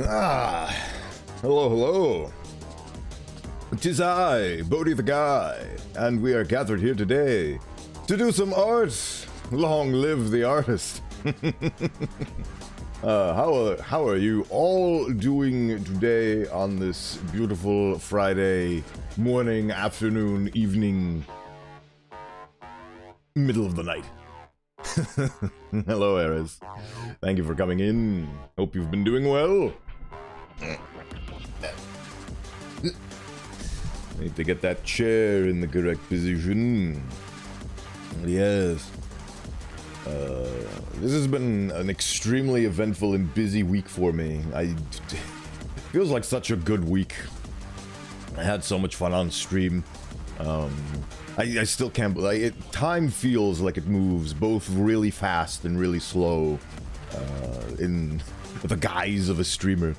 Ah, hello, hello. 'Tis I, Bodhi the Guy, and we are gathered here today to do some art. Long live the artist. How are you all doing today on this beautiful Friday morning, afternoon, evening, middle of the night? Hello, Eris. Thank you for coming in. Hope you've been doing well. Need to get that chair in the correct position. Yes. This has been an extremely eventful and busy week for me. Feels like such a good week. I had so much fun on stream. I still can't believe it. Time feels like it moves both really fast and really slow in the guise of a streamer.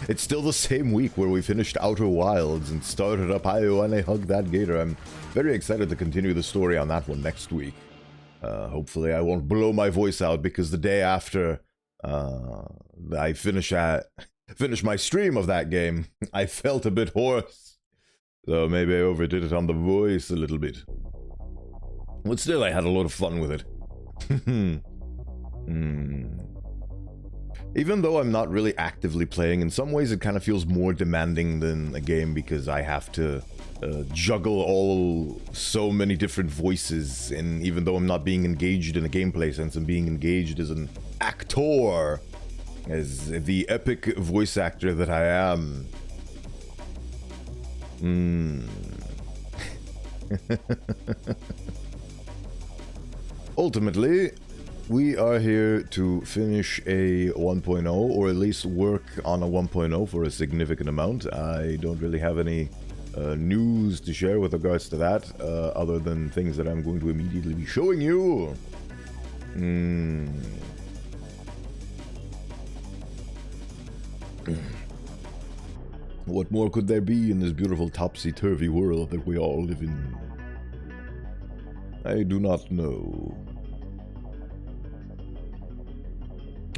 It's still the same week where we finished Outer Wilds and started up Io and I Hug That Gator. I'm very excited to continue the story on that one next week. Hopefully I won't blow my voice out because the day after I finish my stream of that game, I felt a bit hoarse. So maybe I overdid it on the voice a little bit. But still, I had a lot of fun with it. Even though I'm not really actively playing, in some ways it kind of feels more demanding than a game because I have to juggle so many different voices, and even though I'm not being engaged in a gameplay sense, I'm being engaged as an actor, as the epic voice actor that I am. Ultimately, we are here to finish a 1.0, or at least work on a 1.0 for a significant amount. I don't really have any news to share with regards to that, other than things that I'm going to immediately be showing you. What more could there be in this beautiful topsy-turvy world that we all live in? I do not know.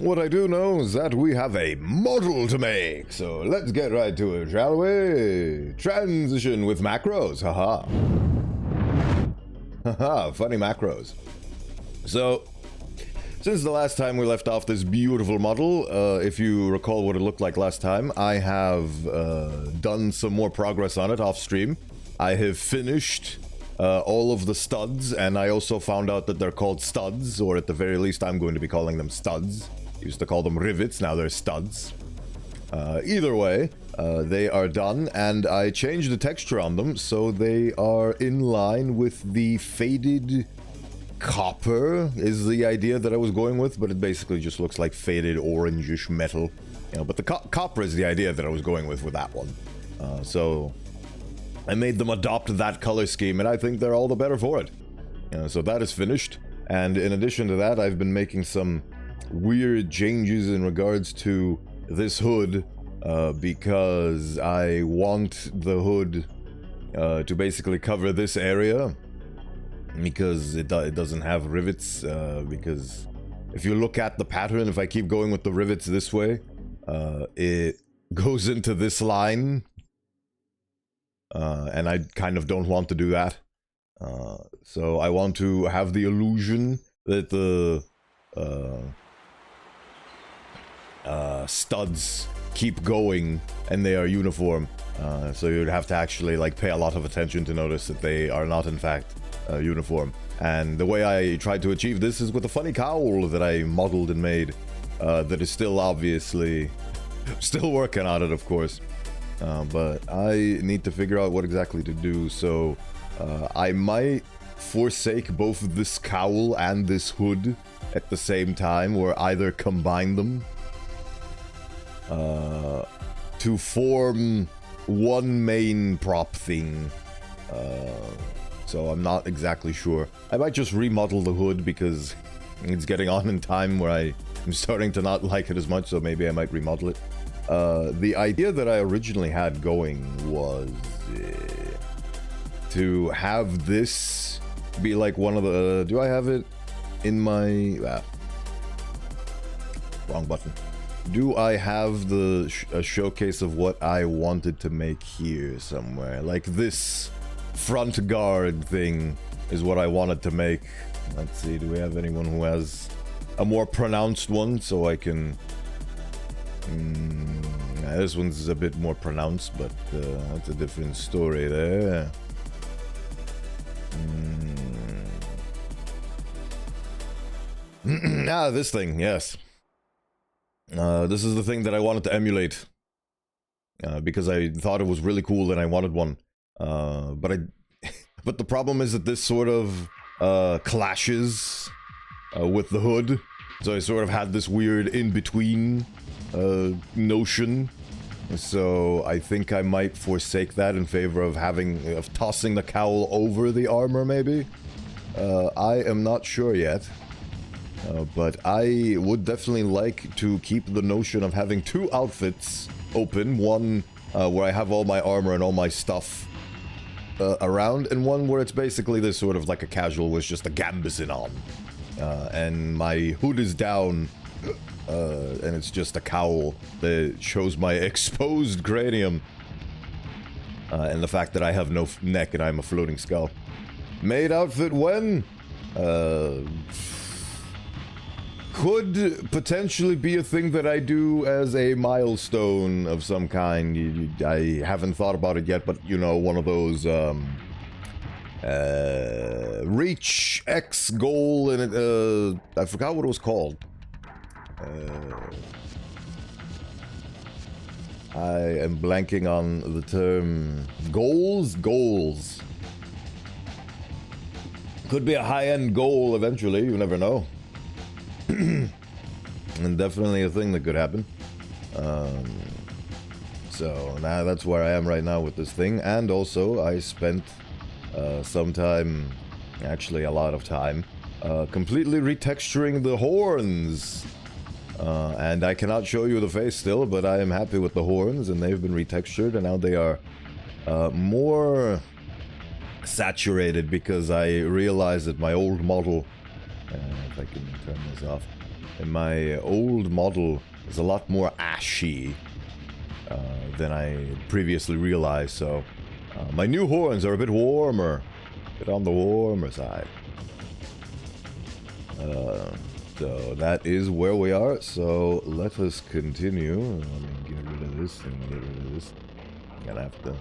What I do know is that we have a model to make, so let's get right to it, shall we? Transition with macros, haha. Haha, funny macros. So, since the last time we left off this beautiful model, if you recall what it looked like last time, I have done some more progress on it off stream. I have finished all of the studs, and I also found out that they're called studs, or at the very least I'm going to be calling them studs. Used to call them rivets, now they're studs. Either way, they are done, and I changed the texture on them so they are in line with the faded copper, is the idea that I was going with, but it basically just looks like faded orangish metal. You know, but the copper is the idea that I was going with that one. So I made them adopt that color scheme, and I think they're all the better for it. So that is finished, and in addition to that, I've been making some weird changes in regards to this hood, because I want the hood to basically cover this area, because it doesn't have rivets, because if you look at the pattern, if I keep going with the rivets this way, it goes into this line, and I kind of don't want to do that. So I want to have the illusion that the studs keep going and they are uniform, so you'd have to actually like pay a lot of attention to notice that they are not in fact uniform. And the way I tried to achieve this is with a funny cowl that I modeled and made, that is still obviously still working on it, of course, but I need to figure out what exactly to do. So I might forsake both this cowl and this hood at the same time, or either combine them to form one main prop thing. So I'm not exactly sure. I might just remodel the hood because it's getting on in time where I'm starting to not like it as much, so maybe I might remodel it. The idea that I originally had going was to have this be like one of the... do I have it in my... wrong button. Do I have the a showcase of what I wanted to make here somewhere? Like this front guard thing is what I wanted to make. Let's see, do we have anyone who has a more pronounced one so I can... this one's a bit more pronounced, but that's a different story there. This thing, yes. This is the thing that I wanted to emulate. Because I thought it was really cool and I wanted one. But the problem is that this sort of clashes with the hood. So I sort of had this weird in-between notion. So I think I might forsake that in favor of tossing the cowl over the armor, maybe. I am not sure yet. But I would definitely like to keep the notion of having two outfits open. One where I have all my armor and all my stuff around, and one where it's basically this sort of like a casual with just a gambeson on. And my hood is down, and it's just a cowl that shows my exposed cranium. And the fact that I have no neck and I'm a floating skull. Maid outfit when? Could potentially be a thing that I do as a milestone of some kind. I haven't thought about it yet, but you know, one of those reach X goal, and I forgot what it was called. I am blanking on the term. Goals. Could be a high-end goal eventually, you never know. And definitely a thing that could happen. So now that's where I am right now with this thing. And also I spent some time, actually a lot of time, completely retexturing the horns. And I cannot show you the face still, but I am happy with the horns, and they've been retextured, and now they are more saturated, because I realized that my old model, if I can turn this off, and my old model is a lot more ashy than I previously realized, so my new horns are a bit warmer, a bit on the warmer side. So that is where we are, so let us continue. Let me get rid of this and get rid of this. I'm gonna have to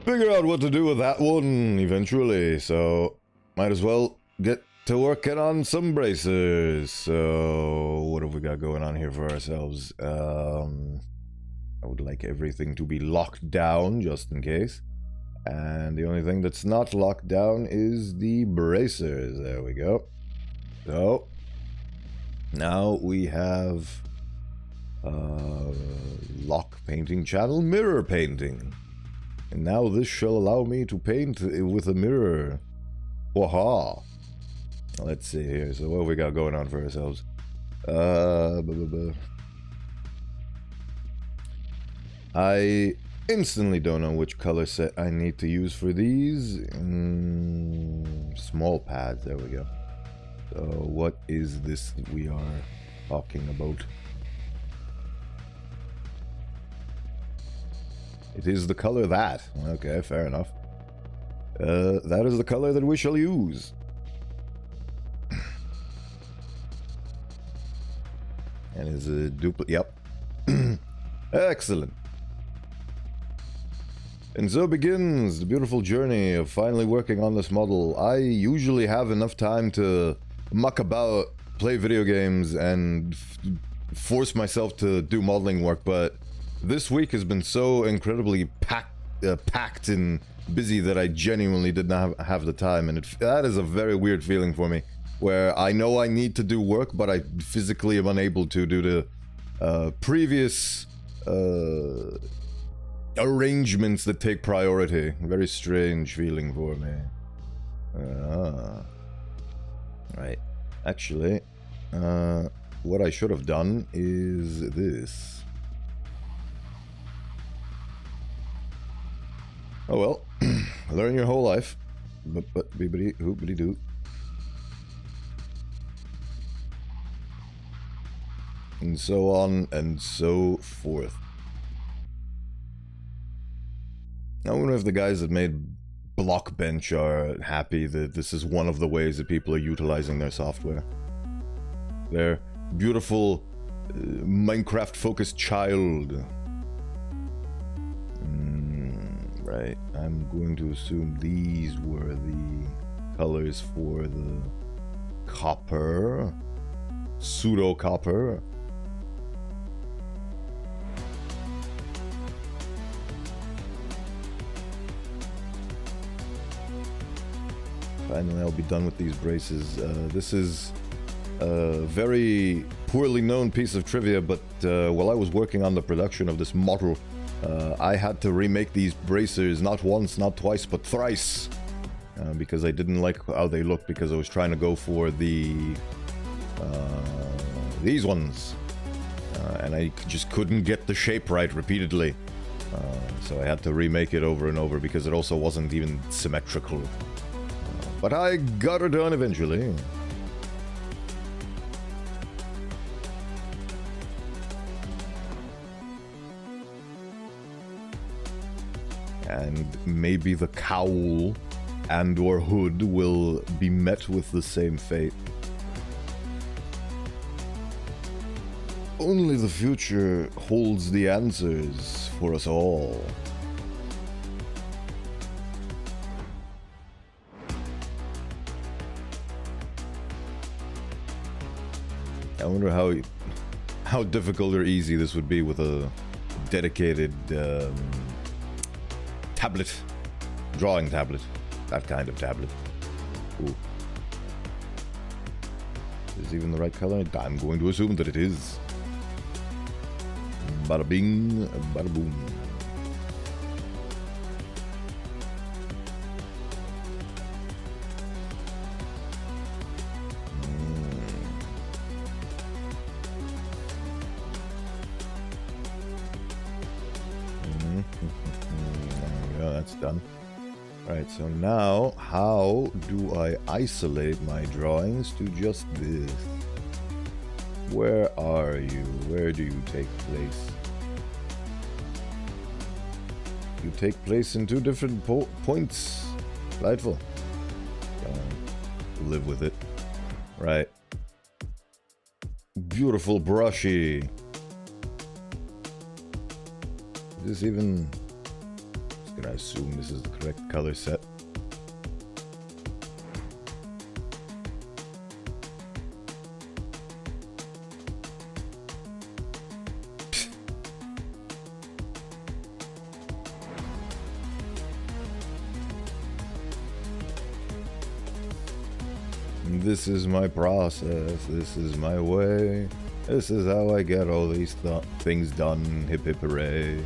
figure out what to do with that one eventually, so might as well get to working on some bracers. So what have we got going on here for ourselves? I would like everything to be locked down just in case, and the only thing that's not locked down is the bracers. There we go. So now we have lock painting channel, mirror painting, and now this shall allow me to paint with a mirror. Waha. Let's see here. So what have we got going on for ourselves? I instantly don't know which color set I need to use for these. Small pads. There we go. So what is this that we are talking about? It is the color that. Okay, fair enough. That is the color that we shall use. And is a duplicate. Yep. Excellent. And so begins the beautiful journey of finally working on this model. I usually have enough time to muck about, play video games, and force myself to do modeling work, but this week has been so incredibly packed and busy that I genuinely did not have the time, and that is a very weird feeling for me, where I know I need to do work, but I physically am unable to due to previous arrangements that take priority. Very strange feeling for me. Right. Actually, what I should have done is this. Oh well, learn your whole life. but bibbity hoobity doo. And so on and so forth. I wonder if the guys that made Blockbench are happy that this is one of the ways that people are utilizing their software. Their beautiful Minecraft-focused child. Right, I'm going to assume these were the colors for the copper. Pseudo-copper. Finally, I'll be done with these braces. This is a very poorly known piece of trivia, but while I was working on the production of this model, I had to remake these bracers not once, not twice, but thrice. Because I didn't like how they looked, because I was trying to go for these ones. And I just couldn't get the shape right repeatedly. So I had to remake it over and over, because it also wasn't even symmetrical. But I got her done eventually. And maybe the cowl and or hood will be met with the same fate. Only the future holds the answers for us all. I wonder how difficult or easy this would be with a dedicated tablet, drawing tablet, that kind of tablet. Ooh. Is even the right color? I'm going to assume that it is. Bada bing, bada boom. That's done. Right, so now how do I isolate my drawings to just this? Where are you? Where do you take place? You take place in two different points. Delightful. Live with it. Right. Beautiful brushy. Is this even... I assume this is the correct color set. This is my process. This is my way. This is how I get all these things done. Hip hip hooray.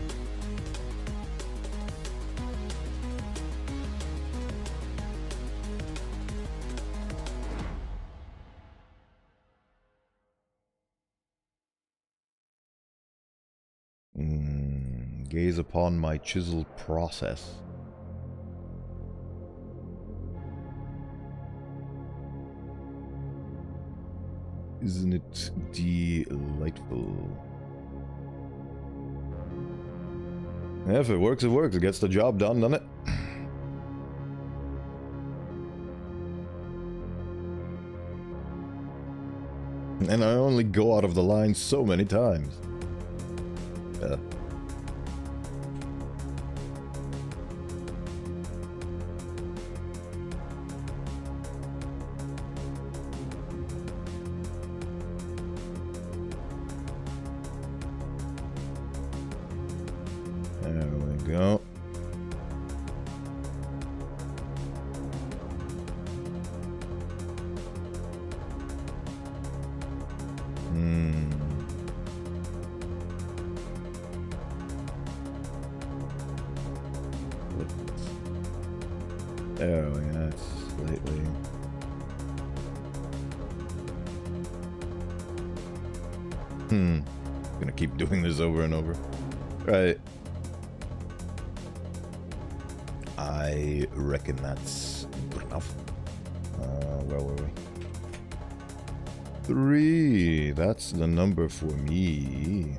Gaze upon my chiseled process. Isn't it delightful? Yeah, if it works, it works. It gets the job done, doesn't it? And I only go out of the line so many times. There we go. There we go, that's slightly... Gonna keep doing this over and over. Right. I reckon that's Where were we? 3. That's the number for me.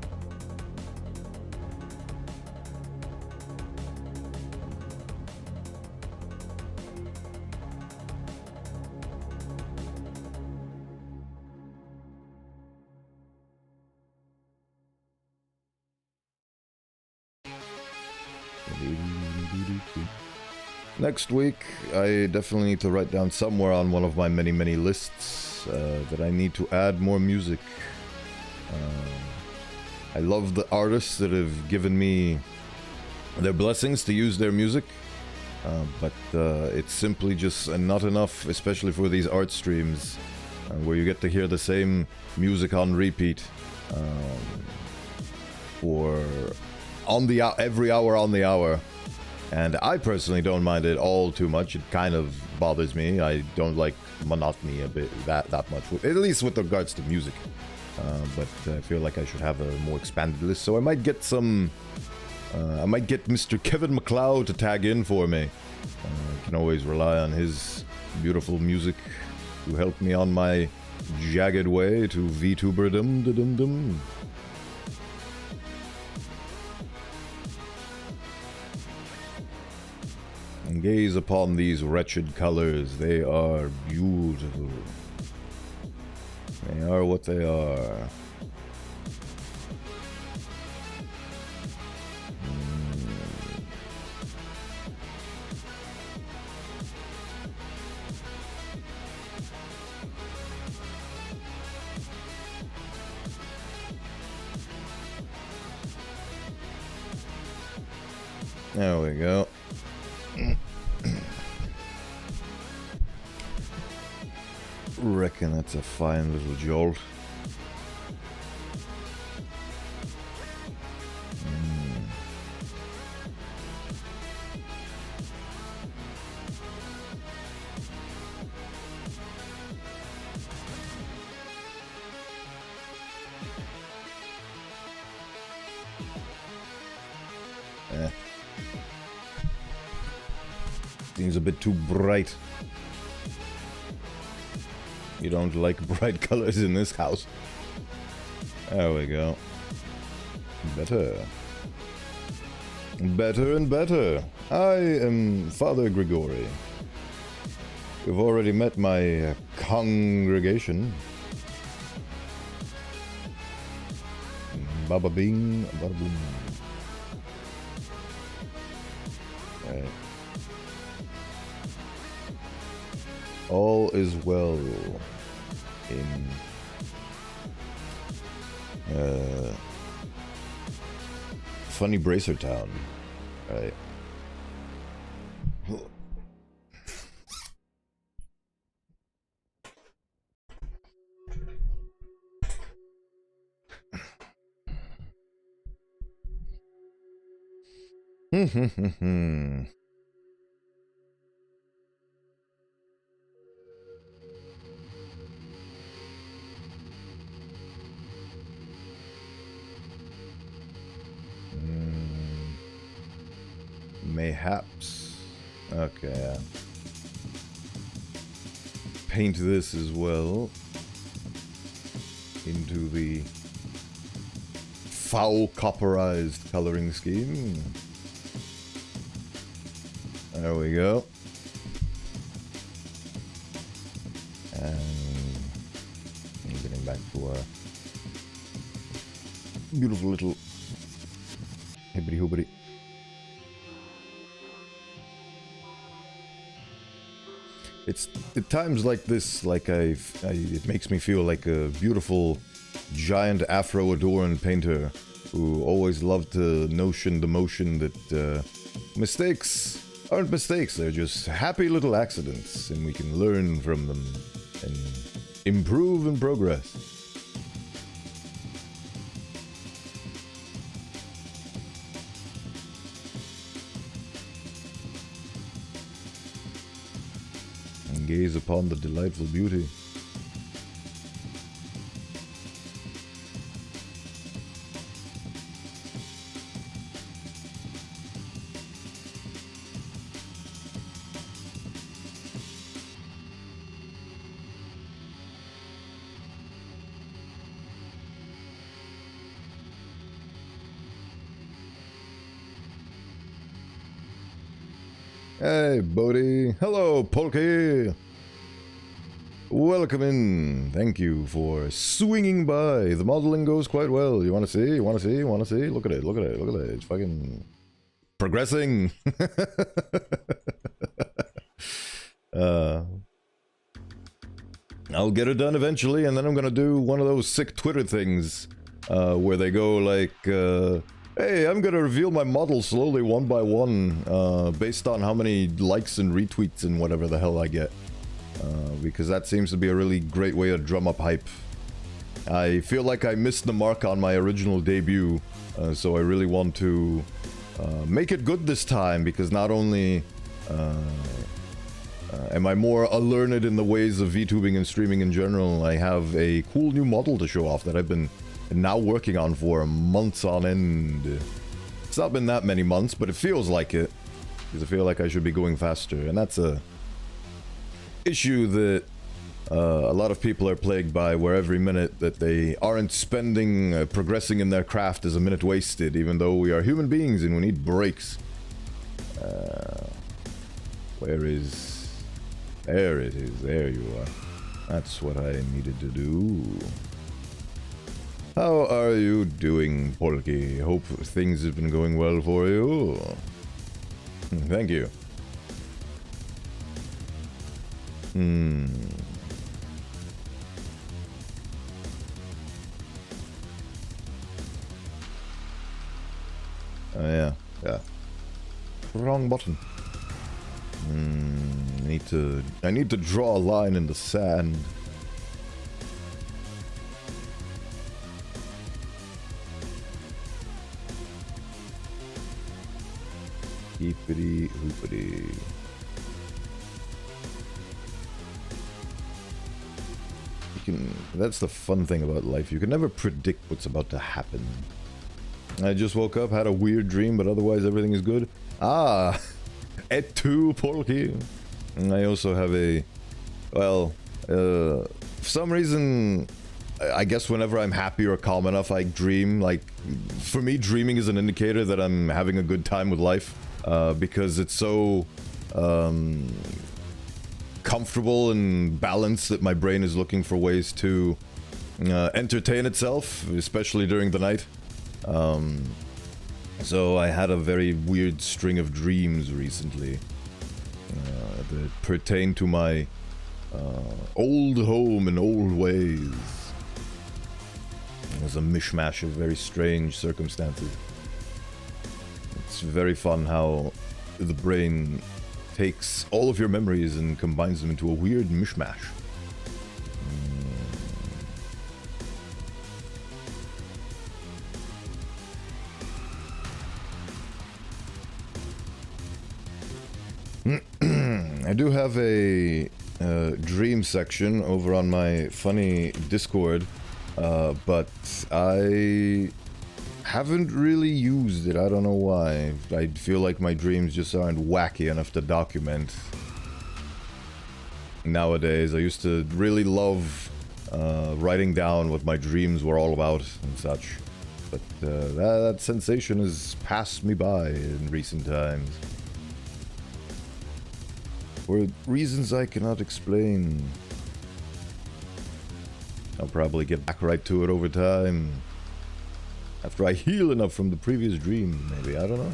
Next week, I definitely need to write down somewhere on one of my many, many lists that I need to add more music. I love the artists that have given me their blessings to use their music, but it's simply just not enough, especially for these art streams, where you get to hear the same music on repeat for every hour on the hour. And I personally don't mind it all too much. It kind of bothers me. I don't like monotony a bit that much, at least with regards to music. But I feel like I should have a more expanded list. So I might get some. I might get Mr. Kevin MacLeod to tag in for me. I can always rely on his beautiful music to help me on my jagged way to VTuberdom. And gaze upon these wretched colors. They are beautiful. They are what they are. There we go. Reckon that's a fine little jolt. Seems a bit too bright. You don't like bright colors in this house. There we go. Better. Better and better. I am Father Grigori. You've already met my congregation. Baba bing, bada boom. Right. All is well in funny Bracer Town, right? Mayhaps. Okay. Paint this as well into the foul copperized coloring scheme. There we go. And getting back to our beautiful little hibbity hoobity. It's at times like this, like it makes me feel like a beautiful, giant Afro-adorned painter who always loved to notion the motion that mistakes aren't mistakes, they're just happy little accidents, and we can learn from them and improve and progress. And gaze upon the delightful beauty. Hey, Bodhi. Hello, Polky. Welcome in. Thank you for swinging by. The modeling goes quite well. You want to see? You want to see? You want to see? Look at it. Look at it. Look at it. It's fucking progressing. I'll get it done eventually, and then I'm gonna do one of those sick Twitter things where they go like, hey, I'm gonna reveal my model slowly one by one based on how many likes and retweets and whatever the hell I get. Because that seems to be a really great way to drum up hype. I feel like I missed the mark on my original debut, so I really want to make it good this time, because not only am I more learned in the ways of VTubing and streaming in general, I have a cool new model to show off that I've been now working on for months on end. It's not been that many months, but it feels like it, because I feel like I should be going faster, and that's a issue that a lot of people are plagued by, where every minute that they aren't spending progressing in their craft is a minute wasted, even though we are human beings and we need breaks. Where is... There it is. There you are. That's what I needed to do. How are you doing, Polky? Hope things have been going well for you. Thank you. Oh yeah, yeah. Wrong button. I need to draw a line in the sand. Heepity hoopity. That's the fun thing about life. You can never predict what's about to happen. I just woke up, had a weird dream, but otherwise everything is good. Ah, et tu, Polky. And I also have a, well, for some reason, I guess whenever I'm happy or calm enough, I dream. Like, for me, dreaming is an indicator that I'm having a good time with life, because it's so comfortable and balanced that my brain is looking for ways to entertain itself, especially during the night. So I had a very weird string of dreams recently that pertain to my old home and old ways. It was a mishmash of very strange circumstances. It's very fun how the brain takes all of your memories and combines them into a weird mishmash. I do have a dream section over on my funny Discord, but I haven't really used it. I don't know why. I feel like my dreams just aren't wacky enough to document nowadays. I used to really love writing down what my dreams were all about and such, but that sensation has passed me by in recent times. For reasons I cannot explain. I'll probably get back right to it over time. After I heal enough from the previous dream, maybe. I don't know.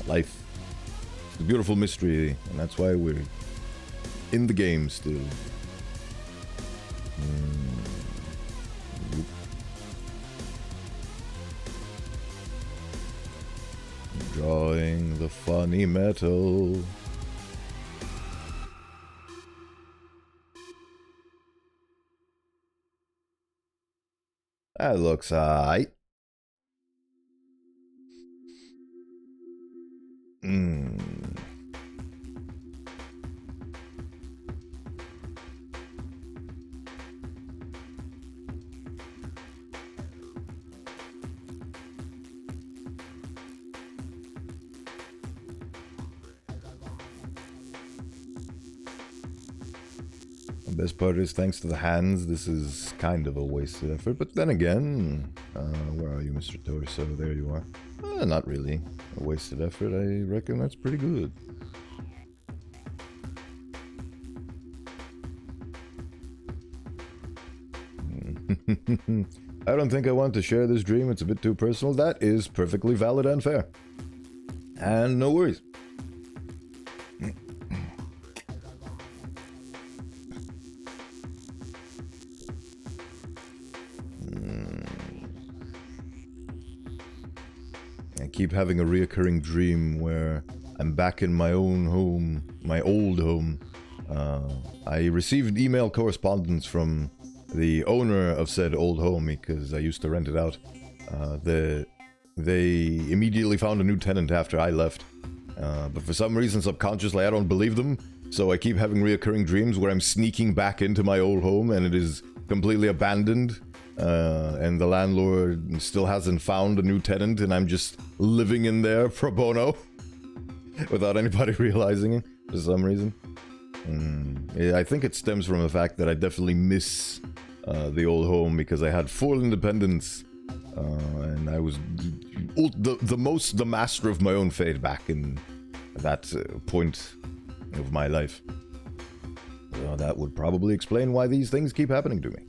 Life is a beautiful mystery, and that's why we're in the game still. Drawing the funny metal. That looks alright. Best part is, thanks to the hands, this is kind of a wasted effort. But then again, where are you, Mr. Torso? There you are. Not really a wasted effort. I reckon that's pretty good. I don't think I want to share this dream. It's a bit too personal. That is perfectly valid and fair. And no worries. I keep having a reoccurring dream where I'm back in my own home, my old home. I received email correspondence from the owner of said old home because I used to rent it out. They immediately found a new tenant after I left. But for some reason, subconsciously, I don't believe them. So I keep having reoccurring dreams where I'm sneaking back into my old home and it is completely abandoned. And the landlord still hasn't found a new tenant and I'm just living in there pro bono without anybody realizing it for some reason. I think it stems from the fact that I definitely miss the old home because I had full independence and I was the master of my own fate back in that point of my life. So that would probably explain why these things keep happening to me.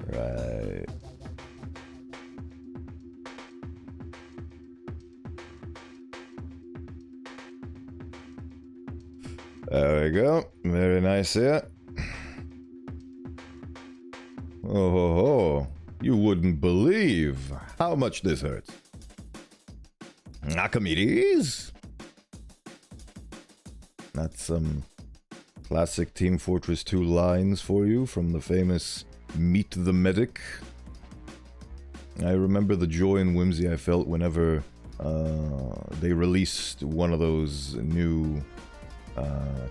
Right. There we go. Very nice here. Oh ho ho. You wouldn't believe how much this hurts. Archimedes? That's some classic Team Fortress 2 lines for you from the famous Meet the Medic. I remember the joy and whimsy I felt whenever they released one of those new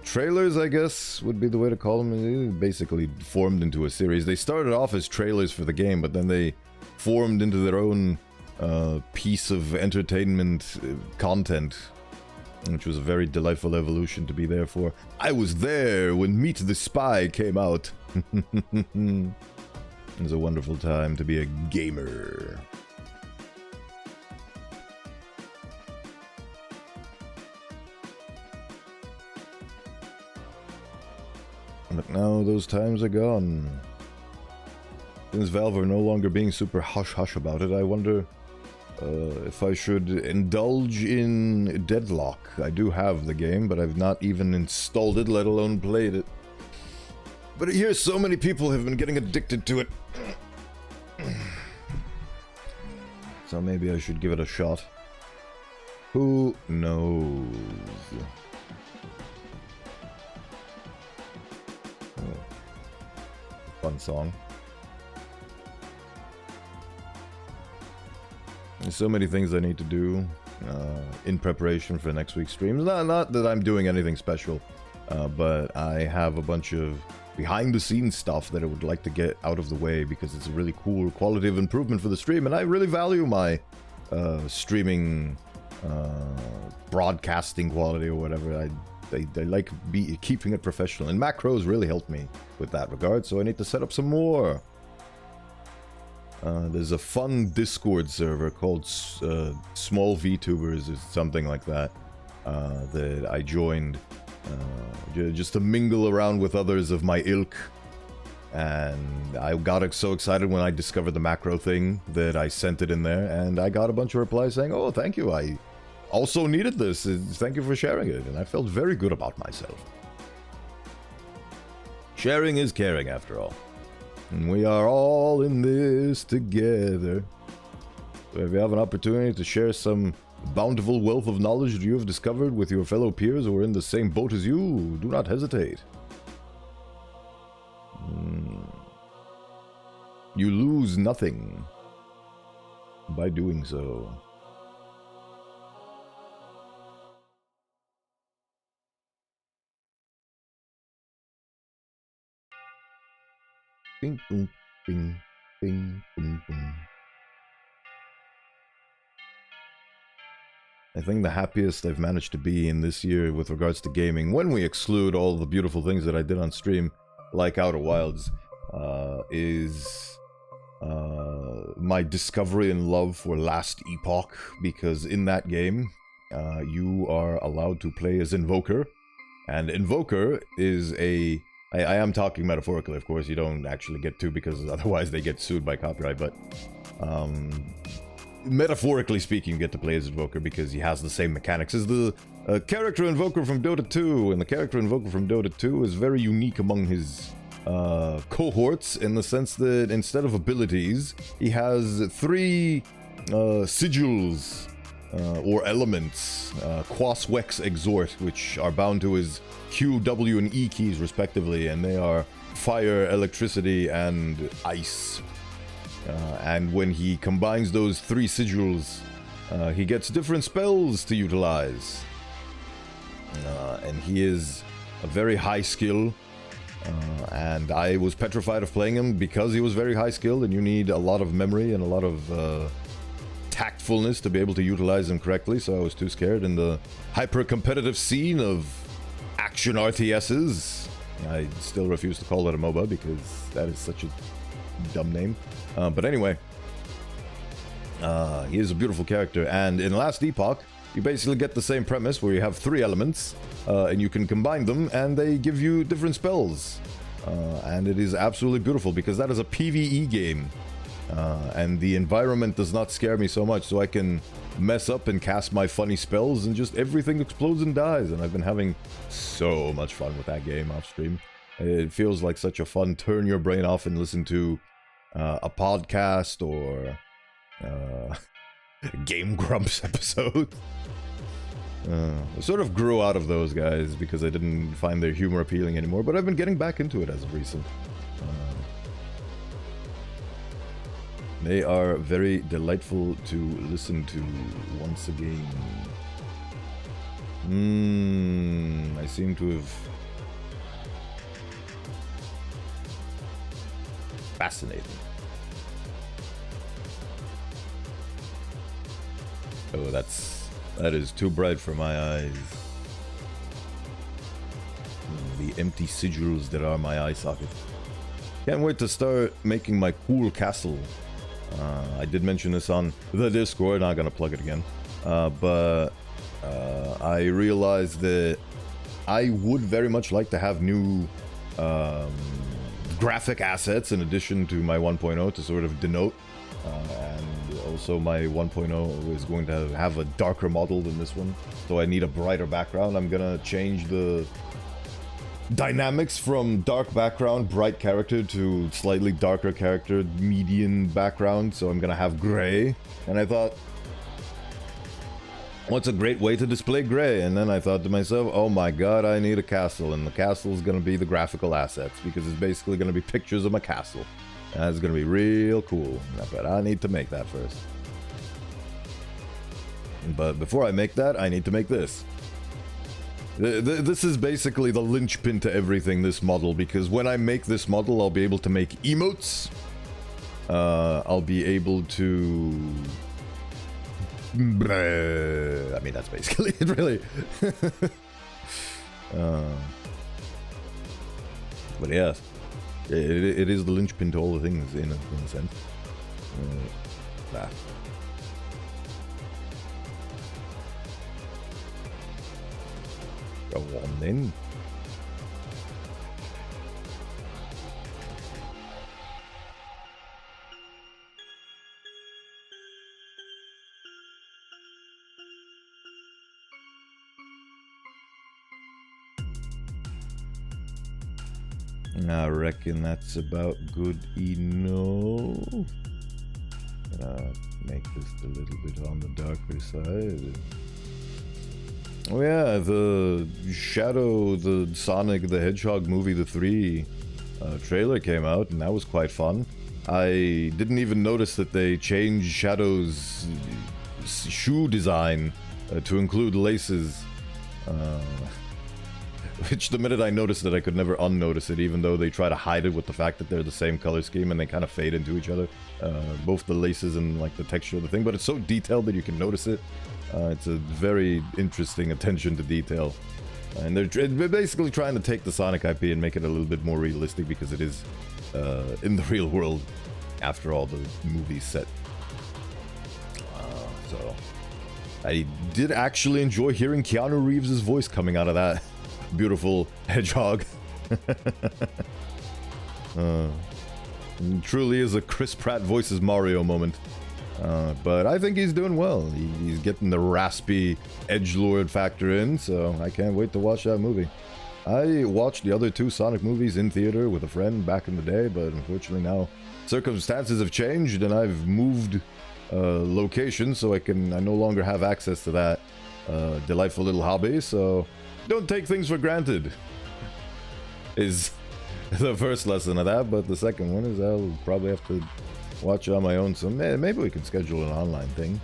trailers, I guess would be the way to call them. It basically formed into a series. They started off as trailers for the game, but then they formed into their own piece of entertainment content, which was a very delightful evolution to be there for. I was there when Meet the Spy came out. It was a wonderful time to be a gamer. But now those times are gone. Since Valve are no longer being super hush-hush about it, I wonder if I should indulge in Deadlock. I do have the game, but I've not even installed it, let alone played it. But I hear so many people have been getting addicted to it. So maybe I should give it a shot. Who knows? Oh. Fun song. There's so many things I need to do in preparation for next week's streams. Not that I'm doing anything special, but I have a bunch of behind-the-scenes stuff that I would like to get out of the way because it's a really cool quality of improvement for the stream, and I really value my streaming broadcasting quality or whatever. I like keeping it professional, and macros really helped me with that regard, so I need to set up some more. There's a fun Discord server called Small VTubers or something like that that I joined just to mingle around with others of my ilk, and I got so excited when I discovered the macro thing that I sent it in there, and I got a bunch of replies saying, "Oh, thank you, I also needed this, thank you for sharing it," and I felt very good about myself. Sharing is caring, after all. And we are all in this together. So if you have an opportunity to share some bountiful wealth of knowledge that you have discovered with your fellow peers who are in the same boat as you, do not hesitate. You lose nothing by doing so. Bing, boom, bing, bing, boom, boom. I think the happiest I've managed to be in this year with regards to gaming, when we exclude all the beautiful things that I did on stream, like Outer Wilds, is my discovery and love for Last Epoch, because in that game, you are allowed to play as Invoker, and Invoker is a... I am talking metaphorically, of course, you don't actually get to, because otherwise they get sued by copyright, but... metaphorically speaking, you get to play as Invoker because he has the same mechanics as the character Invoker from Dota 2, and the character Invoker from Dota 2 is very unique among his cohorts in the sense that instead of abilities, he has 3 sigils or elements, Quas, Wex, Exhort, which are bound to his Q, W, and E keys respectively, and they are fire, electricity, and ice. And when he combines those 3 sigils, he gets different spells to utilize. And he is a very high skill, and I was petrified of playing him because he was very high skill, and you need a lot of memory and a lot of tactfulness to be able to utilize him correctly, so I was too scared. In the hyper-competitive scene of action RTSs, I still refuse to call it a MOBA because that is such a dumb name. But anyway, he is a beautiful character, and in Last Epoch, you basically get the same premise where you have 3 elements, and you can combine them, and they give you different spells. And it is absolutely beautiful, because that is a PvE game, and the environment does not scare me so much, so I can mess up and cast my funny spells, and just everything explodes and dies, and I've been having so much fun with that game off stream. It feels like such a fun turn your brain off and listen to a podcast or Game Grumps episode. I sort of grew out of those guys because I didn't find their humor appealing anymore, but I've been getting back into it as of recent. They are very delightful to listen to once again. I seem to have... Fascinating. Oh, that is too bright for my eyes. The empty sigils that are my eye socket. Can't wait to start making my cool castle. I did mention this on the Discord, not gonna plug it again. But I realized that I would very much like to have new graphic assets in addition to my 1.0 to sort of denote. And also my 1.0 is going to have a darker model than this one, so I need a brighter background. I'm gonna change the dynamics from dark background, bright character, to slightly darker character, median background, so I'm gonna have gray. And I thought, what's a great way to display gray? And then I thought to myself, oh my god, I need a castle, and the castle is gonna be the graphical assets, because it's basically gonna be pictures of my castle. That's gonna be real cool, but I need to make that first. But before I make that, I need to make this. This is basically the linchpin to everything, this model, because when I make this model, I'll be able to make emotes. I'll be able to... I mean, that's basically it, really. But yeah. It is the linchpin to all the things, in a sense. Go on then. I reckon that's about good enough. Gonna make this a little bit on the darker side. Oh yeah, the Sonic the Hedgehog movie, the 3 trailer came out, and that was quite fun. I didn't even notice that they changed Shadow's shoe design to include laces. Which the minute I noticed it, I could never unnotice it, even though they try to hide it with the fact that they're the same color scheme and they kind of fade into each other. Both the laces and like the texture of the thing, but it's so detailed that you can notice it. It's a very interesting attention to detail. And they're basically trying to take the Sonic IP and make it a little bit more realistic because it is in the real world after all the movies set. So I did actually enjoy hearing Keanu Reeves' voice coming out of that beautiful hedgehog. Truly is a Chris Pratt voices Mario moment. But I think he's doing well. He's getting the raspy edgelord factor in, so I can't wait to watch that movie. I watched the other two Sonic movies in theater with a friend back in the day, but unfortunately now circumstances have changed and I've moved location, so I no longer have access to that delightful little hobby. So don't take things for granted is the first lesson of that, but the second one is I'll probably have to watch it on my own, so maybe we can schedule an online thing.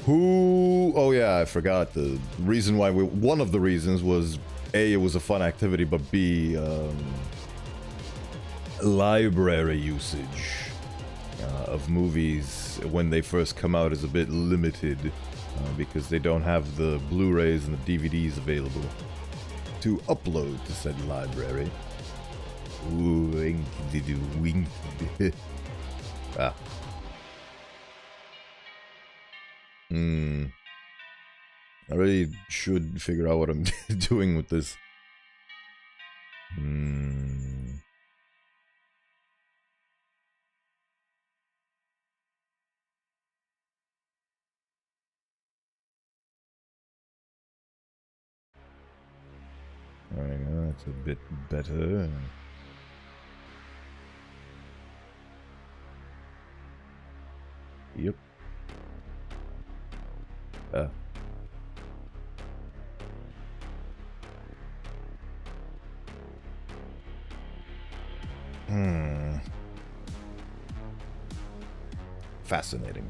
Oh yeah, I forgot the reason why one of the reasons was A, it was a fun activity, but B, library usage of movies when they first come out is a bit limited because they don't have the Blu-rays and the DVDs available to upload to said library. Ooh, wink. Ah. I really should figure out what I'm doing with this. There we go, that's a bit better. Yep. Fascinating.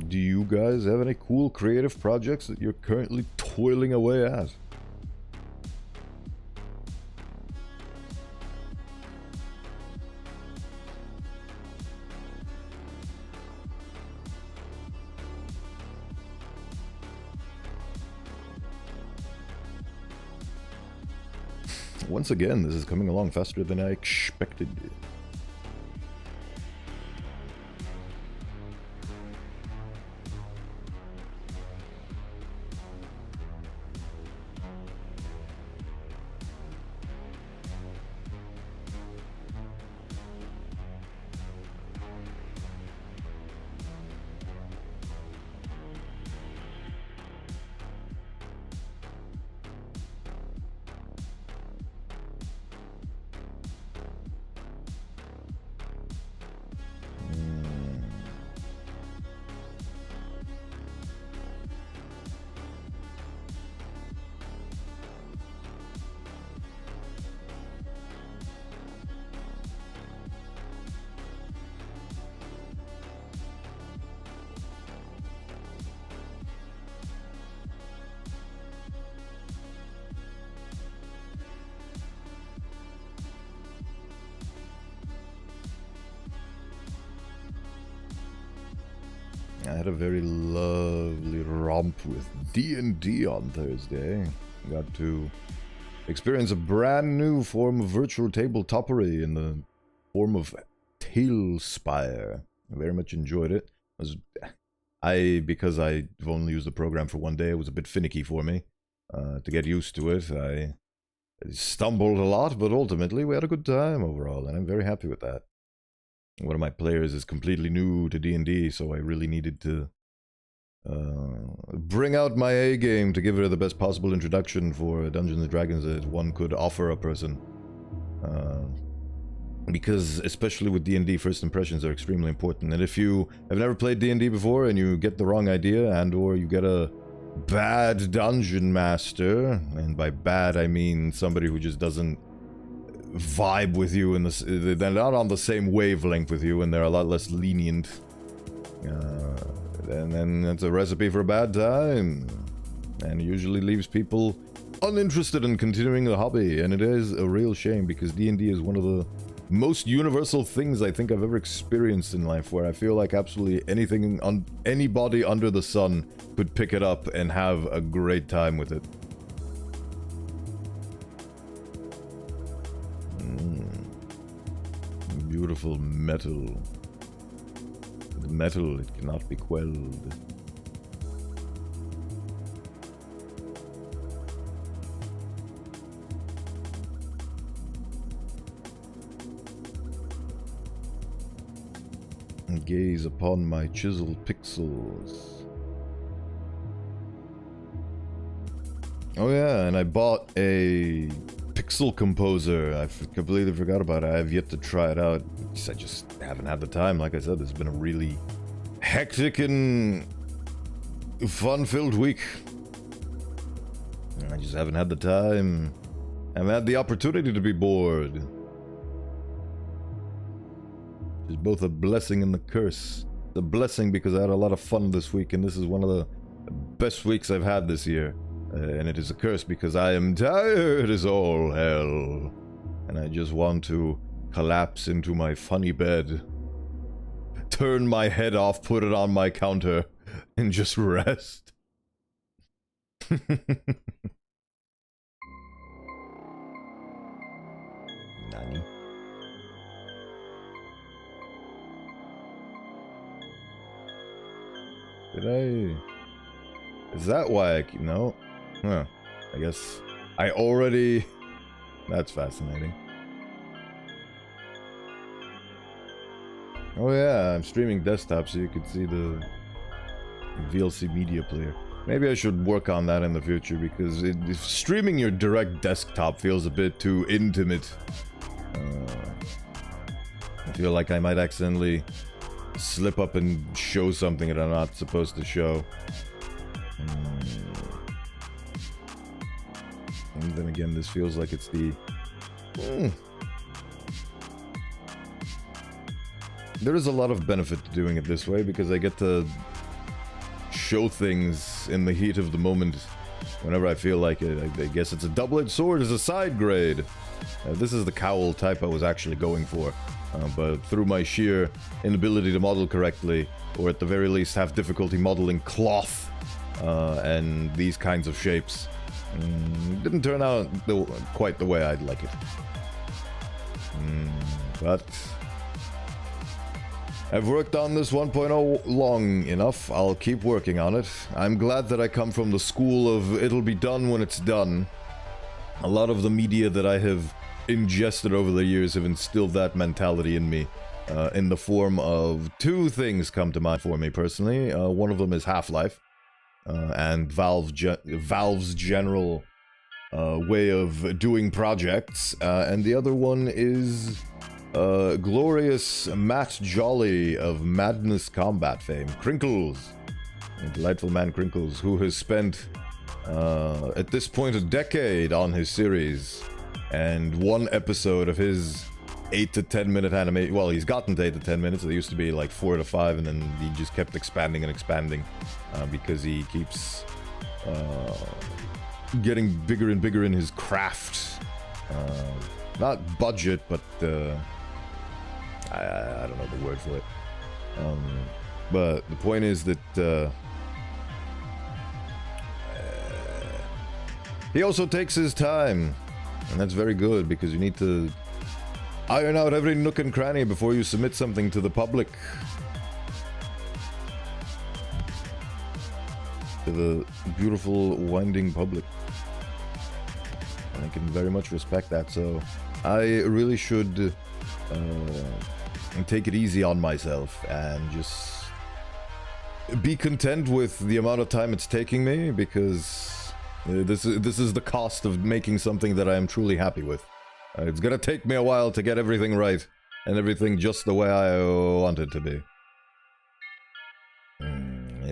Do you guys have any cool creative projects that you're currently toiling away at? Once again, this is coming along faster than I expected. I had a very lovely romp with D&D on Thursday. Got to experience a brand new form of virtual tabletoppery in the form of Tailspire. I very much enjoyed it. Because I've only used the program for one day, it was a bit finicky for me to get used to it. I stumbled a lot, but ultimately we had a good time overall, and I'm very happy with that. One of my players is completely new to D&D, so I really needed to bring out my A game to give her the best possible introduction for Dungeons & Dragons that one could offer a person. Because, especially with D&D, first impressions are extremely important. And if you have never played D&D before and you get the wrong idea and or you get a bad dungeon master, and by bad I mean somebody who just doesn't vibe with you, and they're not on the same wavelength with you, and they're a lot less lenient. And then it's a recipe for a bad time, and usually leaves people uninterested in continuing the hobby, and it is a real shame because D&D is one of the most universal things I think I've ever experienced in life, where I feel like absolutely anything on anybody under the sun could pick it up and have a great time with it. Beautiful metal. The metal, it cannot be quelled. Gaze upon my chiseled pixels. Oh yeah, and I bought a pixel composer. I completely forgot about it. I have yet to try it out. I just haven't had the time. Like I said, it's been a really hectic and fun-filled week. I just haven't had the time. I haven't had the opportunity to be bored. It's both a blessing and a curse. The blessing because I had a lot of fun this week, and this is one of the best weeks I've had this year. And it is a curse because I am tired as all hell. And I just want to collapse into my funny bed, turn my head off, put it on my counter, and just rest. Nani? Did I... Is that why I keep... No? Huh. I guess I already... That's fascinating. Oh yeah, I'm streaming desktop so you could see the VLC media player. Maybe I should work on that in the future because if streaming your direct desktop feels a bit too intimate. I feel like I might accidentally slip up and show something that I'm not supposed to show. And then again, this feels like it's the... There is a lot of benefit to doing it this way because I get to show things in the heat of the moment whenever I feel like it. I guess it's a double-edged sword as a side grade. This is the cowl type I was actually going for. But through my sheer inability to model correctly, or at the very least have difficulty modeling cloth and these kinds of shapes, didn't turn out quite the way I'd like it. But I've worked on this 1.0 long enough. I'll keep working on it. I'm glad that I come from the school of it'll be done when it's done. A lot of the media that I have ingested over the years have instilled that mentality in me, in the form of two things come to mind for me personally. One of them is Half-Life, and Valve's general way of doing projects, and the other one is glorious Matt Jolly of Madness Combat fame, Crinkles, the delightful man Crinkles, who has spent at this point a decade on his series. And one episode of his 8 to 10 minute animation, well, he's gotten to 8 to 10 minutes. It used to be like 4 to 5, and then he just kept expanding and expanding because he keeps getting bigger and bigger in his craft. Not budget, but I don't know the word for it. But the point is that he also takes his time. And that's very good, because you need to iron out every nook and cranny before you submit something to the public. To the beautiful, winding public. And I can very much respect that, so I really should take it easy on myself and just be content with the amount of time it's taking me, because this is the cost of making something that I am truly happy with. It's gonna take me a while to get everything right, and everything just the way I want it to be.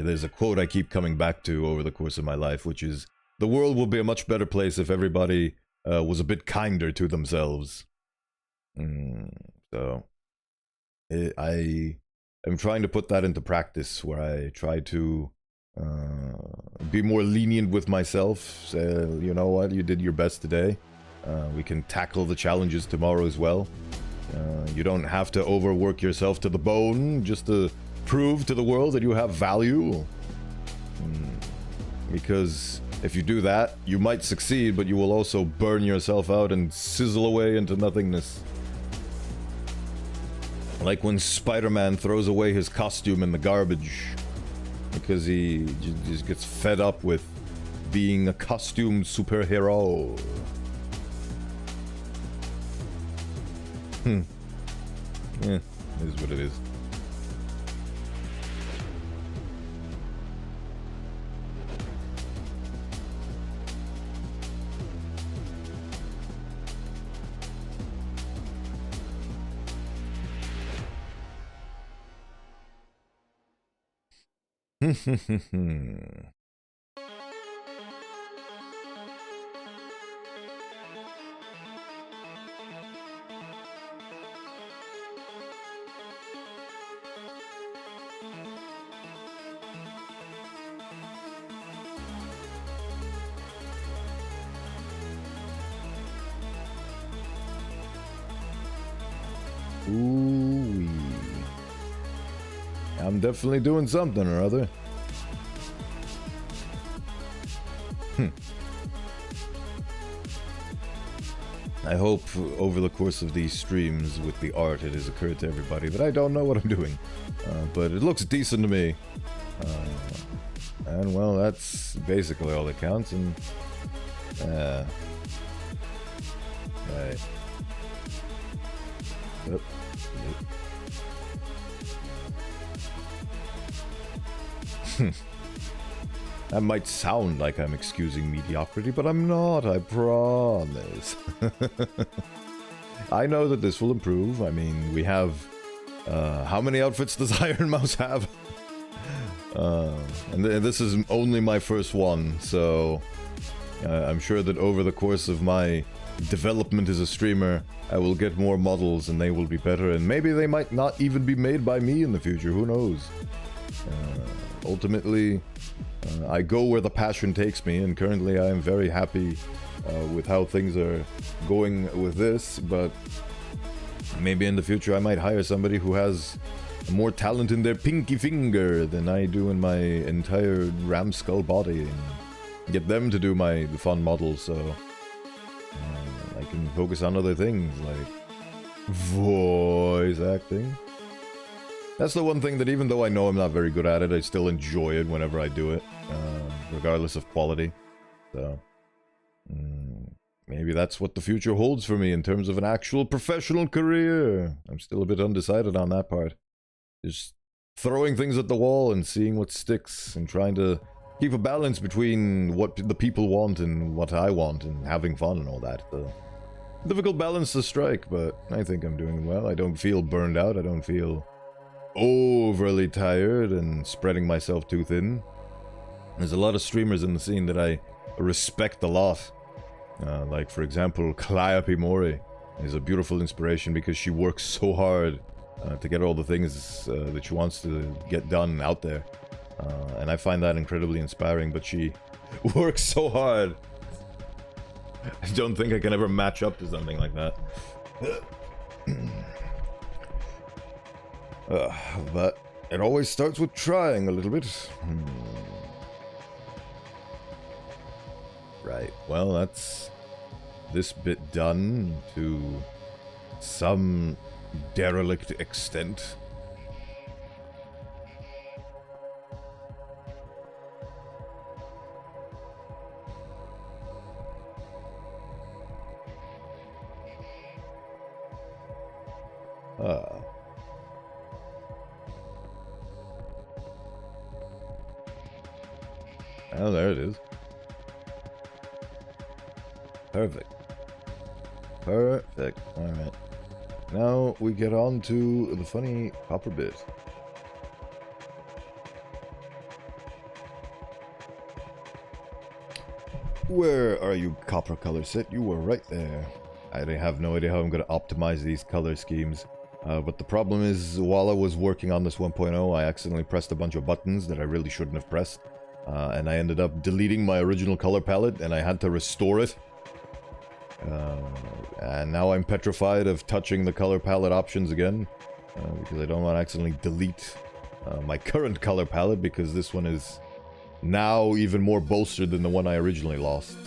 there's a quote I keep coming back to over the course of my life, which is, the world will be a much better place if everybody was a bit kinder to themselves. So, I am trying to put that into practice, where I try to be more lenient with myself. Say, you know what, you did your best today. We can tackle the challenges tomorrow as well. You don't have to overwork yourself to the bone just to prove to the world that you have value. Because if you do that, you might succeed, but you will also burn yourself out and sizzle away into nothingness. Like when Spider-Man throws away his costume in the garbage because he just gets fed up with being a costumed superhero. Yeah, it is what it is. Ooh-wee. I'm definitely doing something or other. I hope over the course of these streams with the art it has occurred to everybody that I don't know what I'm doing. But it looks decent to me. And well, that's basically all that counts. And right. Yep. That might sound like I'm excusing mediocrity, but I'm not, I promise. I know that this will improve. I mean, we have... how many outfits does Iron Mouse have? And this is only my first one, so... I'm sure that over the course of my development as a streamer, I will get more models and they will be better, and maybe they might not even be made by me in the future, who knows? Ultimately, I go where the passion takes me, and currently I am very happy with how things are going with this, but maybe in the future I might hire somebody who has more talent in their pinky finger than I do in my entire ramskull body, and get them to do the fun models, so I can focus on other things like voice acting. That's the one thing that, even though I know I'm not very good at it, I still enjoy it whenever I do it, regardless of quality. So, maybe that's what the future holds for me in terms of an actual professional career. I'm still a bit undecided on that part. Just throwing things at the wall and seeing what sticks, and trying to keep a balance between what the people want and what I want, and having fun and all that. So, difficult balance to strike, but I think I'm doing well. I don't feel burned out. I don't feel overly tired and spreading myself too thin. There's a lot of streamers in the scene that I respect a lot. Like, for example, Calliope Mori is a beautiful inspiration because she works so hard to get all the things that she wants to get done out there. And I find that incredibly inspiring, but she works so hard. I don't think I can ever match up to something like that. But it always starts with trying a little bit. Right, well, that's this bit done to some derelict extent. Oh, there it is. Perfect. Perfect. Alright. Now we get on to the funny copper bit. Where are you, copper color set? You were right there. I have no idea how I'm going to optimize these color schemes. But the problem is, while I was working on this 1.0, I accidentally pressed a bunch of buttons that I really shouldn't have pressed. And I ended up deleting my original color palette, and I had to restore it. And now I'm petrified of touching the color palette options again. Because I don't want to accidentally delete my current color palette, because this one is now even more bolstered than the one I originally lost.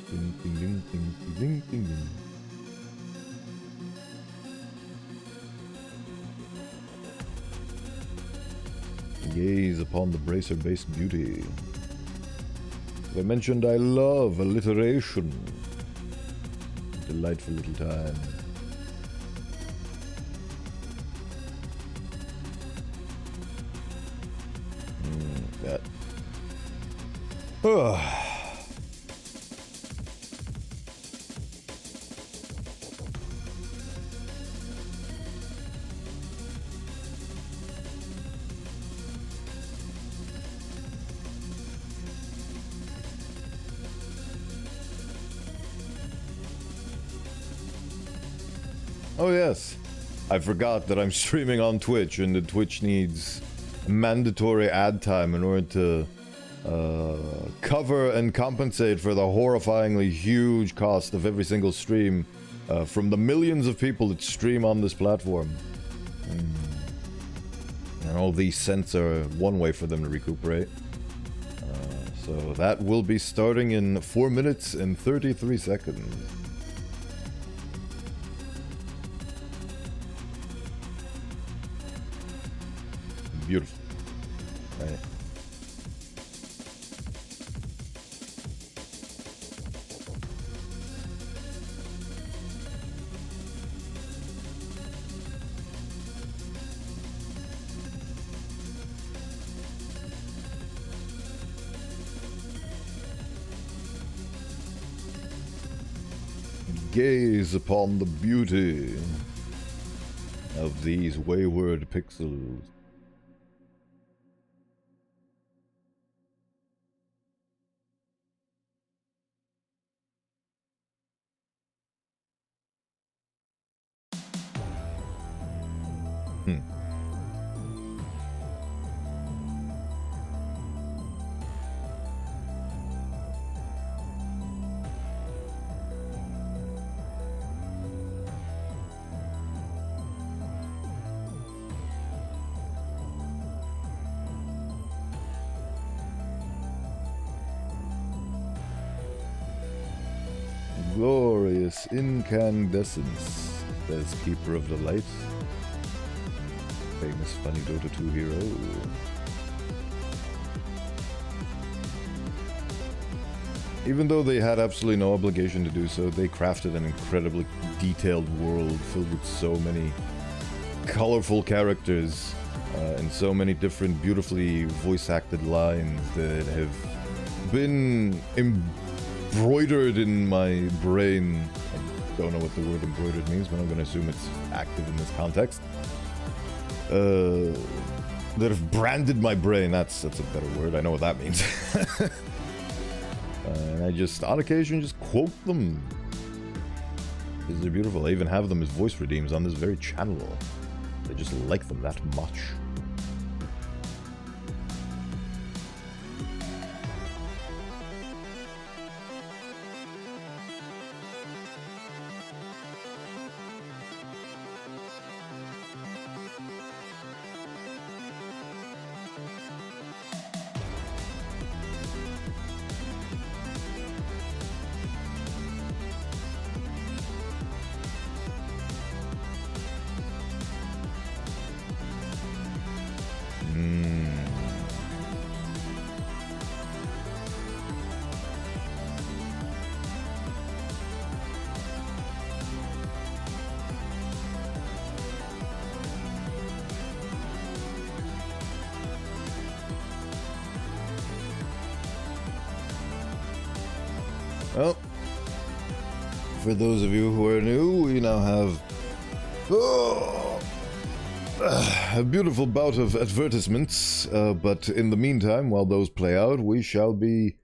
Ding, ding, ding, ding, ding, ding, ding. Gaze upon the bracer-based beauty. As I mentioned, I love alliteration. Delightful little time. That. Oh yes, I forgot that I'm streaming on Twitch, and the Twitch needs mandatory ad time in order to cover and compensate for the horrifyingly huge cost of every single stream from the millions of people that stream on this platform. And all these cents are one way for them to recuperate. So that will be starting in 4 minutes and 33 seconds. Beautiful. Right. Gaze upon the beauty of these wayward pixels. Glorious incandescence, says Keeper of the Light. Famous funny Dota 2 hero. Even though they had absolutely no obligation to do so, they crafted an incredibly detailed world filled with so many colorful characters and so many different beautifully voice-acted lines that have been embroidered in my brain. I don't know what the word embroidered means, but I'm going to assume it's active in this context. That have branded my brain. That's a better word. I know what that means. And I just, on occasion, just quote them. Because they're beautiful. I even have them as voice redeems on this very channel. I just like them that much. For those of you who are new, we now have a beautiful bout of advertisements, but in the meantime, while those play out, we shall be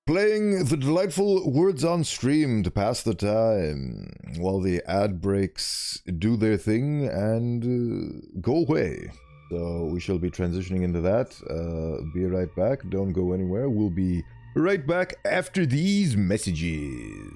playing the delightful Words on Stream to pass the time, while the ad breaks do their thing and go away. So we shall be transitioning into that. Be right back. Don't go anywhere. We'll be right back after these messages.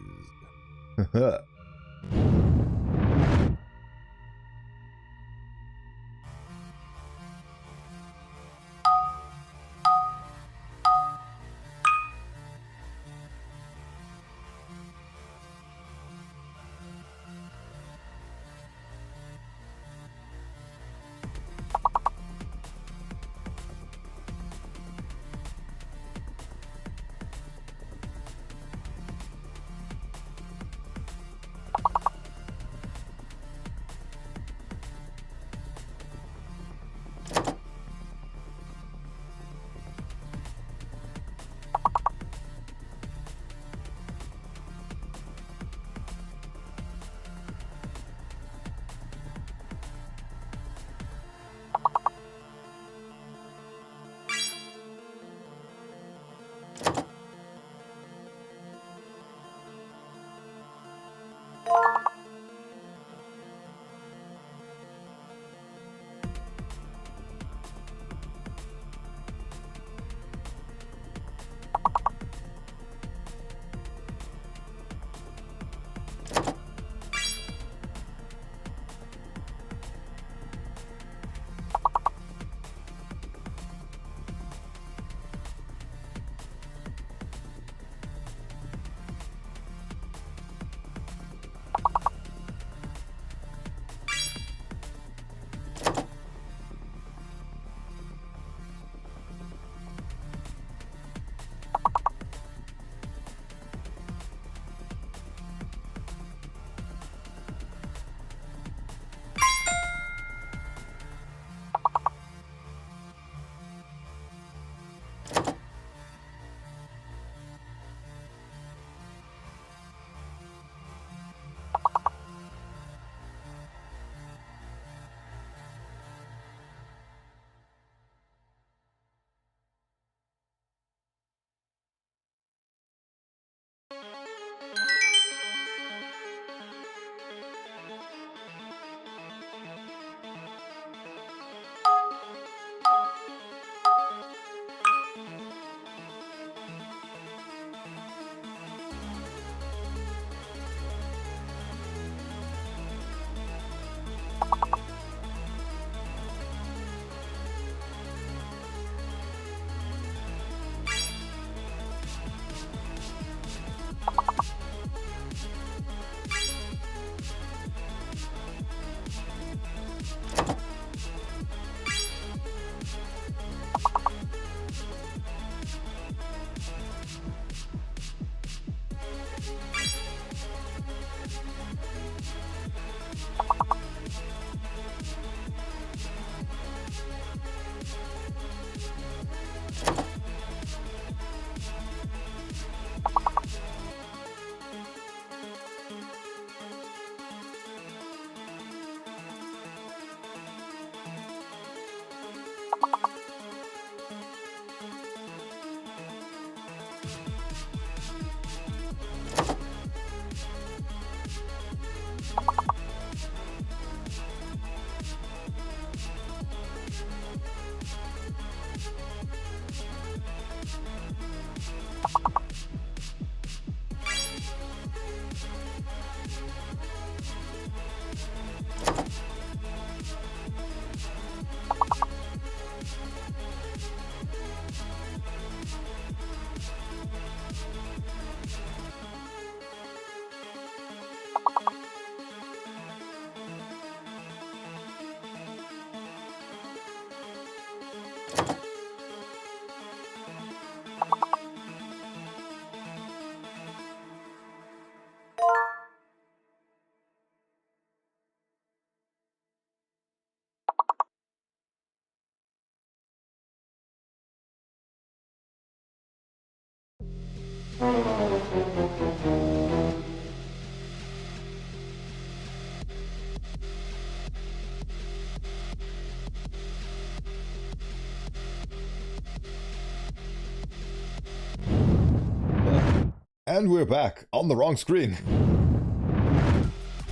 And we're back on the wrong screen.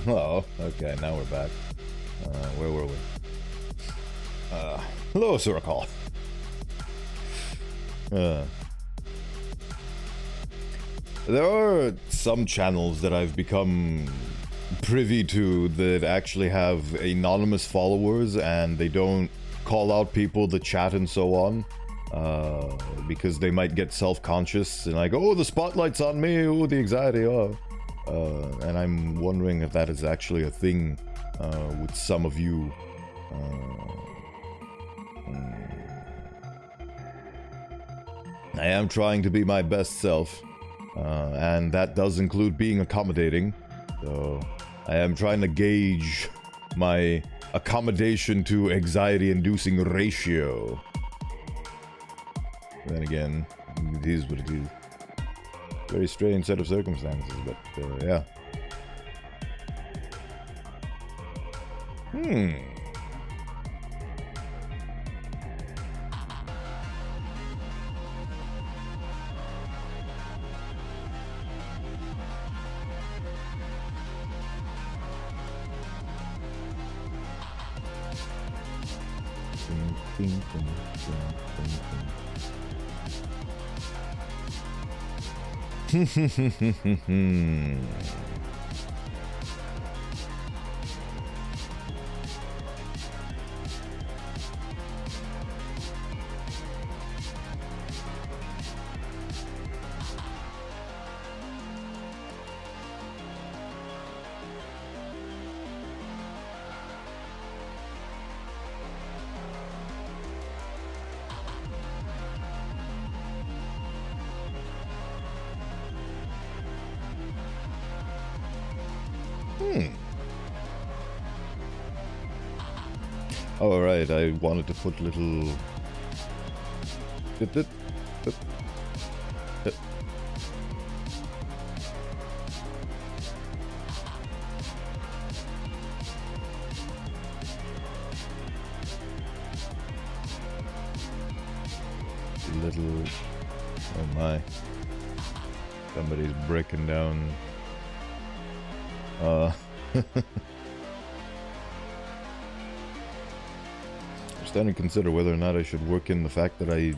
Oh, okay, now we're back. Where were we? Hello, Suracol. There are some channels that I've become privy to that actually have anonymous followers, and they don't call out people that chat and so on, because they might get self-conscious and like, oh, the spotlight's on me, oh, the anxiety, oh. And I'm wondering if that is actually a thing with some of you. I am trying to be my best self, and that does include being accommodating. So I am trying to gauge my accommodation to anxiety-inducing ratio. Then again, it is what it is. Very strange set of circumstances, but yeah. Oh, right, I wanted to put little... Little... Oh my. Somebody's breaking down... I'm starting to consider whether or not I should work in the fact that I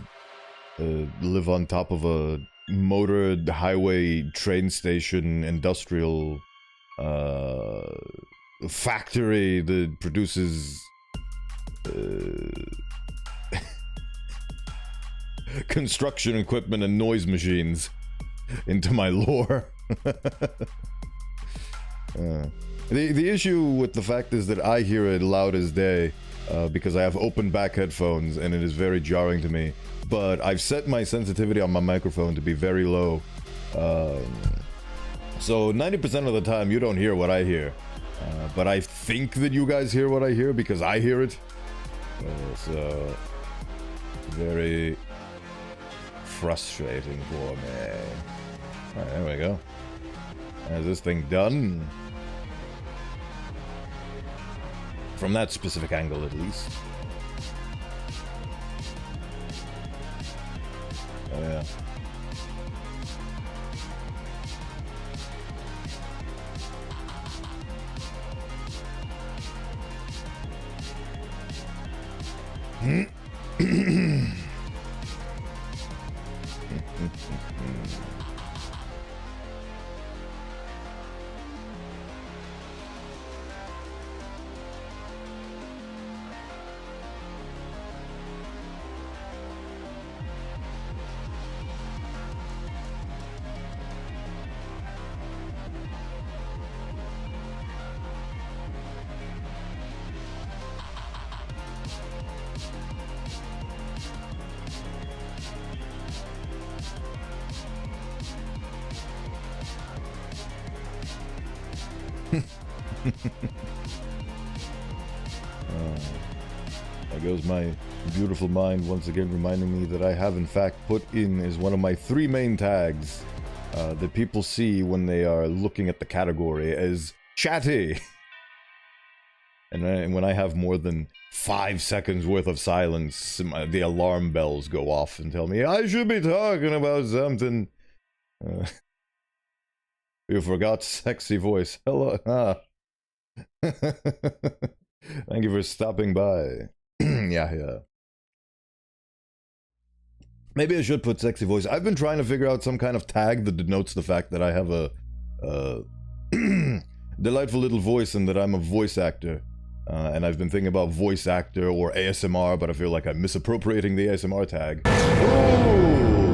live on top of a motored highway train station industrial factory that produces construction equipment and noise machines into my lore. The issue with the fact is that I hear it loud as day because I have open back headphones and it is very jarring to me. But I've set my sensitivity on my microphone to be very low. So 90% of the time you don't hear what I hear. But I think that you guys hear what I hear because I hear it. So very frustrating for me. Alright, there we go. Is this thing done? From that specific angle, at least. Oh, yeah. There goes my beautiful mind once again reminding me that I have in fact put in as one of my 3 main tags that people see when they are looking at the category as chatty. And when I have more than 5 seconds worth of silence, the alarm bells go off and tell me I should be talking about something. You forgot sexy voice. Hello. Ah. Thank you for stopping by. Yeah. Maybe I should put sexy voice. I've been trying to figure out some kind of tag that denotes the fact that I have a delightful little voice and that I'm a voice actor. And I've been thinking about voice actor or ASMR, but I feel like I'm misappropriating the ASMR tag. Oh!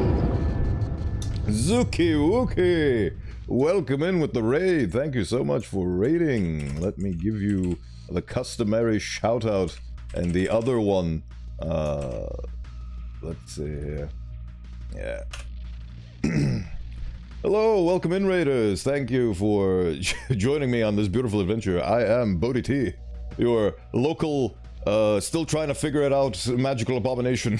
Zuki Wookie! Welcome in with the raid. Thank you so much for raiding. Let me give you the customary shout out and the other one. Let's see here. Yeah. Hello, welcome in, Raiders. Thank you for joining me on this beautiful adventure. I am Bodhi T, your local, still trying to figure it out, magical abomination.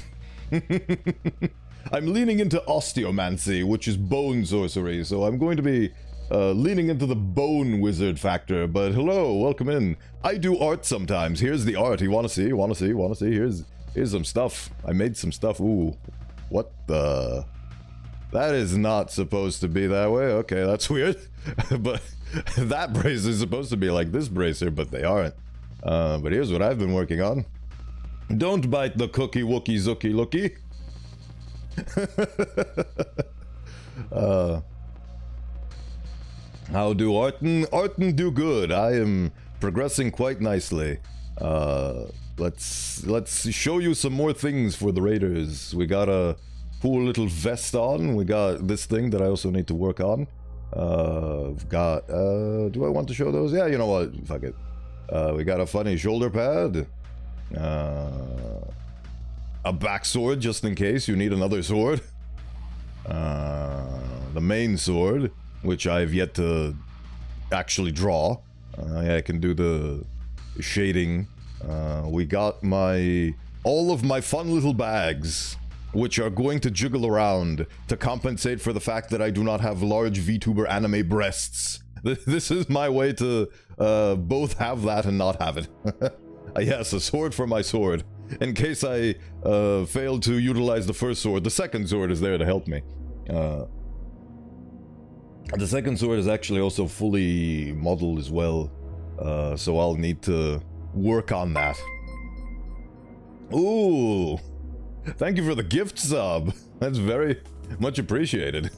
I'm leaning into osteomancy, which is bone sorcery, so I'm going to be leaning into the bone wizard factor. But hello, welcome in. I do art sometimes. Here's the art. You want to see? Want to see? Want to see? Here's some stuff. I made some stuff. Ooh. What the? That is not supposed to be that way. Okay, that's weird. But that bracer is supposed to be like this bracer, but they aren't. But here's what I've been working on. Don't bite the cookie wookie zookie lookie. How do Arten? Arten do good. I am progressing quite nicely. Let's show you some more things for the raiders. We got a cool little vest on. We got this thing that I also need to work on. I've got do I want to show those? Yeah, you know what? Fuck it. We got a funny shoulder pad. A back sword just in case you need another sword. The main sword, which I've yet to actually draw. Yeah, I can do the shading. We got all of my fun little bags, which are going to jiggle around to compensate for the fact that I do not have large VTuber anime breasts. This is my way to both have that and not have it. Yes, a sword for my sword. In case I fail to utilize the first sword, the second sword is there to help me. The second sword is actually also fully modeled as well, so I'll need to work on that. Ooh! Thank you for the gift sub! That's very much appreciated.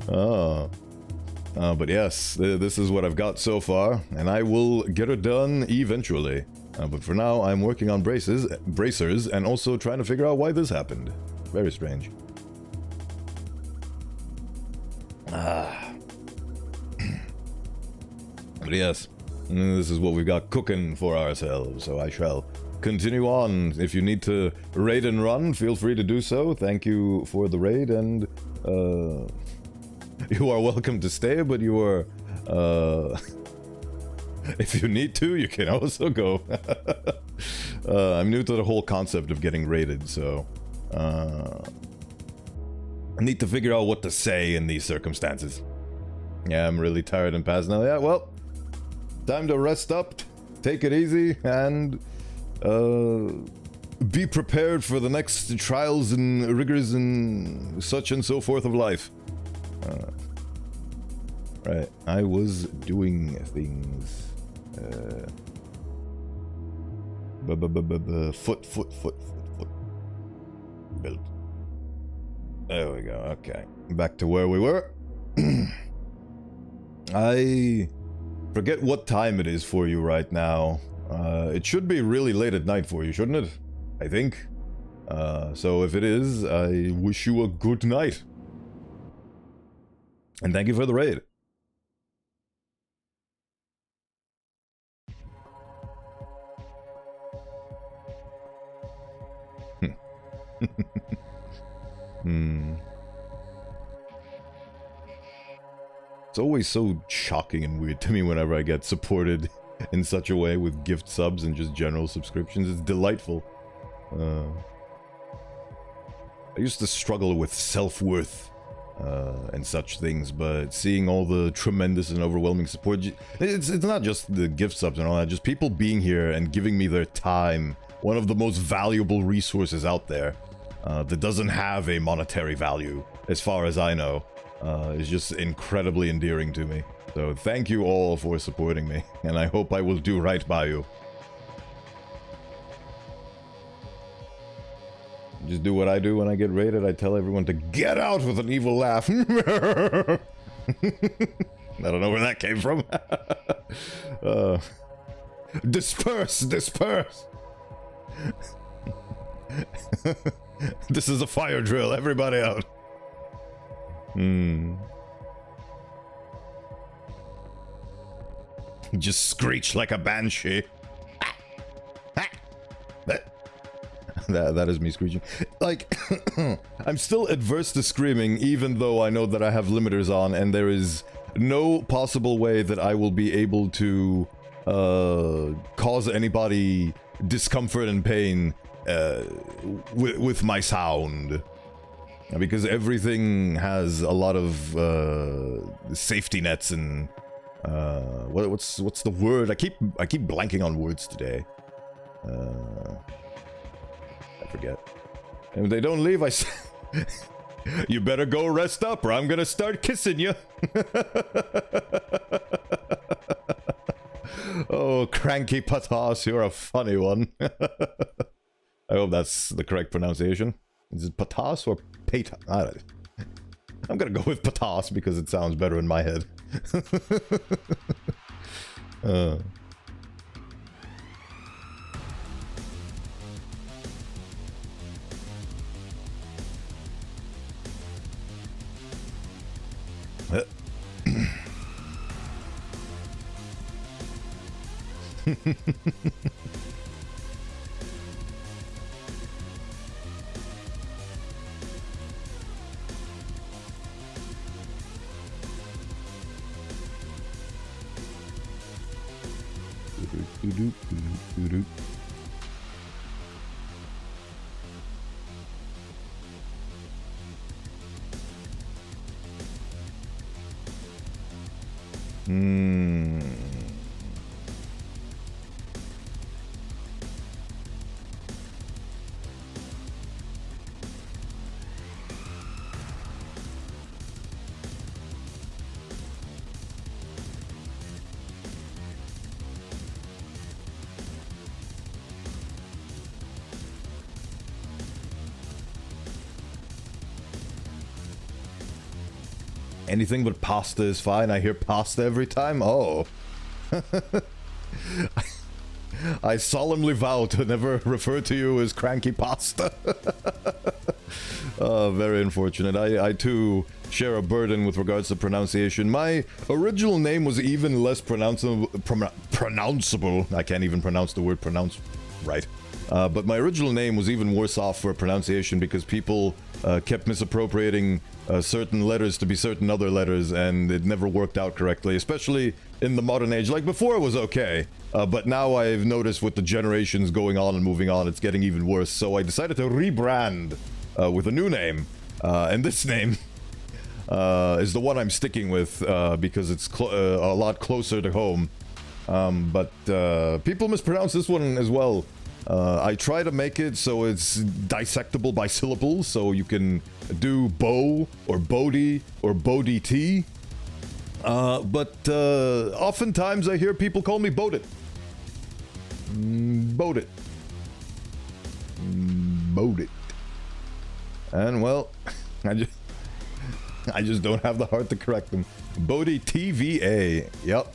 But yes, this is what I've got so far, and I will get it done eventually. But for now, I'm working on bracers, and also trying to figure out why this happened. Very strange. But yes, this is what we've got cooking for ourselves, so I shall continue on. If you need to raid and run, feel free to do so. Thank you for the raid, and you are welcome to stay, but you are, if you need to, you can also go. I'm new to the whole concept of getting raided, so I need to figure out what to say in these circumstances. Yeah, I'm really tired and past now. Yeah, well, time to rest up, take it easy, and be prepared for the next trials and rigors and such and so forth of life. Right, I was doing things. Foot. Build. There we go, okay. Back to where we were. I forget what time it is for you right now. It should be really late at night for you, shouldn't it? I think. So if it is, I wish you a good night. And thank you for the raid. It's always so shocking and weird to me whenever I get supported in such a way with gift subs and just general subscriptions. It's delightful. I used to struggle with self-worth and such things, but seeing all the tremendous and overwhelming support, it's not just the gift subs and all that, just people being here and giving me their time, one of the most valuable resources out there that doesn't have a monetary value as far as I know. is just incredibly endearing to me. So thank you all for supporting me, and I hope I will do right by you. Just do what I do when I get raided. I tell everyone to get out with an evil laugh. I don't know where that came from. Disperse, disperse. This is a fire drill. Everybody out. Just screech like a banshee. That is me screeching. Like, I'm still adverse to screaming, even though I know that I have limiters on, and there is no possible way that I will be able to cause anybody discomfort and pain with my sound. Because everything has a lot of safety nets and what's the word? I keep blanking on words today. I forget. And if they don't leave, you better go rest up or I'm gonna start kissing you. Oh, cranky patas, you're a funny one. I hope that's the correct pronunciation. Is it patas or peta? I'm gonna go with patas because it sounds better in my head. Anything but pasta is fine. I hear pasta every time. Oh. I solemnly vow to never refer to you as cranky pasta. Very unfortunate. I too share a burden with regards to pronunciation. My original name was even less pronounceable. I can't even pronounce the word pronounce right. But my original name was even worse off for pronunciation because people kept misappropriating certain letters to be certain other letters, and it never worked out correctly, especially in the modern age. Like, before it was okay, but now I've noticed with the generations going on and moving on, it's getting even worse, so I decided to rebrand with a new name, and this name is the one I'm sticking with, because it's a lot closer to home, but people mispronounce this one as well. I try to make it so it's dissectable by syllables, so you can do Bo, or Bodhi, or Bodhi-T. But oftentimes I hear people call me Bodit. Bodit. Bodit. And well, I just don't have the heart to correct them. Bodhi TVA. Yep.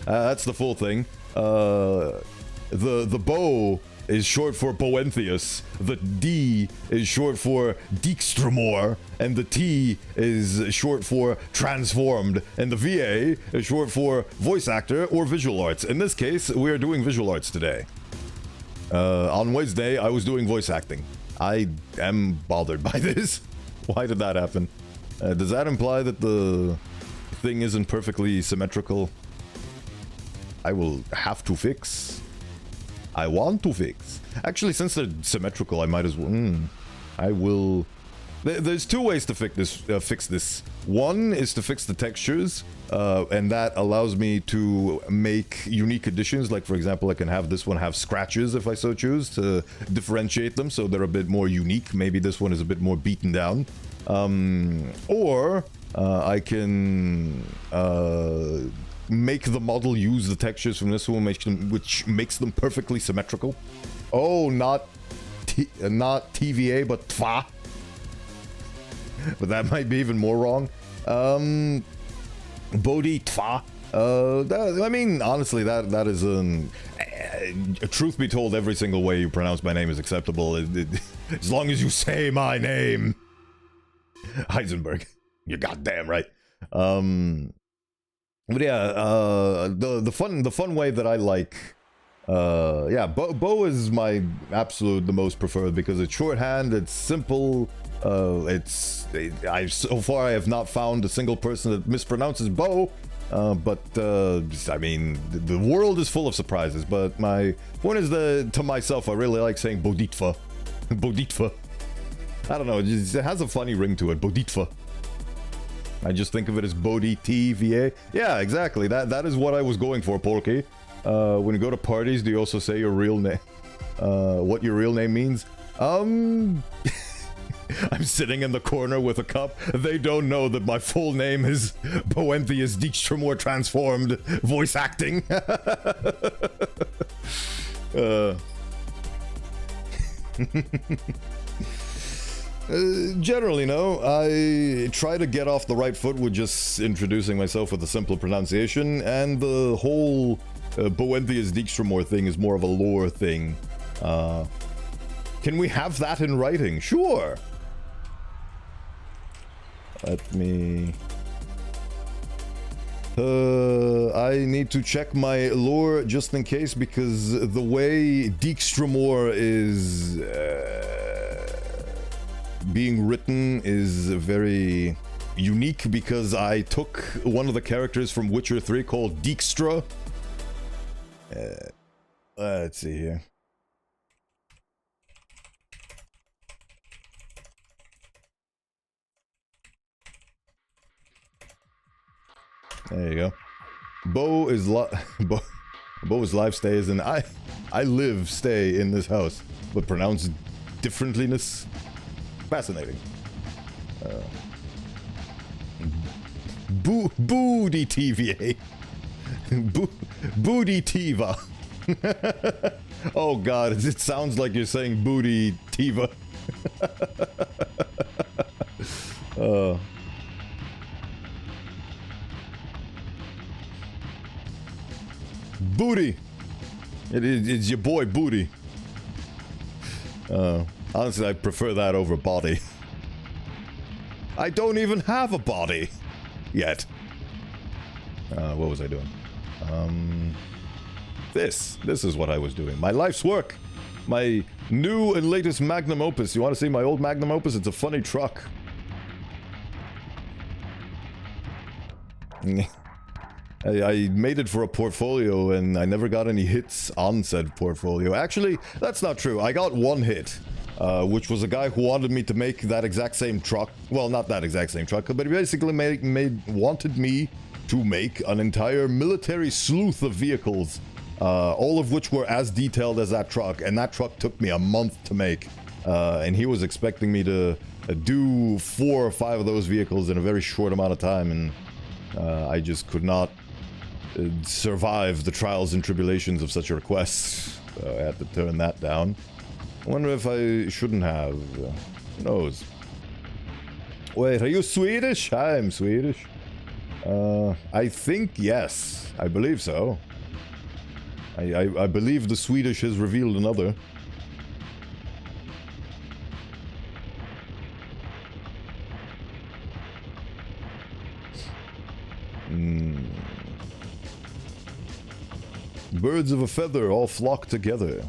That's the full thing. The Bo is short for Boenthius, the D is short for Dijkstromor, and the T is short for Transformed, and the VA is short for Voice Actor or Visual Arts. In this case, we are doing Visual Arts today. On Wednesday, I was doing voice acting. I am bothered by this. Why did that happen? Does that imply that the thing isn't perfectly symmetrical? I will have to fix. I want to fix. Actually, since they're symmetrical, I might as well. I will. There's two ways to fix this. One is to fix the textures, and that allows me to make unique additions. Like, for example, I can have this one have scratches if I so choose to differentiate them, so they're a bit more unique. Maybe this one is a bit more beaten down. Or I can make the model use the textures from this one, which makes them perfectly symmetrical. Oh, not TVA, but TFA. But that might be even more wrong. Bodhi TFA. I mean, honestly, that is truth be told, every single way you pronounce my name is acceptable. As long as you say my name. Heisenberg. You're goddamn right. But yeah, the fun way that I like, yeah, Bo is my the most preferred because it's shorthand, it's simple, so far I have not found a single person that mispronounces Bo, but I mean, the world is full of surprises, but my point is to myself, I really like saying Bodhitva. Bodhitva. I don't know, it has a funny ring to it, Bodhitva. I just think of it as Bodhi TVA. Yeah, exactly. That is what I was going for, Porky. When you go to parties, do you also say your real name? What your real name means? I'm sitting in the corner with a cup. They don't know that my full name is Boenthius Dijkstromor transformed voice acting. Generally, no. I try to get off the right foot with just introducing myself with a simple pronunciation, and the whole Boenthius Dijkstromor thing is more of a lore thing. Can we have that in writing? Sure! Let me... I need to check my lore just in case, because the way Dijkstromor is... being written is very unique because I took one of the characters from Witcher 3 called Dijkstra. Let's see here. There you go. Bo's life stays, and I stay in this house, but pronounced differentliness. Fascinating. Booty TVA. Booty Tiva. Oh god, it sounds like you're saying booty Tiva. Booty. It's your boy Booty. Honestly, I prefer that over body. I don't even have a body yet. What was I doing? This is what I was doing. My life's work. My new and latest magnum opus. You want to see my old magnum opus? It's a funny truck. I made it for a portfolio and I never got any hits on said portfolio. Actually, that's not true. I got one hit. Which was a guy who wanted me to make that exact same truck. Well, not that exact same truck, but he basically wanted me to make an entire military sleuth of vehicles, all of which were as detailed as that truck, and that truck took me a month to make. And he was expecting me to do 4 or 5 of those vehicles in a very short amount of time, and I just could not survive the trials and tribulations of such a request. So I had to turn that down. I wonder if I shouldn't have. Who knows? Wait, are you Swedish? I'm Swedish. I think yes. I believe so. I believe the Swedish has revealed another. Birds of a feather all flock together.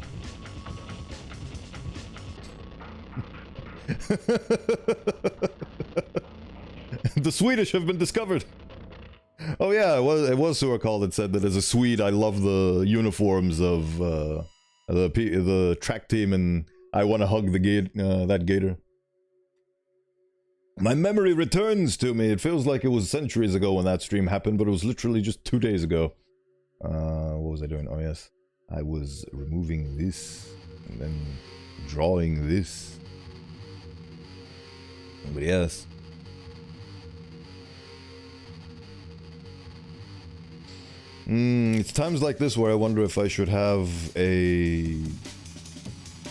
The Swedish have been discovered. Oh yeah, it was Suarcall that said that as a Swede, I love the uniforms of the track team, and I want to hug that gator. My memory returns to me. It feels like it was centuries ago when that stream happened, but it was literally just 2 days ago. What was I doing? Oh yes, I was removing this and then drawing this. But yes. It's times like this where I wonder if I should have a...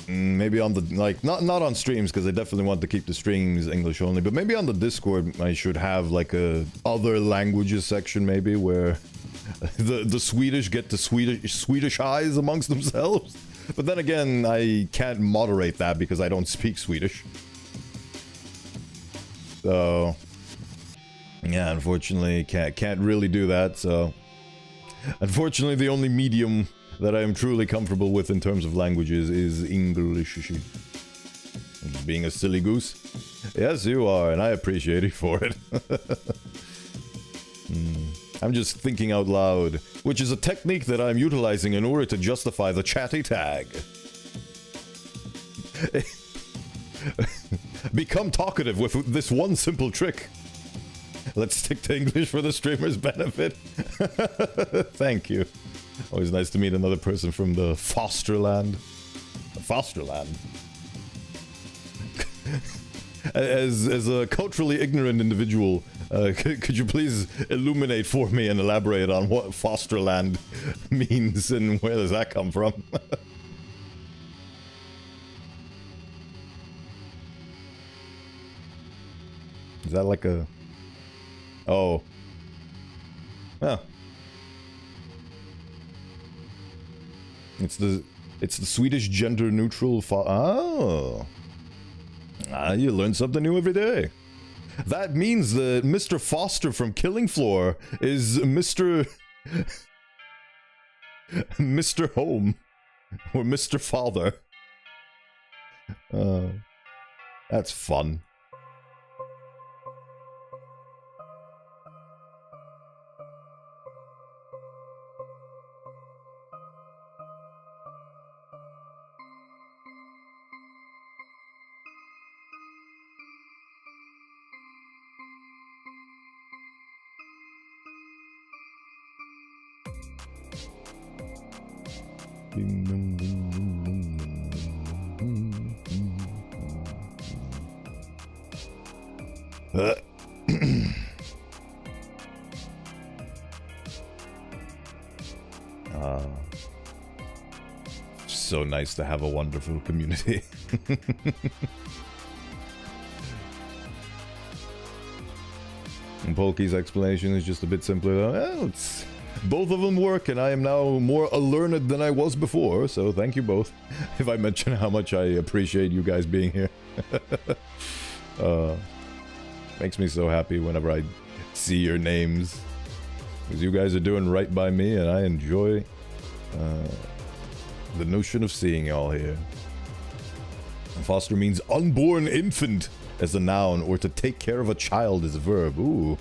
maybe on the, like, not on streams, because I definitely want to keep the streams English only, but maybe on the Discord I should have, like, a other languages section, maybe, where the Swedish get the Swedish eyes amongst themselves. But then again, I can't moderate that because I don't speak Swedish. So... yeah, unfortunately, can't really do that, so... unfortunately, the only medium that I am truly comfortable with in terms of languages is English. Just being a silly goose. Yes, you are, and I appreciate you for it. I'm just thinking out loud, which is a technique that I'm utilizing in order to justify the chatty tag. Become talkative with this one simple trick. Let's stick to English for the streamer's benefit. Thank you. Always nice to meet another person from the Fosterland. Fosterland? As a culturally ignorant individual, could you please illuminate for me and elaborate on what Fosterland means and where does that come from? Is that like a... oh. Oh. It's the Swedish gender neutral oh. Ah, you learn something new every day. That means that Mr. Foster from Killing Floor is Mr. Mr. Home. Or Mr. Father. That's fun. So nice to have a wonderful community. And Polky's explanation is just a bit simpler. Well, both of them work, and I am now more learned than I was before, so thank you both. If I mention how much I appreciate you guys being here. Makes me so happy whenever I see your names. Because you guys are doing right by me, and I enjoy the notion of seeing y'all here. Foster means unborn infant as a noun, or to take care of a child as a verb. Ooh.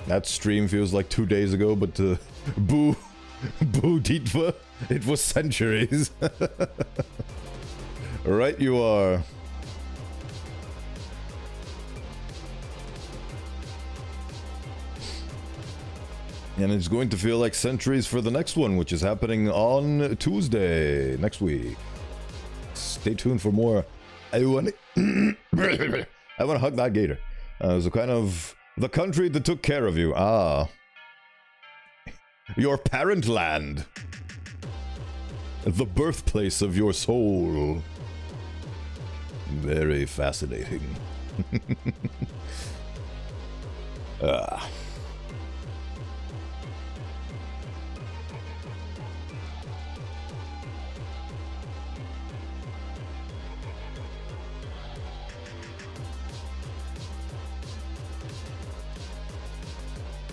That stream feels like 2 days ago, but to Boo Dietva, it was centuries. Right you are. And it's going to feel like centuries for the next one, which is happening on Tuesday next week. Stay tuned for more. I want to hug that gator. So kind of the country that took care of you. Ah. Your parent land. The birthplace of your soul. Very fascinating. Ah.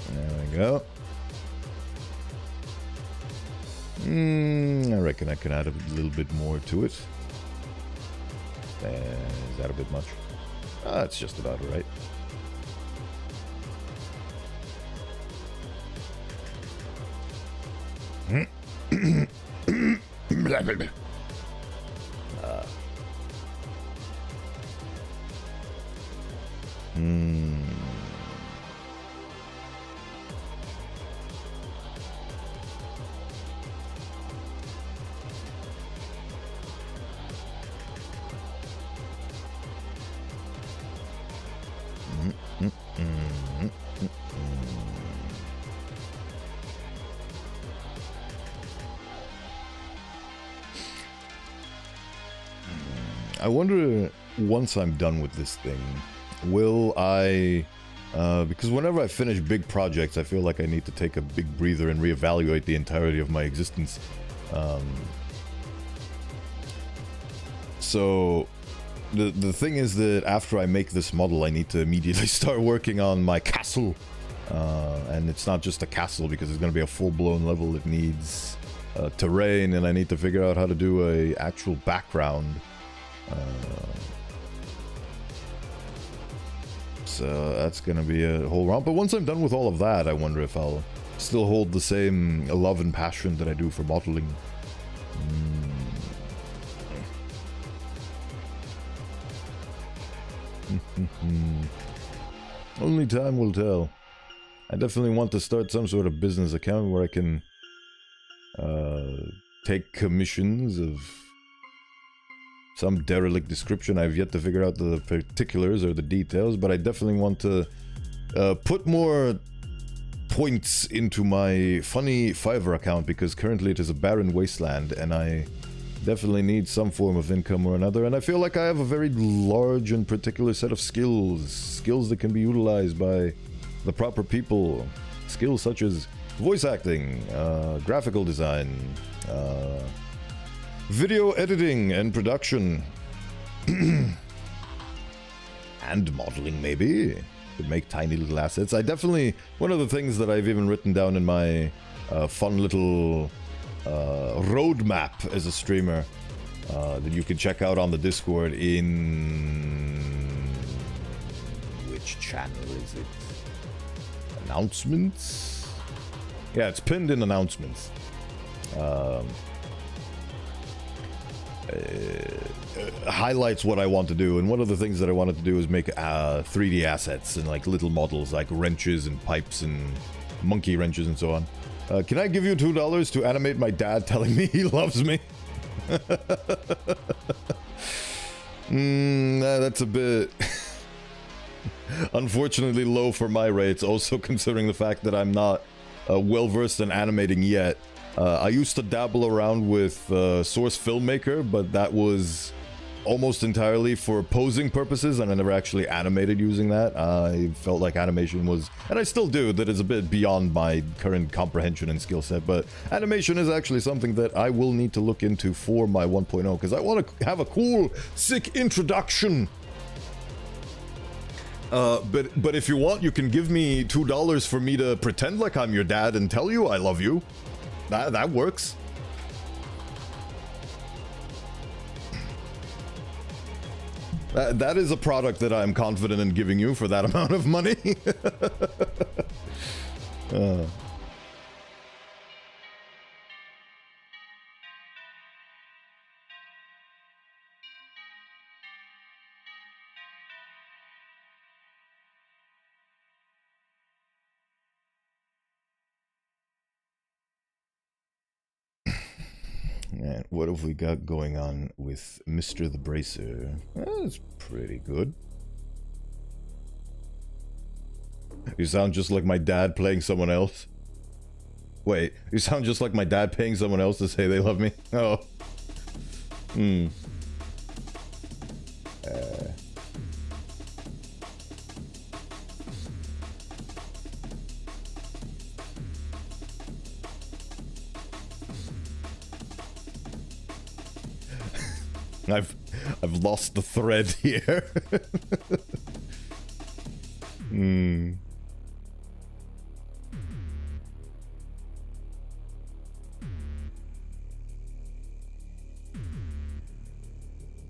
There we go. I reckon I can add a little bit more to it. Is that a bit much? That's just about right. I wonder, once I'm done with this thing, will I... because whenever I finish big projects, I feel like I need to take a big breather and reevaluate the entirety of my existence. So... The thing is that after I make this model, I need to immediately start working on my castle. And it's not just a castle, because it's going to be a full-blown level. It needs terrain, and I need to figure out how to do a actual background. So that's going to be a whole round. But once I'm done with all of that, I wonder if I'll still hold the same love and passion that I do for modeling. Only time will tell. I definitely want to start some sort of business account where I can take commissions of some derelict description. I've yet to figure out the particulars or the details, but I definitely want to put more points into my funny Fiverr account, because currently it is a barren wasteland and I definitely need some form of income or another, and I feel like I have a very large and particular set of skills that can be utilized by the proper people. Skills such as voice acting, graphical design, video editing and production, and modeling maybe. Could make tiny little assets. I definitely, one of the things that I've even written down in my fun little roadmap as a streamer that you can check out on the Discord in... which channel is it? Announcements? Yeah, it's pinned in announcements. Highlights what I want to do, and one of the things that I wanted to do is make 3D assets and like little models like wrenches and pipes and monkey wrenches and so on. Can I give you $2 to animate my dad telling me he loves me? That's a bit unfortunately low for my rates, also considering the fact that I'm not well versed in animating yet. I used to dabble around with Source Filmmaker, but that was almost entirely for posing purposes, and I never actually animated using that. I felt like animation was, and I still do, that is a bit beyond my current comprehension and skill set, but animation is actually something that I will need to look into for my 1.0, because I want to have a cool, sick introduction. But if you want, you can give me $2 for me to pretend like I'm your dad and tell you I love you. That works. That is a product that I'm confident in giving you for that amount of money. And what have we got going on with Mr. the Bracer? That's pretty good. You sound just like my dad playing someone else. Wait, you sound just like my dad paying someone else to say they love me? Oh. I've lost the thread here.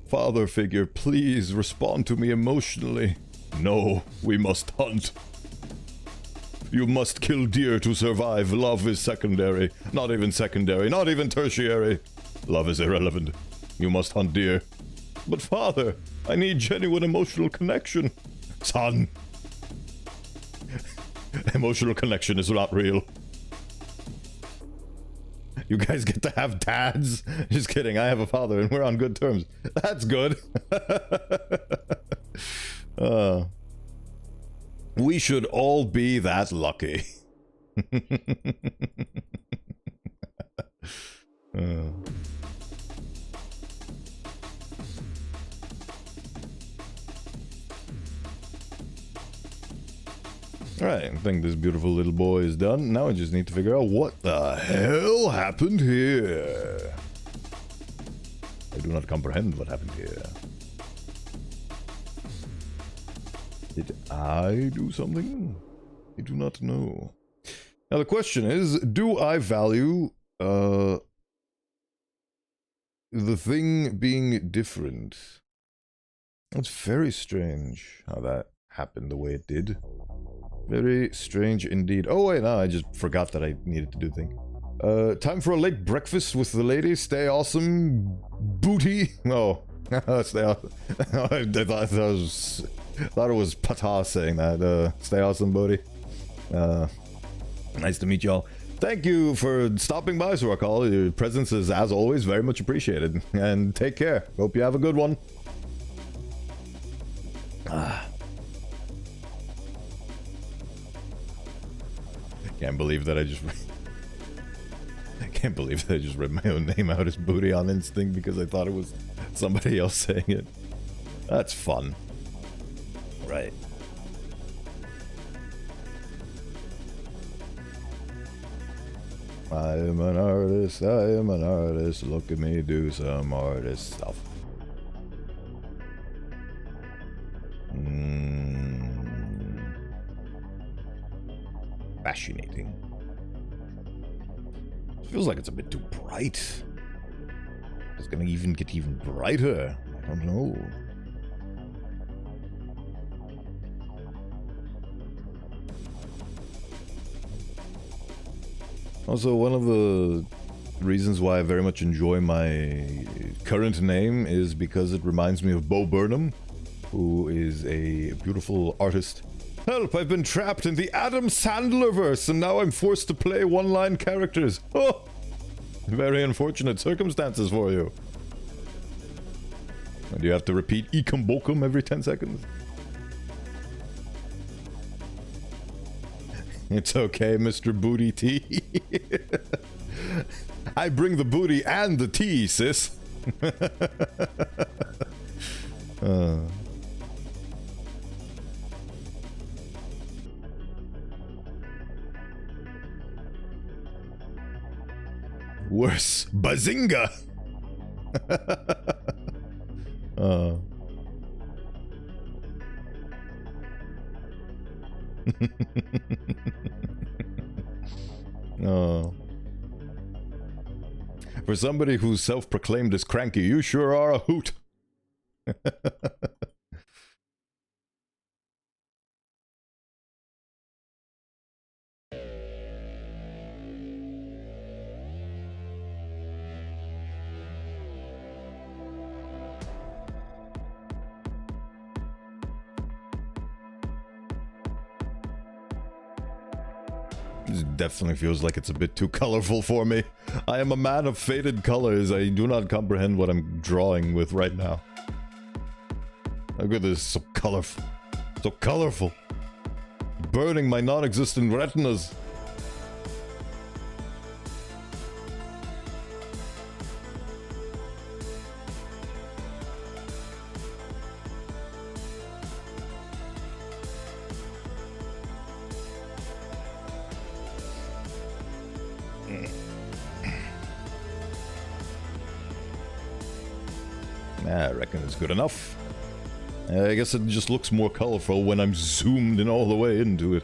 Father figure, please respond to me emotionally. No, we must hunt. You must kill deer to survive. Love is secondary. Not even secondary. Not even tertiary. Love is irrelevant. You must hunt deer. But father, I need genuine emotional connection. Son. Emotional connection is not real. You guys get to have dads? Just kidding, I have a father and we're on good terms. That's good. We should all be that lucky. Alright, I think this beautiful little boy is done. Now I just need to figure out what the hell happened here. I do not comprehend what happened here. Did I do something? I do not know. Now the question is, do I value the thing being different? It's very strange how that happened the way it did. Very strange indeed. Oh wait, no, I just forgot that I needed to do the thing. Time for a late breakfast with the lady. Stay awesome, booty. Oh, stay awesome. I thought it was Pata saying that. Stay awesome, booty. Nice to meet y'all. Thank you for stopping by, Sorokal. Your presence is, as always, very much appreciated. And take care. Hope you have a good one. Can't believe that I just... I can't believe that I just read my own name out as booty on instinct because I thought it was somebody else saying it. That's fun. Right. I am an artist, look at me do some artist stuff. Fascinating. Feels like it's a bit too bright. It's gonna get even brighter. I don't know. Also, one of the reasons why I very much enjoy my current name is because it reminds me of Bo Burnham, who is a beautiful artist. Help, I've been trapped in the Adam Sandler-verse, and now I'm forced to play one-line characters. Oh! Very unfortunate circumstances for you. And you have to repeat Ekum Bokum every 10 seconds? It's okay, Mr. Booty Tea. I bring the booty and the tea, sis. Worse, Bazinga! Oh. For somebody who's self-proclaimed as cranky, you sure are a hoot. This definitely feels like it's a bit too colorful for me. I am a man of faded colors. I do not comprehend what I'm drawing with right now. Look at this, so colorful. So colorful. Burning my non-existent retinas. I reckon it's good enough. I guess it just looks more colorful when I'm zoomed in all the way into it.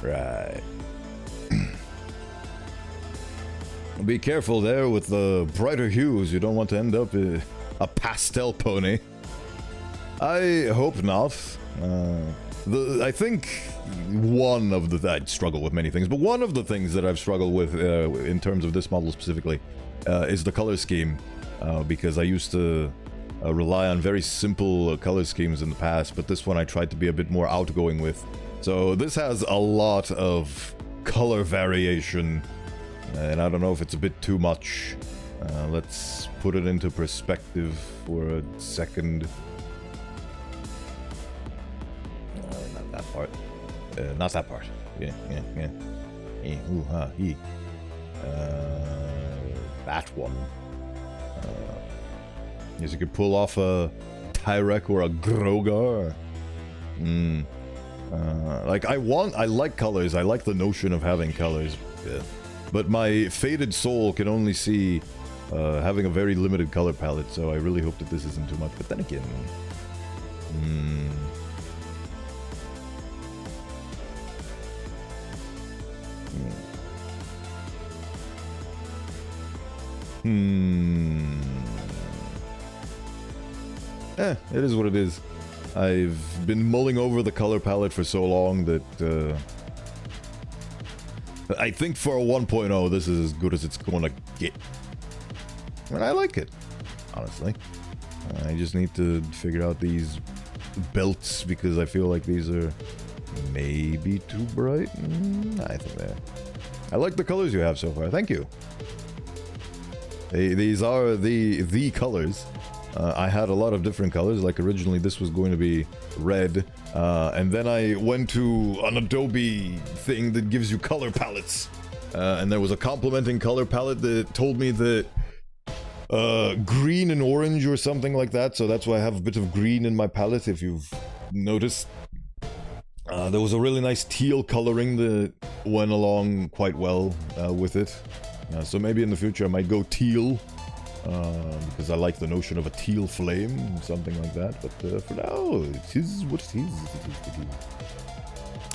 Right. Be careful there with the brighter hues. You don't want to end up a pastel pony. I hope not. I think one of the... I'd struggle with many things, but one of the things that I've struggled with in terms of this model specifically is the color scheme, because I used to rely on very simple color schemes in the past, but this one I tried to be a bit more outgoing with. So this has a lot of color variation, and I don't know if it's a bit too much. Let's put it into perspective for a second. Not that part. Not that part. Yeah. Ooh, ha, he. That one. Yes, you could pull off a Tyrek or a Grogar. Like, I like colors. I like the notion of having colors. Yeah. But my faded soul can only see having a very limited color palette, so I really hope that this isn't too much. But then again... it is what it is. I've been mulling over the color palette for so long that I think for a 1.0 this is as good as it's gonna get. And I like it, honestly. I just need to figure out these belts because I feel like these are maybe too bright. I think they're... I like the colors you have so far. Thank you. These are the colors. I had a lot of different colors, like originally this was going to be red, and then I went to an Adobe thing that gives you color palettes, and there was a complementing color palette that told me that green and orange or something like that, so that's why I have a bit of green in my palette, if you've noticed. There was a really nice teal coloring that went along quite well with it, so maybe in the future I might go teal. Because I like the notion of a teal flame, something like that, but for now, it is what it is.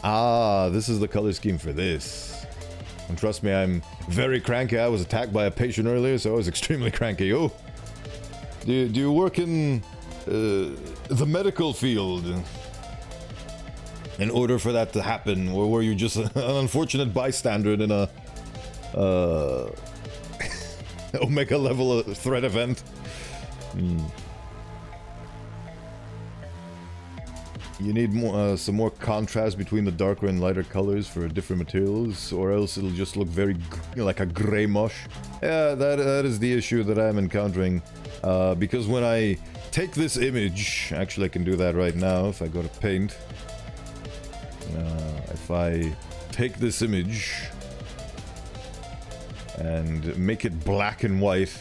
Ah, this is the color scheme for this. And trust me, I'm very cranky. I was attacked by a patient earlier, so I was extremely cranky. Oh, do you work in the medical field? In order for that to happen, or were you just an unfortunate bystander in a... Omega level threat event. You need more, some more contrast between the darker and lighter colors for different materials, or else it'll just look very like a gray mush. Yeah, that is the issue that I'm encountering. Because when I take this image, actually I can do that right now if I go to paint. If I take this image and make it black and white,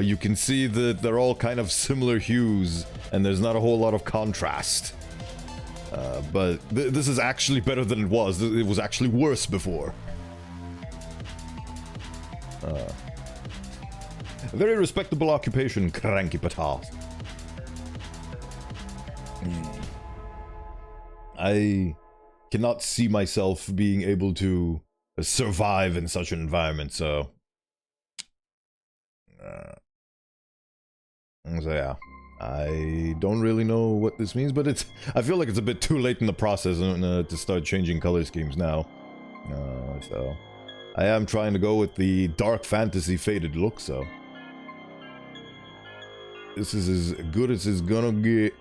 you can see that they're all kind of similar hues, and there's not a whole lot of contrast. But this is actually better than it was. It was actually worse before. A very respectable occupation, cranky patat. I cannot see myself being able to survive in such an environment, so yeah, I don't really know what this means, but I feel like it's a bit too late in the process to start changing color schemes now. So I am trying to go with the dark fantasy faded look, so this is as good as it's gonna get.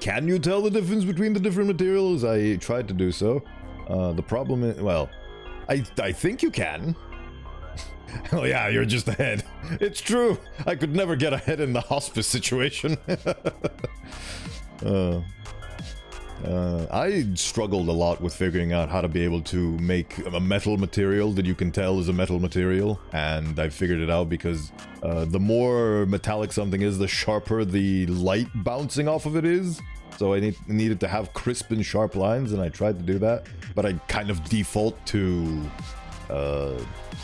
Can you tell the difference between the different materials? I tried to do so. The problem is, well, I think you can. Oh yeah, you're just ahead. It's true. I could never get ahead in the hospice situation. I struggled a lot with figuring out how to be able to make a metal material that you can tell is a metal material, and I figured it out because the more metallic something is, the sharper the light bouncing off of it is. So I needed to have crisp and sharp lines, and I tried to do that, but I kind of default to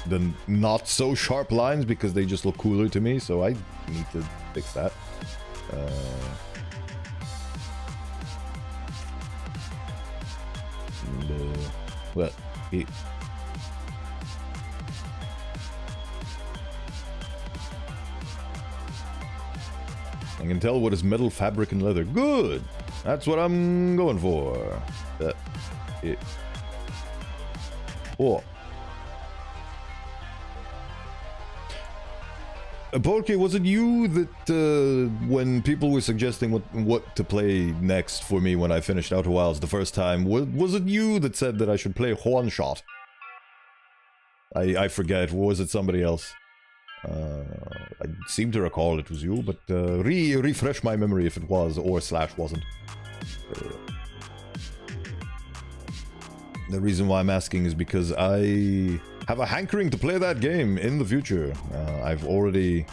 the not so sharp lines because they just look cooler to me, so I need to fix that. Well, I can tell what is metal, fabric, and leather. Good! That's what I'm going for. Oh. Polke, was it you that, when people were suggesting what to play next for me when I finished Outer Wilds the first time, was it you that said that I should play Horn Shot? I forget, was it somebody else? I seem to recall it was you, but refresh my memory if it was or / wasn't. The reason why I'm asking is because I have a hankering to play that game in the future. I've already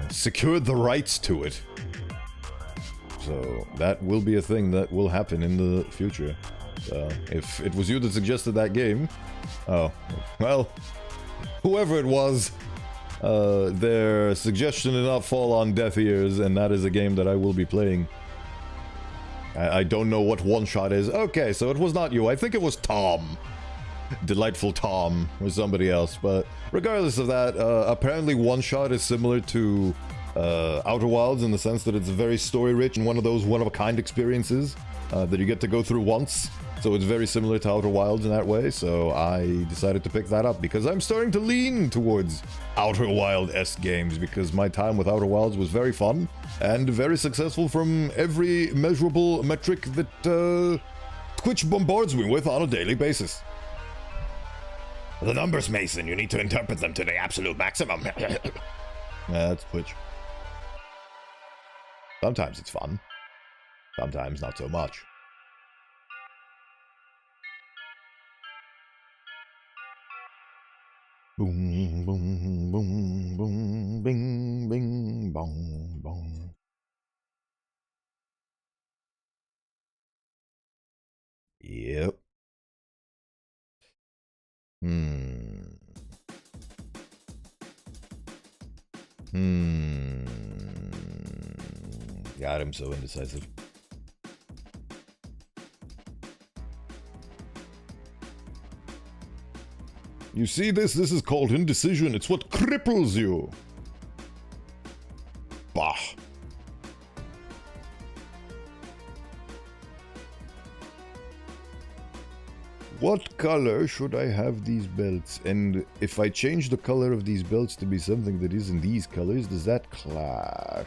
secured the rights to it. So that will be a thing that will happen in the future. So if it was you that suggested that game, oh, well, whoever it was, their suggestion did not fall on deaf ears, and that is a game that I will be playing. I don't know what One Shot is. Okay, so it was not you. I think it was Tom. Delightful Tom or somebody else. But regardless of that, apparently One Shot is similar to Outer Wilds in the sense that it's very story-rich and one of those one-of-a-kind experiences that you get to go through once. So it's very similar to Outer Wilds in that way, so I decided to pick that up because I'm starting to lean towards Outer Wild-esque games because my time with Outer Wilds was very fun and very successful from every measurable metric that Twitch bombards me with on a daily basis. The numbers, Mason, you need to interpret them to the absolute maximum. Yeah, that's Twitch. Sometimes it's fun. Sometimes not so much. Boom, boom, boom, boom, bing, bing, bong, bong. Yep. God, I'm so indecisive. You see this? This is called indecision. It's what cripples you. Bah. What color should I have these belts? And if I change the color of these belts to be something that isn't these colors, does that clash?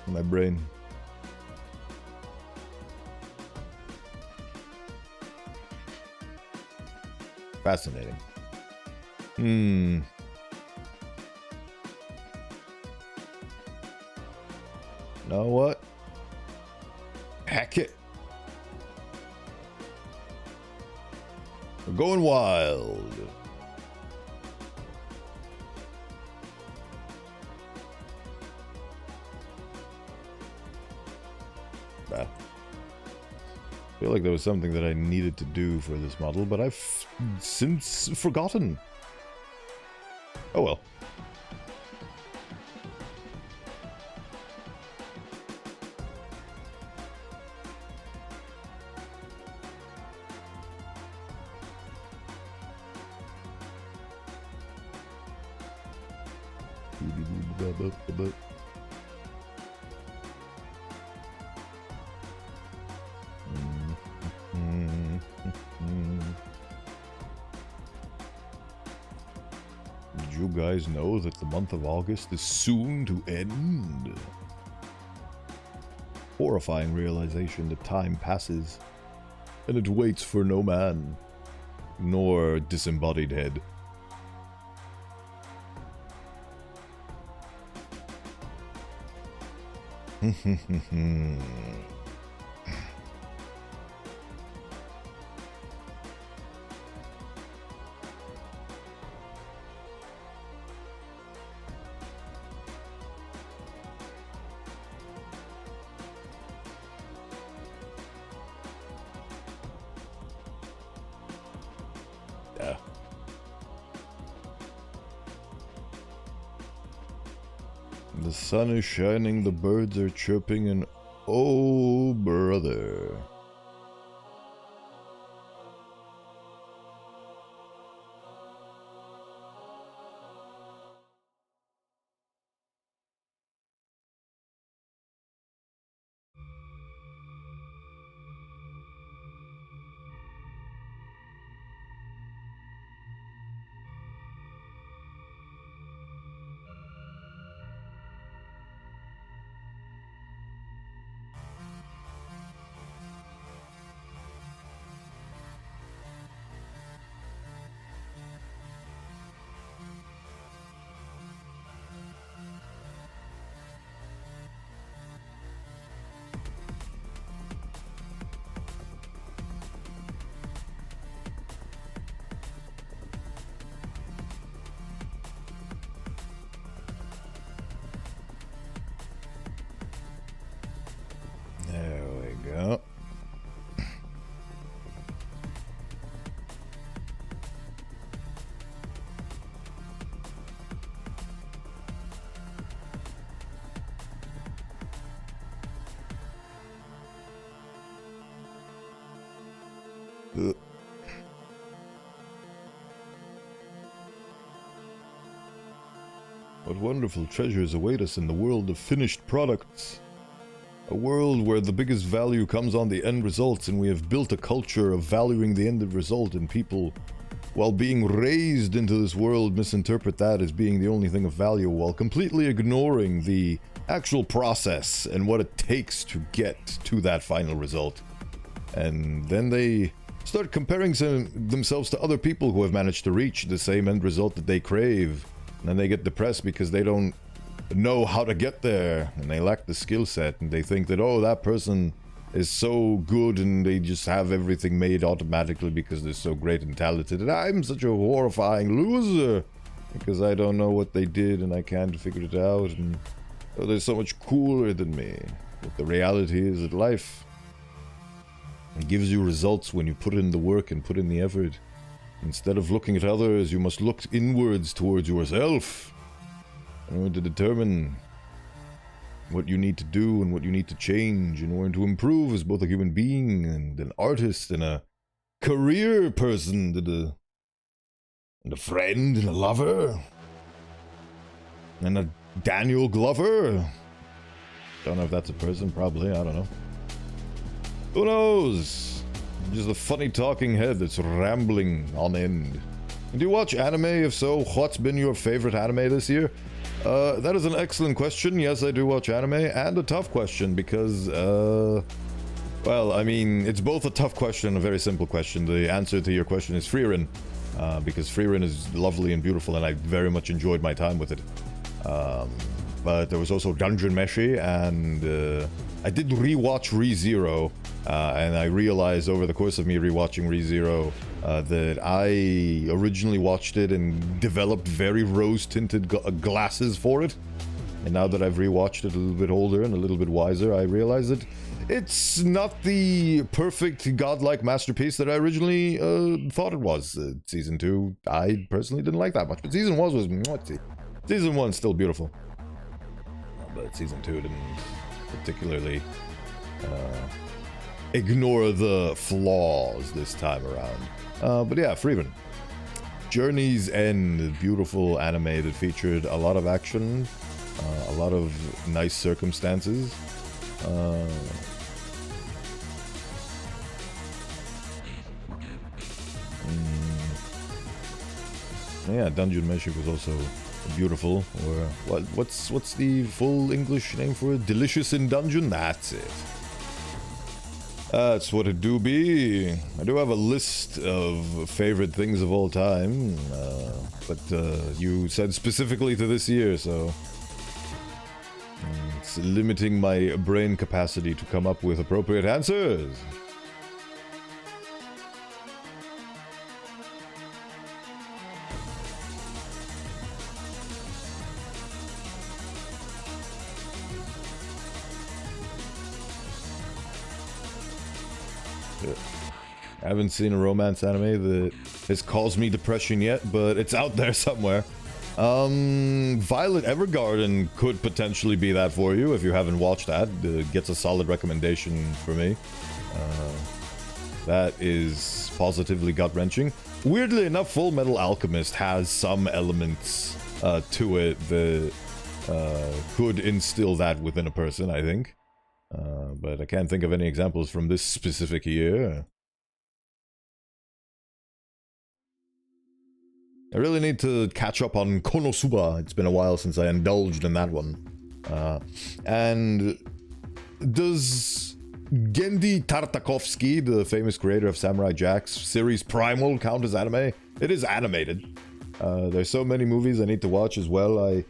My brain. Fascinating. Know what? Heck it. We're going wild. I feel like there was something that I needed to do for this model, but I've since forgotten. Oh well. Did you guys know that the month of August is soon to end? Horrifying realization that time passes, and it waits for no man, nor disembodied head. Yeah. The sun is shining, the birds are chirping, and oh, brother. What wonderful treasures await us in the world of finished products. A world where the biggest value comes on the end results, and we have built a culture of valuing the end result, and people, while being raised into this world, misinterpret that as being the only thing of value, while completely ignoring the actual process and what it takes to get to that final result. And then they start comparing themselves to other people who have managed to reach the same end result that they crave. And then they get depressed because they don't know how to get there, and they lack the skill set, and they think that, oh, that person is so good and they just have everything made automatically because they're so great and talented, and I'm such a horrifying loser because I don't know what they did and I can't figure it out, and oh, they're so much cooler than me. But the reality is that life gives you results when you put in the work and put in the effort. Instead of looking at others, you must look inwards towards yourself in order to determine what you need to do and what you need to change in order to improve as both a human being and an artist and a career person and a friend and a lover and a Daniel Glover. Don't know if that's a person, probably, I don't know. Who knows? Just a funny talking head that's rambling on end. Do you watch anime? If so, what's been your favorite anime this year? That is an excellent question. Yes, I do watch anime, and a tough question because, well, I mean, it's both a tough question and a very simple question. The answer to your question is Frieren, because Frieren is lovely and beautiful, and I very much enjoyed my time with it. But there was also Dungeon Meshi, and I did rewatch ReZero, and I realized over the course of me rewatching ReZero that I originally watched it and developed very rose-tinted glasses for it. And now that I've rewatched it a little bit older and a little bit wiser, I realize that it's not the perfect godlike masterpiece that I originally thought it was. Season 2, I personally didn't like that much, but Season 1 was... Season 1's still beautiful. But Season 2 didn't particularly ignore the flaws this time around. But yeah, Frieren. Journey's End, beautiful anime that featured a lot of action, a lot of nice circumstances. Yeah, Dungeon Meshi was also beautiful. Or what's the full English name for it? Delicious in Dungeon? That's it. That's what it do be. I do have a list of favorite things of all time, but you said specifically to this year, so it's limiting my brain capacity to come up with appropriate answers. I haven't seen a romance anime that has caused me depression yet, but it's out there somewhere. Violet Evergarden could potentially be that for you if you haven't watched that. Gets a solid recommendation for me. That is positively gut-wrenching. Weirdly enough, Full Metal Alchemist has some elements to it that could instill that within a person, I think. But I can't think of any examples from this specific year. I really need to catch up on Konosuba. It's been a while since I indulged in that one. And does Gendy Tartakovsky, the famous creator of Samurai Jack's series Primal, count as anime? It is animated. There's so many movies I need to watch as well.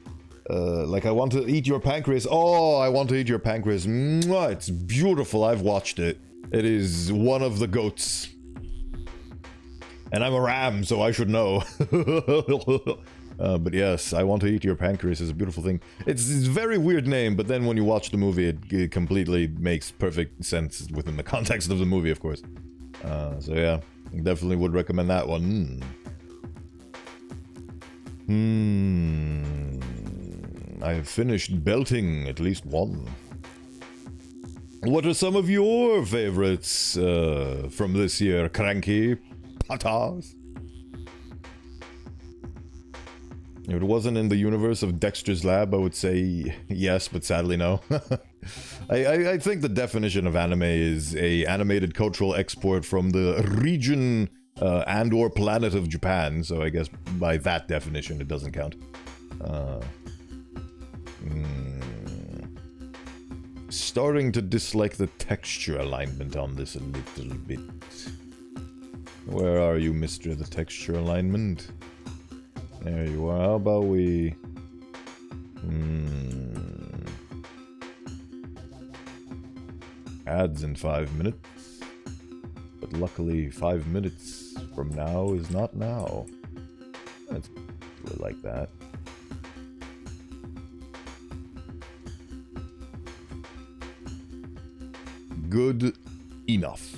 Like I Want to Eat Your Pancreas. Oh, I Want to Eat Your Pancreas. Mwah, it's beautiful. I've watched it. It is one of the GOATs. And I'm a ram, so I should know. But yes, I Want to Eat Your Pancreas is a beautiful thing. It's a very weird name, but then when you watch the movie, it completely makes perfect sense within the context of the movie, of course. So yeah, definitely would recommend that one. I have finished belting at least one. What are some of your favorites from this year, Cranky? Patas? If it wasn't in the universe of Dexter's Lab, I would say yes, but sadly no. I think the definition of anime is a animated cultural export from the region and or planet of Japan, so I guess by that definition it doesn't count. Starting to dislike the texture alignment on this a little bit. Where are you, Mr. The texture alignment? There you are. How about we... Ads in 5 minutes. But luckily 5 minutes from now is not now. Let's do it like that. Good enough.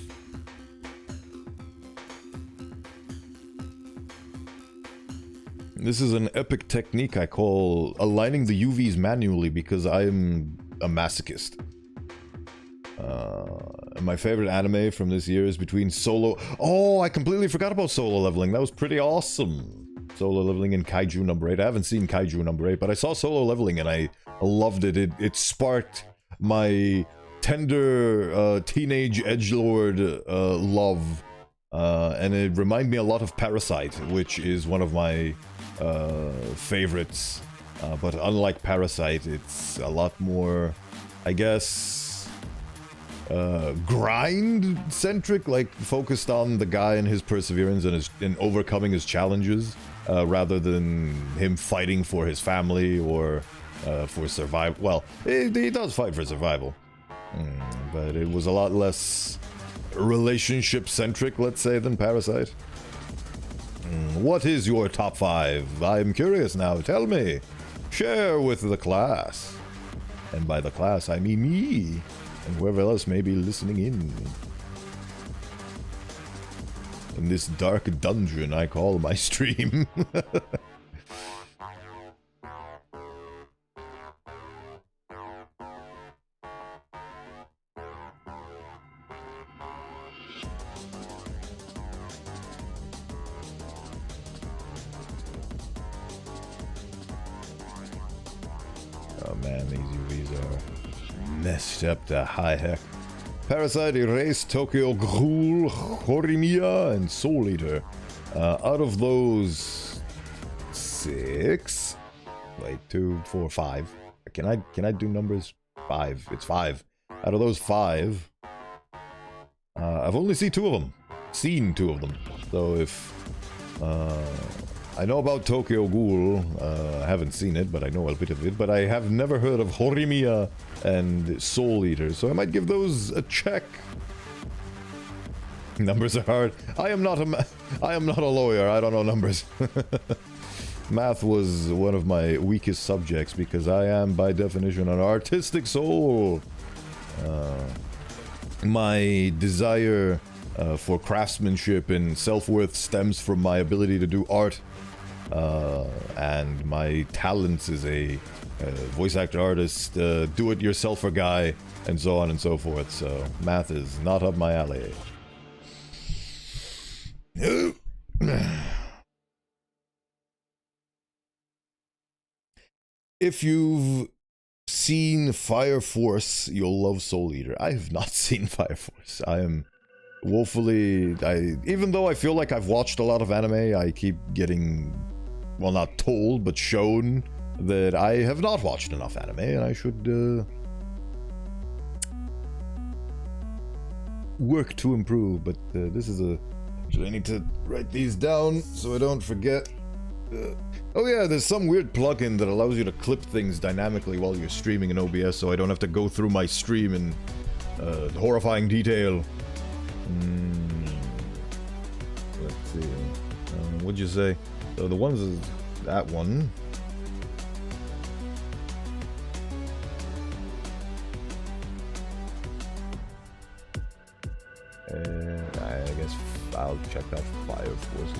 This is an epic technique I call aligning the UVs manually because I am a masochist. My favorite anime from this year is between Solo... Oh, I completely forgot about Solo Leveling. That was pretty awesome. Solo Leveling and Kaiju number 8. I haven't seen Kaiju number 8, but I saw Solo Leveling and I loved it. It sparked my tender teenage edgelord love. And it reminded me a lot of Parasite, which is one of my favorites. But unlike Parasite, it's a lot more, I guess... grind-centric, like focused on the guy and his perseverance and overcoming his challenges, rather than him fighting for his family or for survival. Well, he does fight for survival, but it was a lot less relationship-centric, let's say, than Parasite. What is your top 5? I'm curious now. Tell me. Share with the class. And by the class, I mean me. And whoever else may be listening in this dark dungeon I call my stream. Oh man, these UVs are messed up to high heck. Parasite, Erase, Tokyo Ghoul, Horimiya, and Soul Eater. Out of those 6, wait, 2, 4, 5. Can I do numbers? 5. It's 5. Out of those 5, I've only seen 2 of them. So if I know about Tokyo Ghoul, I haven't seen it, but I know a bit of it. But I have never heard of Horimiya and Soul Eater, so I might give those a check. Numbers are hard. I am not a lawyer. I don't know numbers. Math was one of my weakest subjects because I am, by definition, an artistic soul. My desire for craftsmanship and self-worth stems from my ability to do art. And my talents as a voice actor, artist, do-it-yourselfer guy, and so on and so forth. So math is not up my alley. If you've seen Fire Force, you'll love Soul Eater. I have not seen Fire Force. I am woefully... even though I feel like I've watched a lot of anime, I keep getting... well, not told, but shown that I have not watched enough anime, and I should work to improve. But this is a... I need to write these down so I don't forget. Oh yeah, there's some weird plugin that allows you to clip things dynamically while you're streaming in OBS, so I don't have to go through my stream in horrifying detail. Let's see. What'd you say? So the ones is that one. I guess I'll check out Fire Force as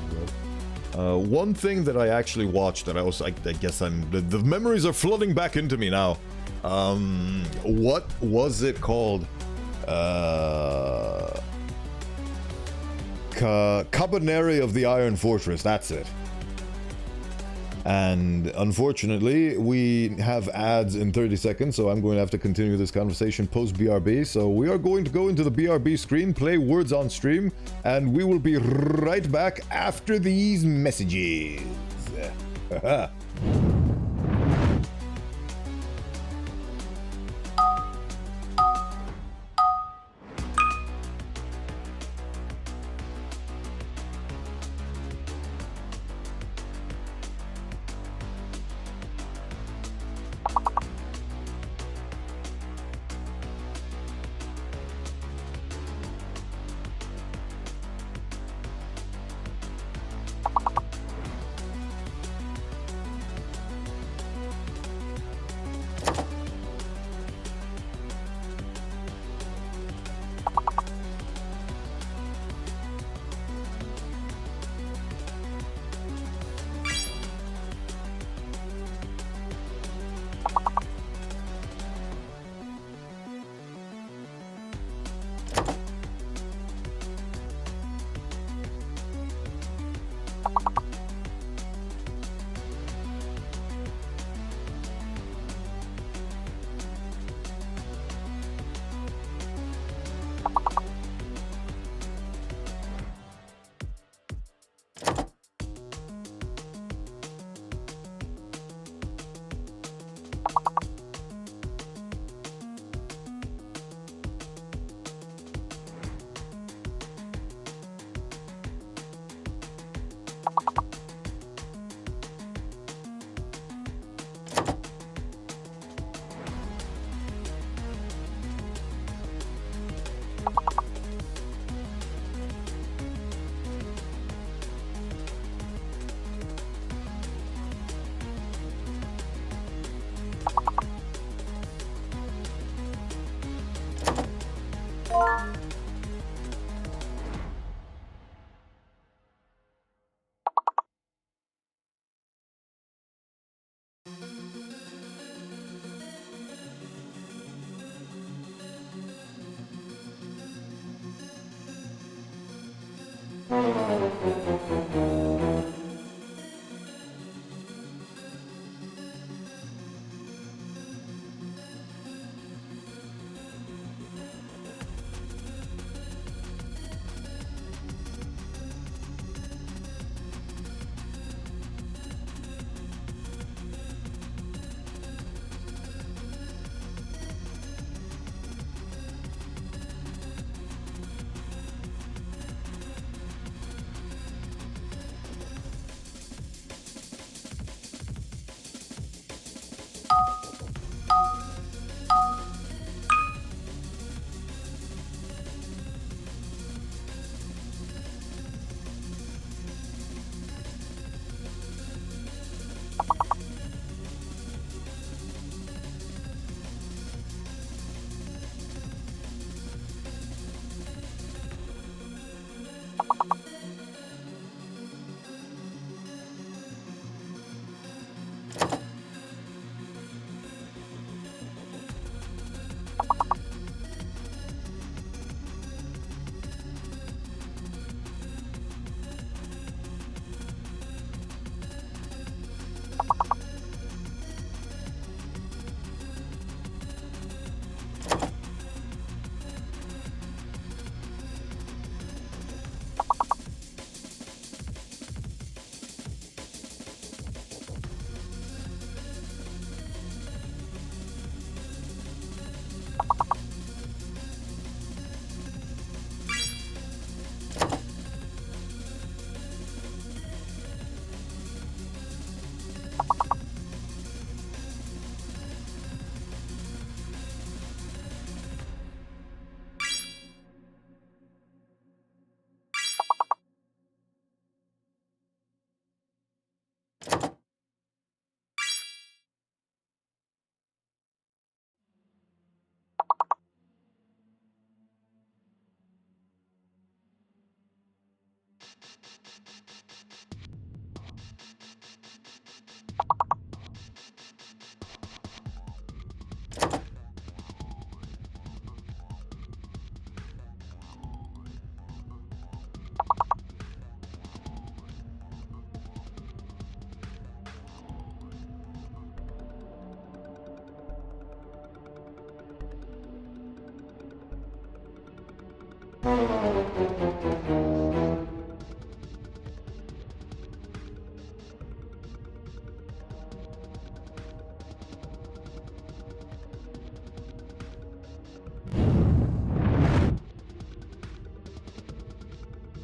well. One thing that I actually watched that I guess the memories are flooding back into me now. What was it called? Cabaneri of the Iron Fortress, that's it. And unfortunately, we have ads in 30 seconds, so I'm going to have to continue this conversation post BRB. So we are going to go into the BRB screen, play words on stream, and we will be right back after these messages.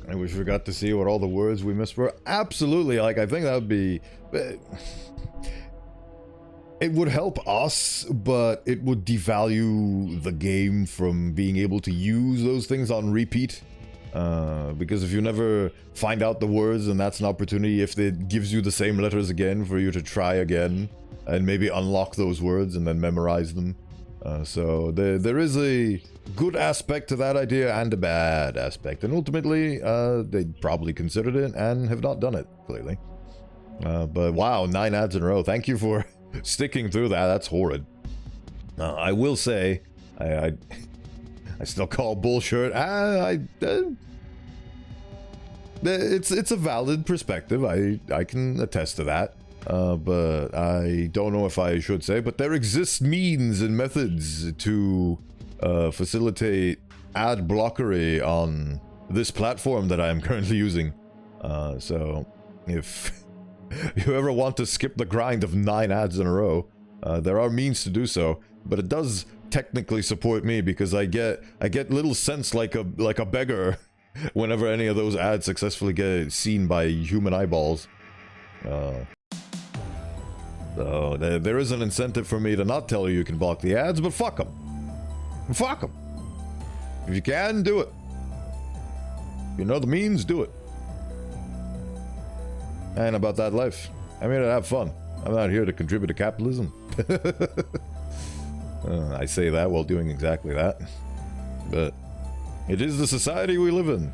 I wish we got to see what all the words we missed were. Absolutely, like, I think that would be... It would help us, but it would devalue the game from being able to use those things on repeat. Because if you never find out the words, and that's an opportunity, if it gives you the same letters again for you to try again, and maybe unlock those words and then memorize them. So there is a good aspect to that idea and a bad aspect. And ultimately, they probably considered it and have not done it, clearly. But wow, 9 ads in a row. Thank you for sticking through that. That's horrid. I will say, I still call bullshit. It's a valid perspective. I can attest to that. But I don't know if I should say, but there exists means and methods to facilitate ad blockery on this platform that I am currently using. So if you ever want to skip the grind of 9 ads in a row, there are means to do so, but it does technically support me because I get little sense like a beggar whenever any of those ads successfully get seen by human eyeballs. So there is an incentive for me to not tell you can block the ads, but fuck them. Fuck them. If you can, do it. If you know the means, do it. And about that life. I'm here to have fun. I'm not here to contribute to capitalism. I say that while doing exactly that. But it is the society we live in.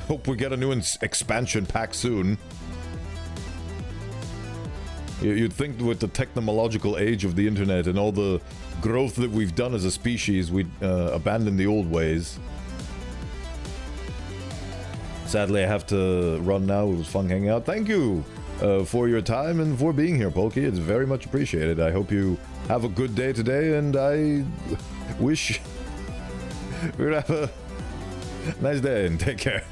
Hope we get a new expansion pack soon. You'd think with the technological age of the internet and all the growth that we've done as a species, we'd abandon the old ways. Sadly, I have to run now. It was fun hanging out. Thank you for your time and for being here, Pokey. It's very much appreciated. I hope you have a good day today, and I wish we'd have a nice day and take care.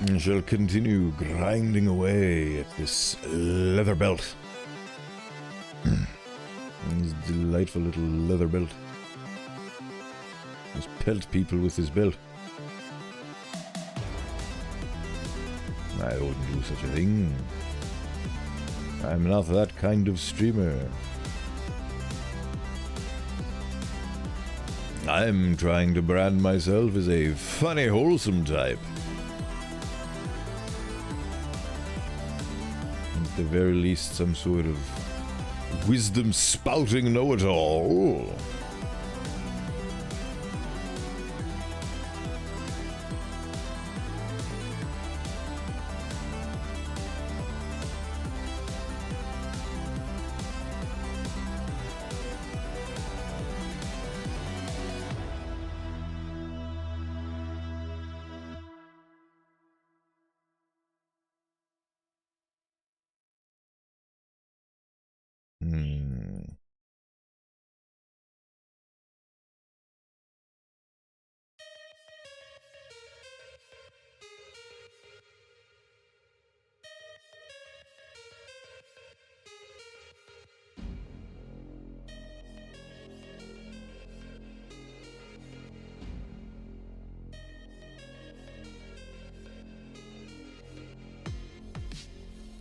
I shall continue grinding away at this leather belt. This delightful little leather belt. Just pelt people with this belt. I wouldn't do such a thing. I'm not that kind of streamer. I'm trying to brand myself as a funny, wholesome type. At the very least, some sort of wisdom-spouting know-it-all.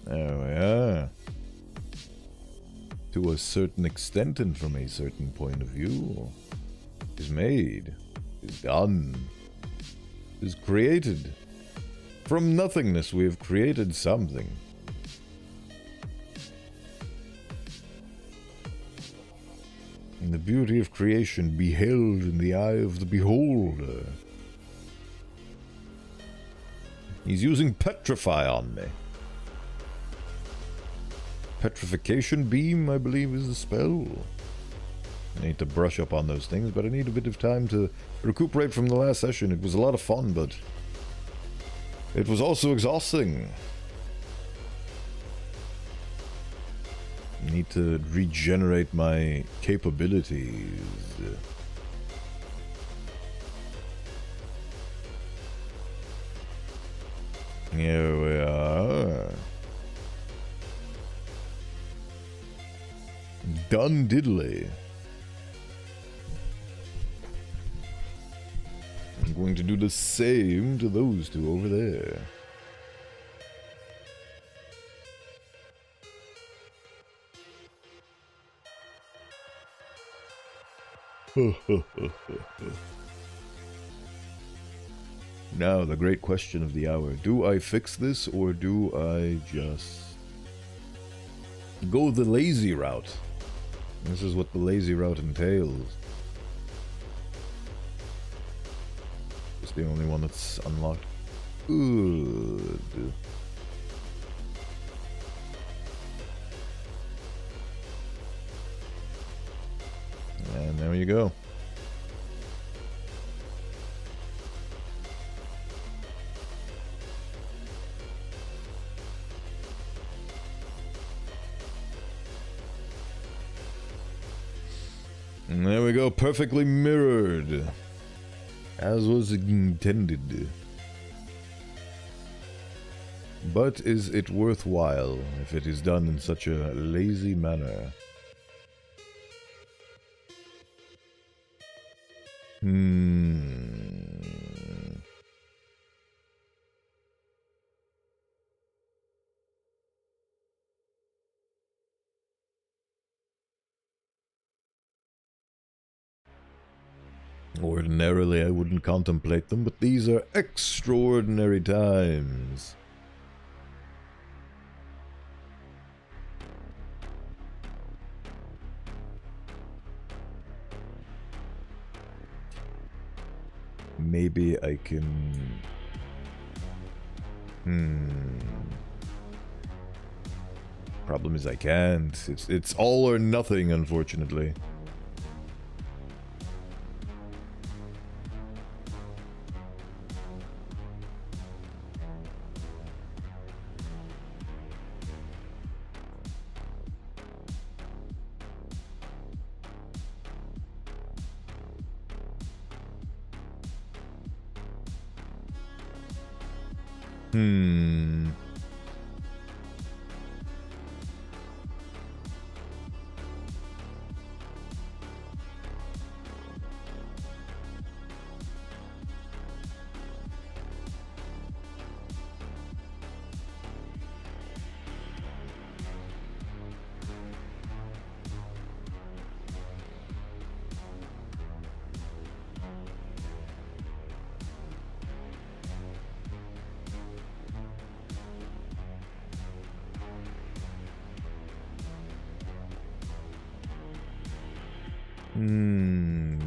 There we are. To a certain extent and from a certain point of view, is made, is done, is created. From nothingness we have created something. And the beauty of creation beheld in the eye of the beholder. He's using Petrify on me. Petrification Beam, I believe, is the spell. I need to brush up on those things, but I need a bit of time to recuperate from the last session. It was a lot of fun, but it was also exhausting. I need to regenerate my capabilities. Here we are. Done diddly. I'm going to do the same to those two over there. Now, the great question of the hour. Do I fix this, or do I just go the lazy route? This is what the lazy route entails. It's the only one that's unlocked. Good. And there you go. And there we go, perfectly mirrored. As was intended. But is it worthwhile if it is done in such a lazy manner? Ordinarily, I wouldn't contemplate them, but these are extraordinary times. Maybe I can... Problem is I can't. It's all or nothing, unfortunately.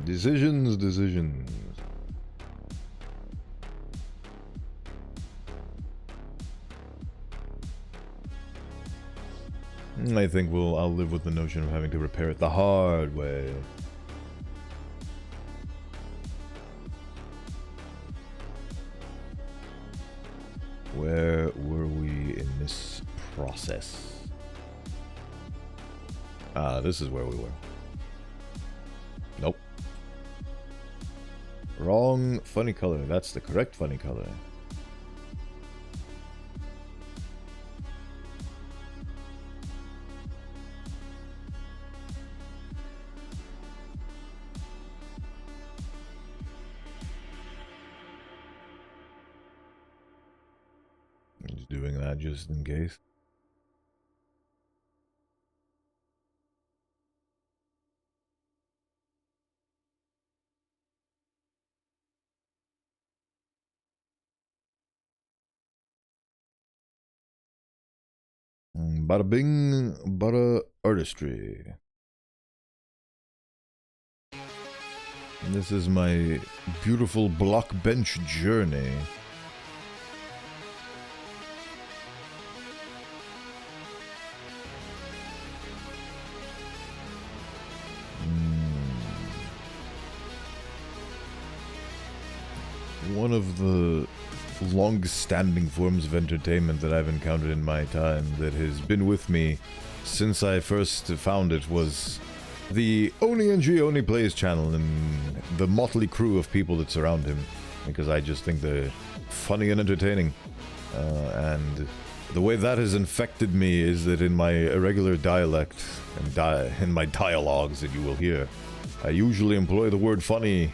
Decisions. I think I'll live with the notion of having to repair it the hard way. Where were we in this process? Ah, this is where we were. Nope. Wrong funny color. That's the correct funny color. Just doing that just in case. Bada bing, bada artistry. And this is my beautiful Blockbench journey. one of the longest-standing forms of entertainment that I've encountered in my time that has been with me since I first found it was the Oni NG Oni Plays channel and the motley crew of people that surround him, because I just think they're funny and entertaining. And the way that has infected me is that in my irregular dialect and in my dialogues that you will hear, I usually employ the word funny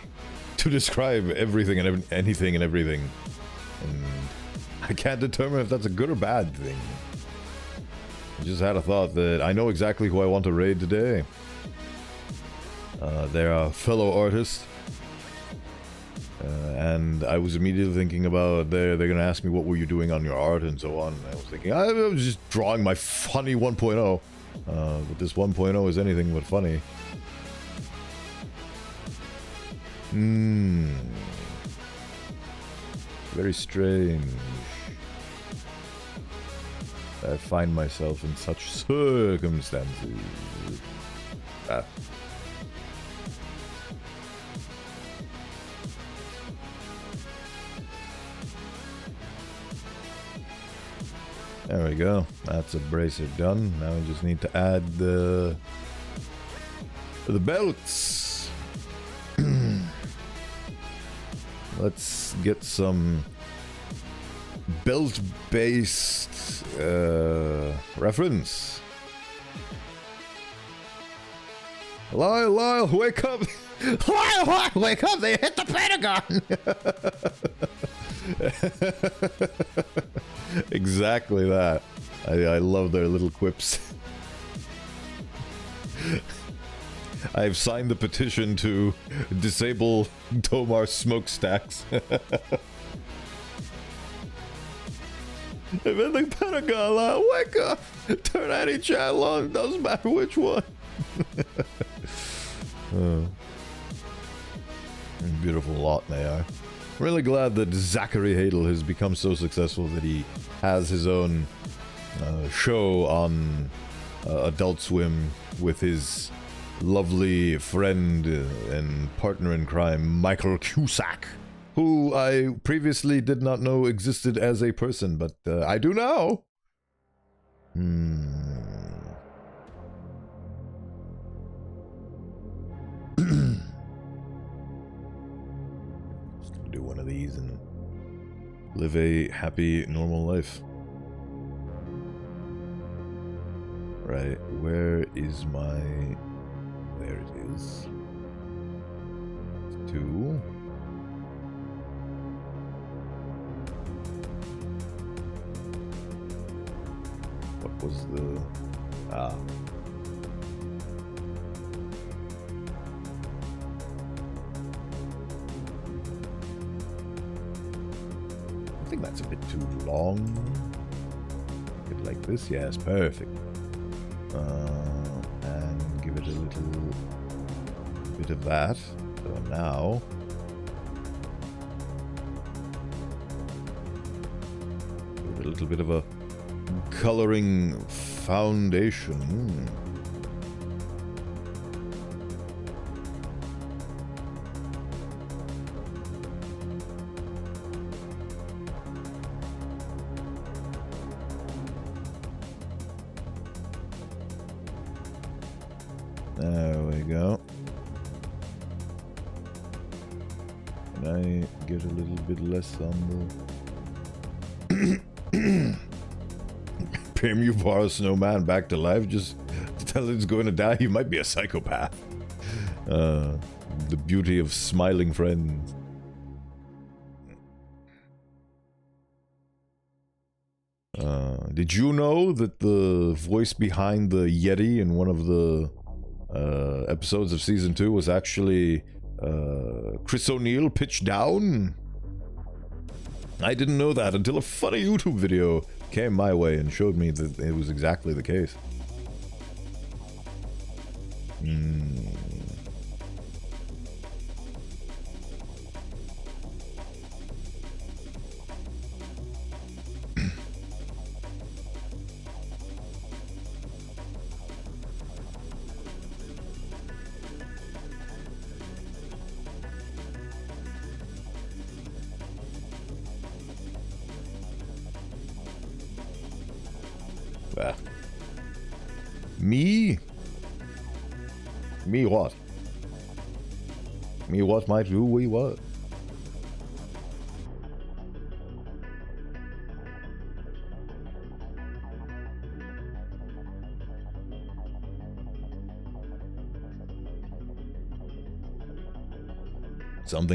to describe everything and anything and everything. And I can't determine if that's a good or bad thing. I just had a thought that I know exactly who I want to raid today. They're a fellow artist. And I was immediately thinking about they're gonna ask me what were you doing on your art and so on. And I was thinking I was just drawing my funny 1.0. But this 1.0 is anything but funny. Very strange. I find myself in such circumstances. There we go. That's abrasive done. Now we just need to add the belts. Let's get some belt-based reference. Lyle, wake up! Lyle, wake up! They hit the Pentagon! Exactly that. I love their little quips. I've signed the petition to disable Tomar smokestacks. I'm in the Pentagon, wake up! Turn any channel on, doesn't matter which one. Beautiful lot they are. Really glad that Zachary Hadel has become so successful that he has his own show on Adult Swim with his lovely friend and partner in crime, Michael Cusack, who I previously did not know existed as a person, but I do now. Just gonna do one of these and live a happy, normal life. Right, where is my... There it is. 2. What was the... Ah. I think that's a bit too long. Get like this, yes, perfect. And give it a little bit of that. So now give it a little bit of a coloring foundation. There we go. Can I get a little bit less on the... Pim, you brought a snowman back to life just to tell it it's going to die? You might be a psychopath. The beauty of smiling friends. Did you know that the voice behind the Yeti in one of the episodes of season 2 was actually Chris O'Neill pitched down? I didn't know that until a funny YouTube video came my way and showed me that it was exactly the case. Ah. Me? Me what? Me what might do we what?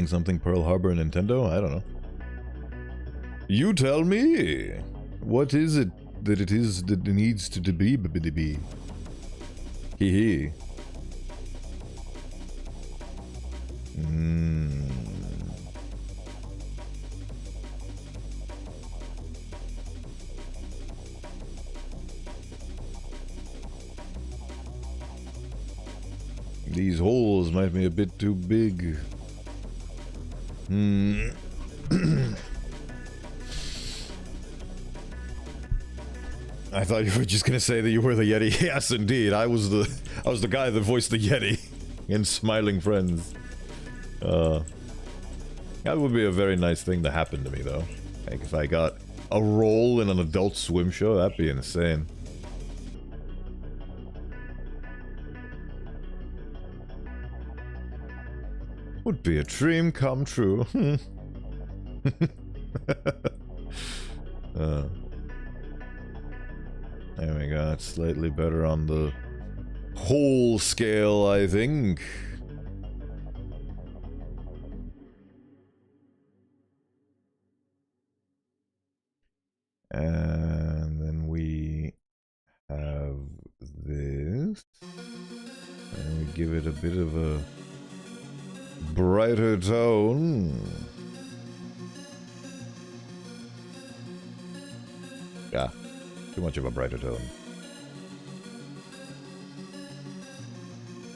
Something Pearl Harbor Nintendo? I don't know. You tell me. What is it that it needs to be? Hee hee. These holes might be a bit too big. I thought you were just gonna say that you were the Yeti. Yes, indeed. I was the guy that voiced the Yeti in Smiling Friends. That would be a very nice thing to happen to me, though. Like if I got a role in an Adult Swim show, that'd be insane. Would be a dream come true. There we go. It's slightly better on the whole scale, I think. And then we have this. And we give it a bit of a brighter tone. Yeah, too much of a brighter tone.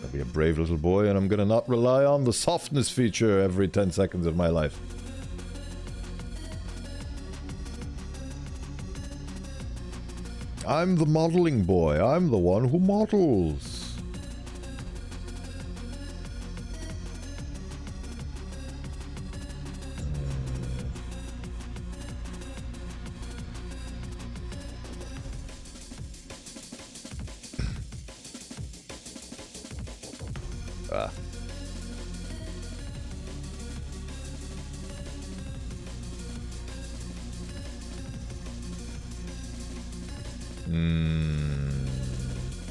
I'll be a brave little boy, and I'm gonna not rely on the softness feature every 10 seconds of my life. I'm the modeling boy. I'm the one who models.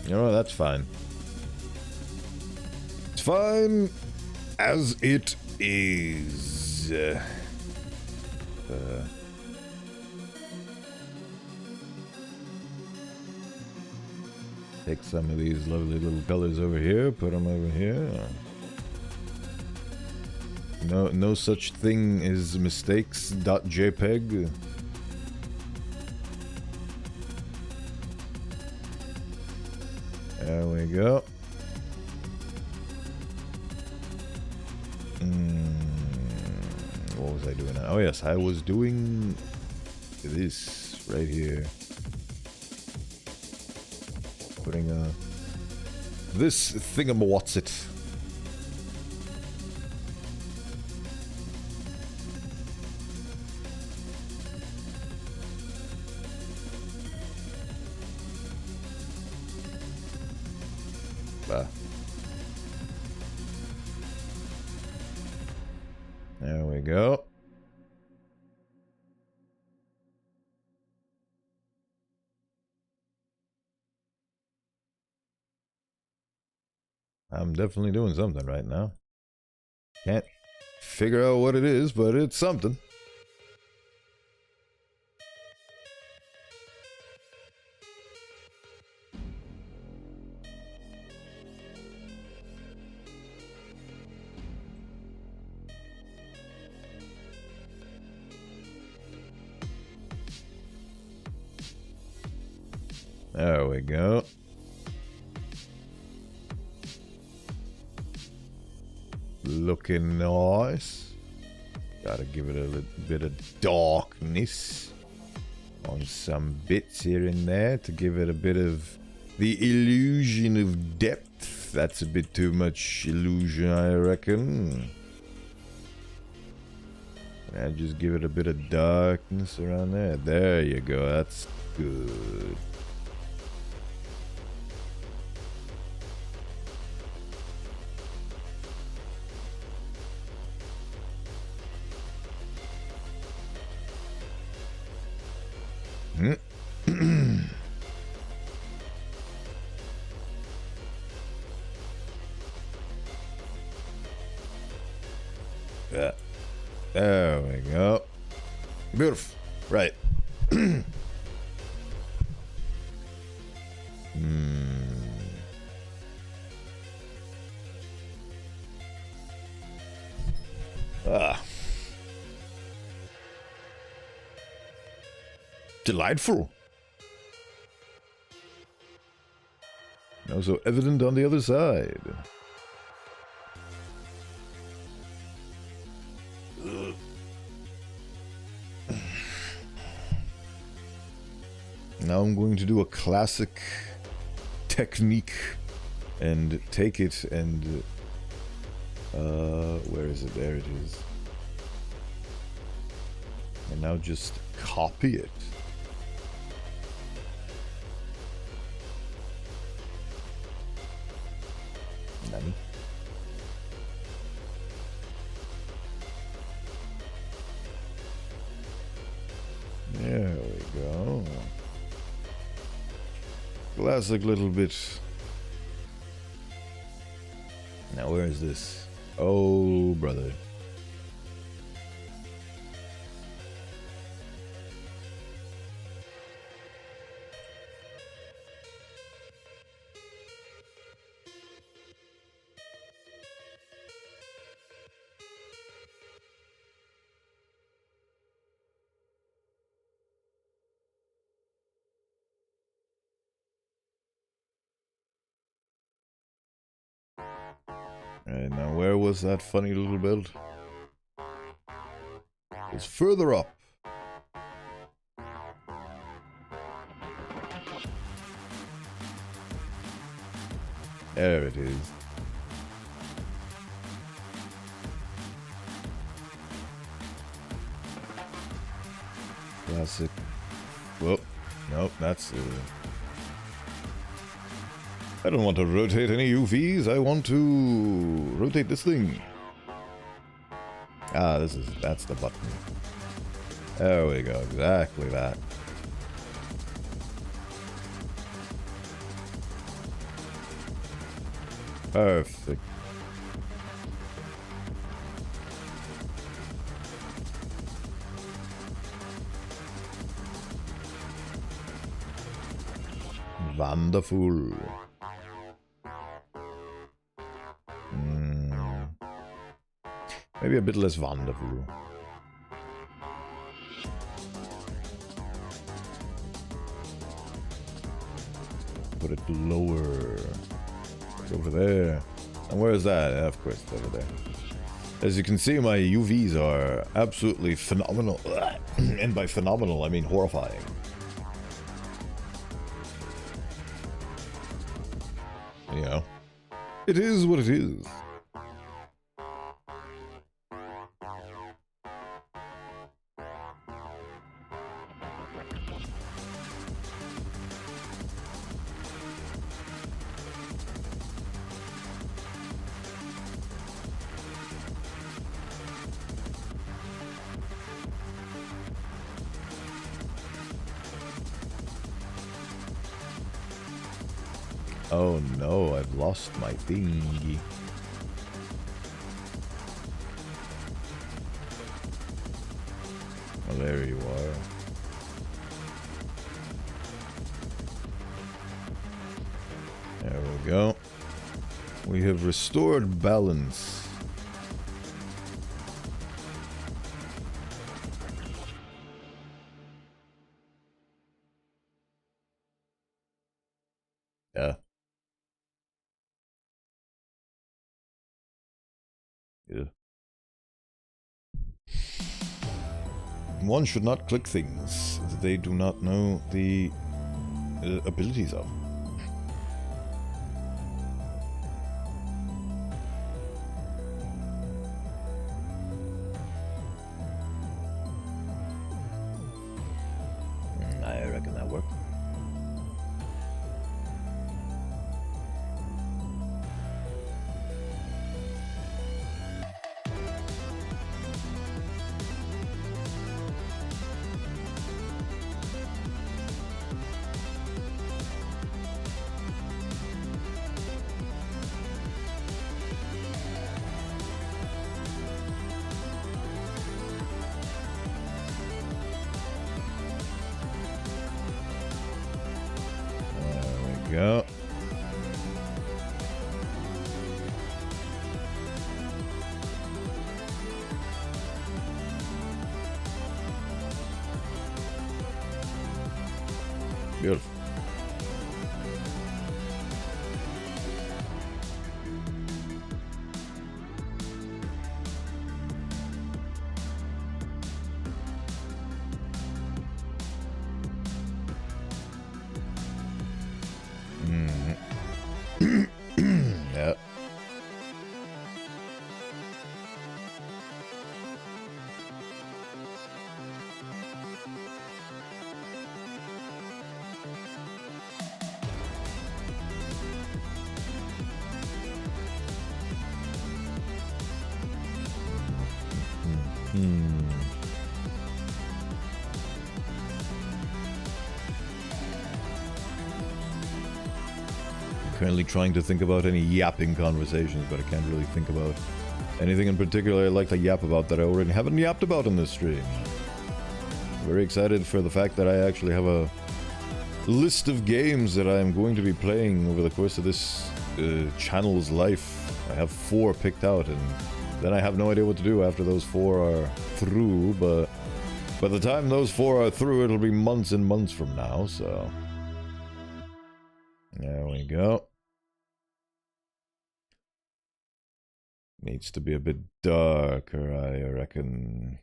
You know, that's fine. It's fine as it is. Take some of these lovely little colors over here, put them over here. No such thing as mistakes.jpg. There we go. What was I doing? Oh yes, I was doing this right here. Putting this thingamawatsit. There we go. I'm definitely doing something right now. Can't figure out what it is, but it's something. There we go. Looking nice. Gotta give it a little bit of darkness on some bits here and there to give it a bit of the illusion of depth. That's a bit too much illusion, I reckon. I just give it a bit of darkness around there. There you go. That's good. Yeah. There we go. Beautiful. Right. Ah. Delightful. Now so evident on the other side. Now I'm going to do a classic technique and take it and where is it? There it is. And now just copy it. Nani? There we go. Classic little bit. Now where is this? Oh, brother. Alright, now where was that funny little build? It's further up. There it is. Classic. Whoa. Nope, that's I don't want to rotate any UVs, I want to rotate this thing. Ah, that's the button. There we go, exactly that. Perfect. Wonderful. Maybe a bit less wonderful. Put it lower. Over there. And where is that? Of course, it's over there. As you can see, my UVs are absolutely phenomenal. And by phenomenal, I mean horrifying. You know, it is what it is. Oh no, I've lost my thingy. Oh, there you are. There we go. We have restored balance. Yeah. Yeah. One should not click things that they do not know the abilities of. I reckon that worked. go. Beautiful. Yeah. Currently trying to think about any yapping conversations, but I can't really think about anything in particular I'd like to yap about that I already haven't yapped about in this stream. Very excited for the fact that I actually have a list of games that I'm going to be playing over the course of this channel's life. I have 4 picked out, and then I have no idea what to do after those 4 are through, but by the time those 4 are through, it'll be months and months from now, so... There we go. Needs to be a bit darker, I reckon.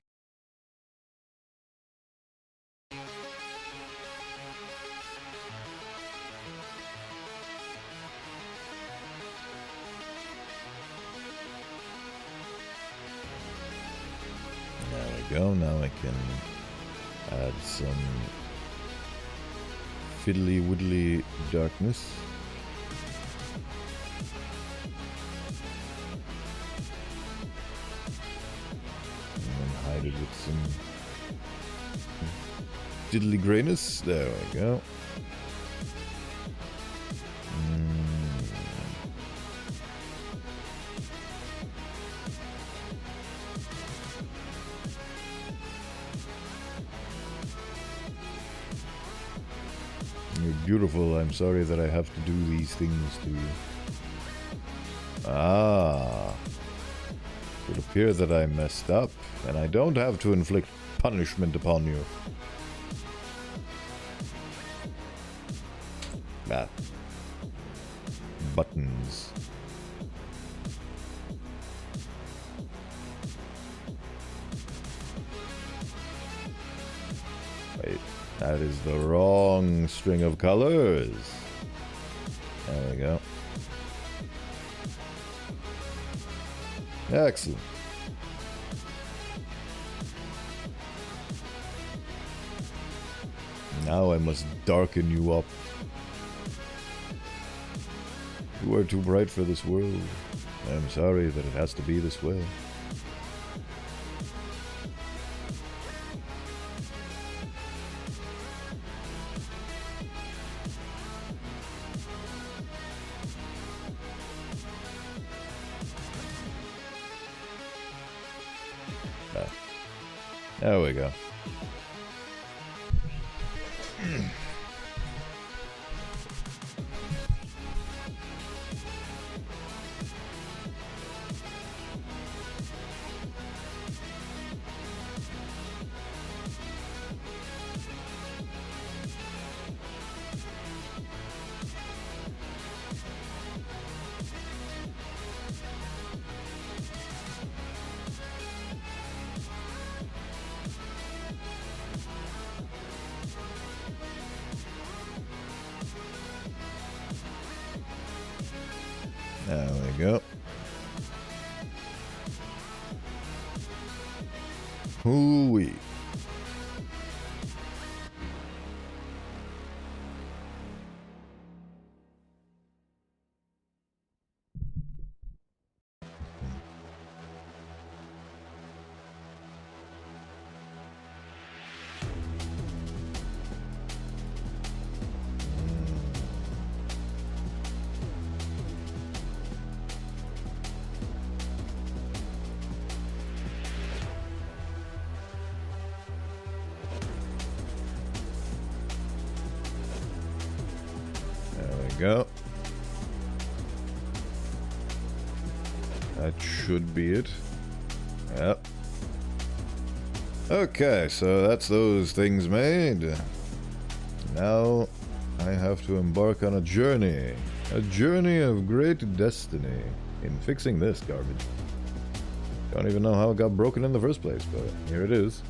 There we go. Now I can add some fiddly woodly darkness. Hide it with some diddly grayness. There we go. You're beautiful. I'm sorry that I have to do these things to you. Ah. It would appear that I messed up, and I don't have to inflict punishment upon you. Ah. Buttons. Wait, that is the wrong string of colors. There we go. Excellent. Now I must darken you up. You are too bright for this world. I'm sorry that it has to be this way. There we go. There we go. Hoo-wee. go. That should be it. Yep. Okay, so that's those things made. Now I have to embark on a journey of great destiny in fixing this garbage. Don't even know how it got broken in the first place, but here it is.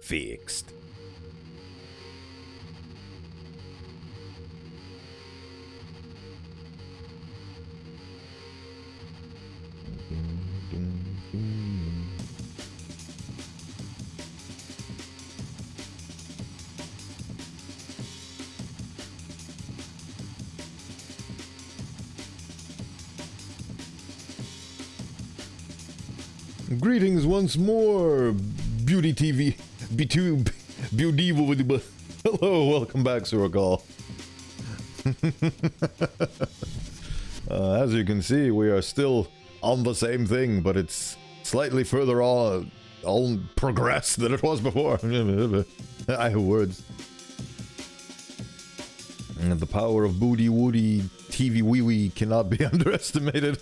Fixed. Greetings once more, Beauty TV. B2 Beauty. Hello, welcome back, Surikal. As you can see, we are still on the same thing, but it's slightly further on progress than it was before. I have words. And the power of Booty Woody TV Wee Wee cannot be underestimated.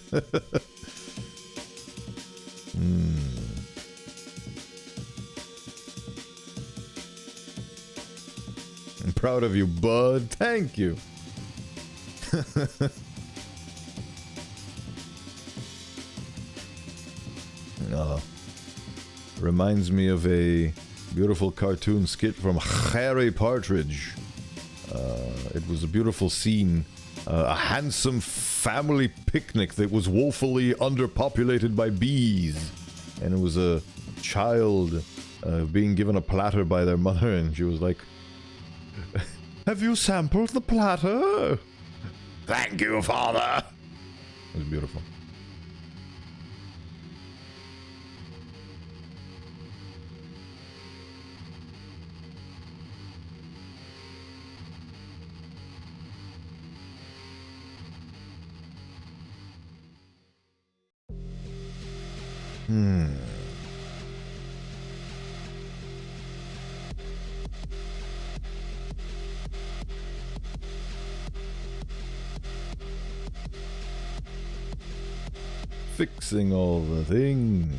I'm proud of you, bud. Thank you. Reminds me of a beautiful cartoon skit from Harry Partridge. It was a beautiful scene. A handsome family picnic that was woefully underpopulated by bees. And it was a child being given a platter by their mother, and she was like, "Have you sampled the platter?" "Thank you, father." It was beautiful. Fixing all the things.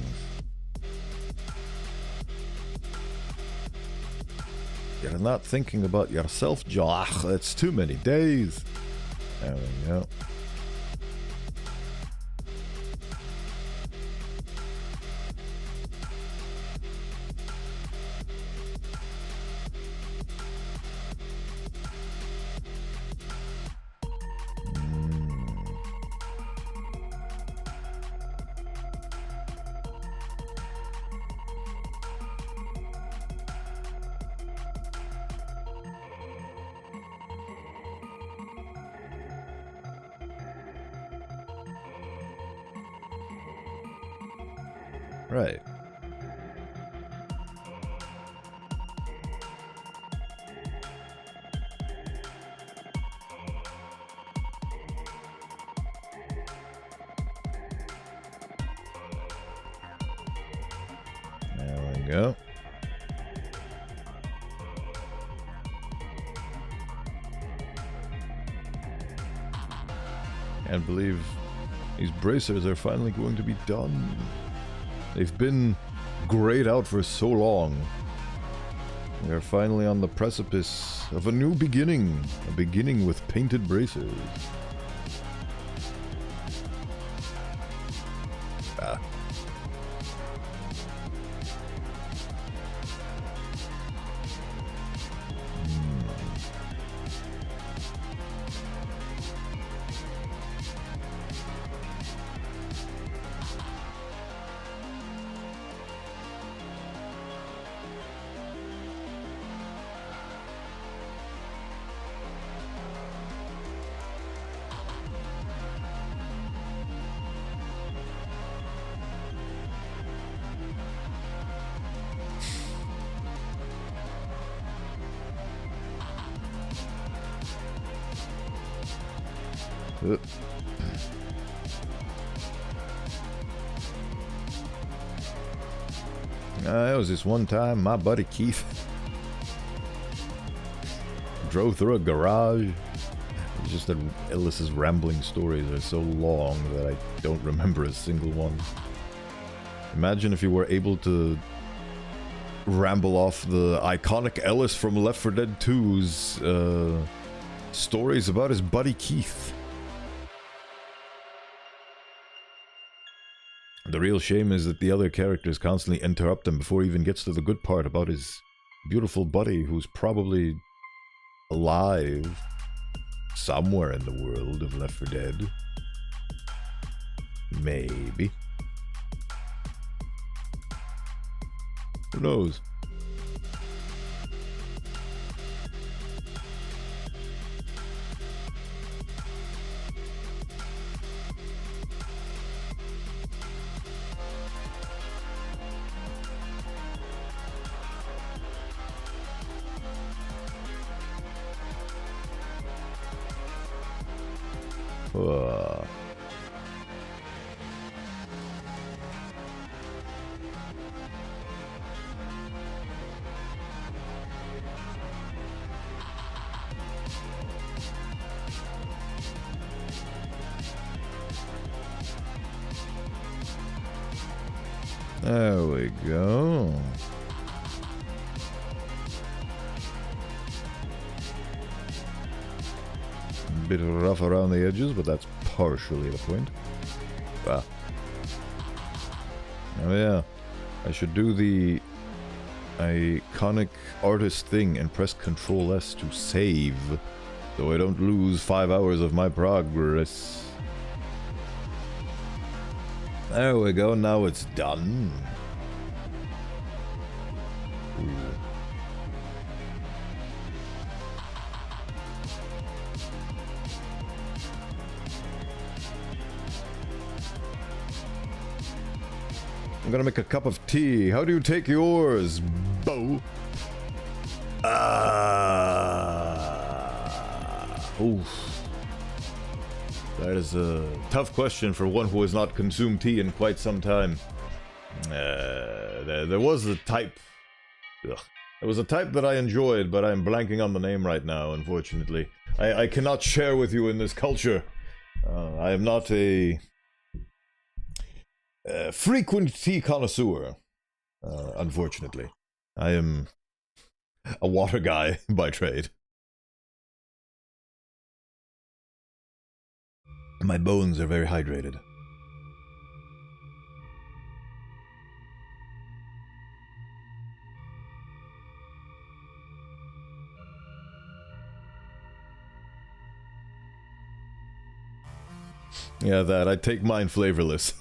You're not thinking about yourself, Josh. It's too many days. There we go. Right. There we go. Can't believe these bracers are finally going to be done. They've been grayed out for so long. We are finally on the precipice of a new beginning. A beginning with painted bracers. Ah. It was this one time my buddy Keith drove through a garage. It's just that Ellis's rambling stories are so long that I don't remember a single one. Imagine if you were able to ramble off the iconic Ellis from Left 4 Dead 2's stories about his buddy Keith. The real shame is that the other characters constantly interrupt him before he even gets to the good part about his beautiful buddy who's probably alive somewhere in the world of Left 4 Dead. Maybe. Who knows? There we go. A bit rough around the edges, but that's partially the point. Wow. Oh yeah, I should do the iconic artist thing and press Control S to save, so I don't lose 5 hours of my progress. There we go, now it's done. Ooh. I'm gonna make a cup of tea. How do you take yours, Bo? Oof. That is a tough question for one who has not consumed tea in quite some time. There was a type. Ugh. There was a type that I enjoyed, but I'm blanking on the name right now, unfortunately. I cannot share with you in this culture. I am not a frequent tea connoisseur, unfortunately. I am a water guy by trade. My bones are very hydrated. Yeah, that. I take mine flavorless.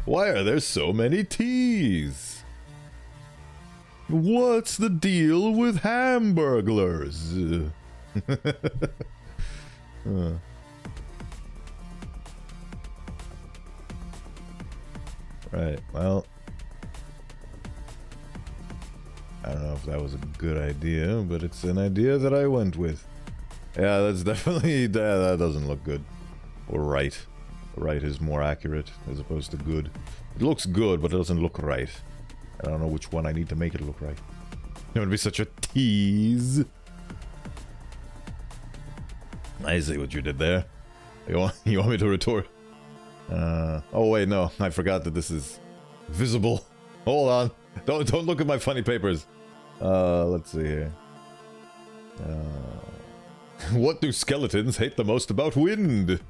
Why are there so many teas? What's the deal with hamburglers? Right, well, I don't know if that was a good idea, but it's an idea that I went with. Yeah, that's definitely, that doesn't look good. Or right. Right is more accurate as opposed to good. It looks good, but it doesn't look right. I don't know which one I need to make it look right. It would be such a tease. I see what you did there. You want me to retort? Oh wait, no, I forgot that this is visible. Hold on. Don't look at my funny papers. Let's see here. What do skeletons hate the most about wind?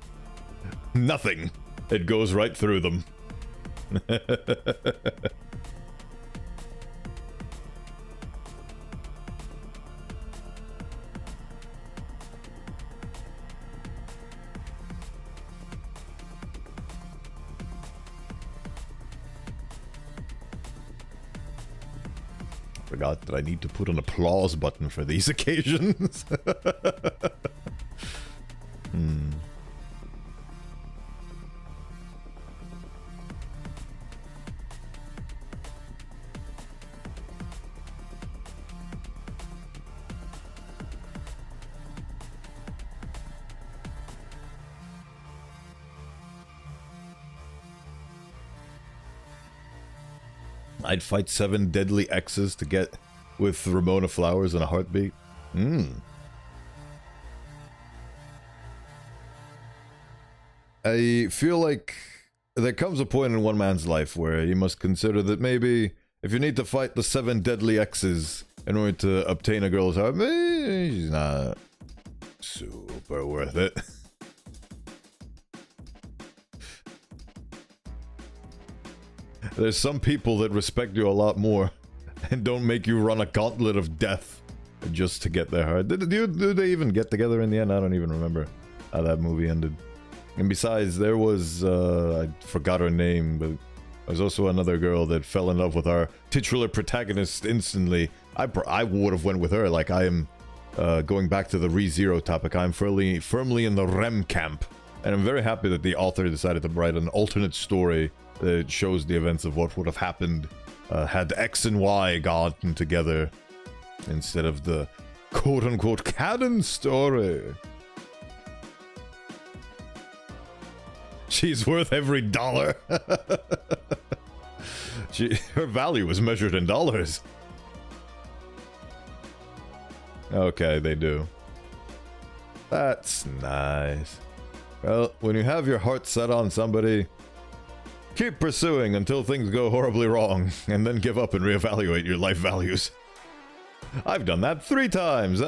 Nothing. It goes right through them. Forgot that I need to put an applause button for these occasions. I'd fight 7 deadly exes to get with Ramona Flowers in a heartbeat. I feel like there comes a point in one man's life where you must consider that maybe if you need to fight the 7 deadly exes in order to obtain a girl's heart, maybe she's not super worth it. There's some people that respect you a lot more and don't make you run a gauntlet of death just to get their heart. Did they even get together in the end? I don't even remember how that movie ended. And besides, there was, I forgot her name, but there's also another girl that fell in love with our titular protagonist instantly. I would have went with her. Like, I am going back to the ReZero topic. I'm firmly in the REM camp. And I'm very happy that the author decided to write an alternate story that shows the events of what would have happened had X and Y gotten together instead of the quote-unquote canon story. She's worth every dollar. Her value is measured in dollars. Okay, they do. That's nice. Well, when you have your heart set on somebody, keep pursuing until things go horribly wrong, and then give up and reevaluate your life values. I've done that 3 times.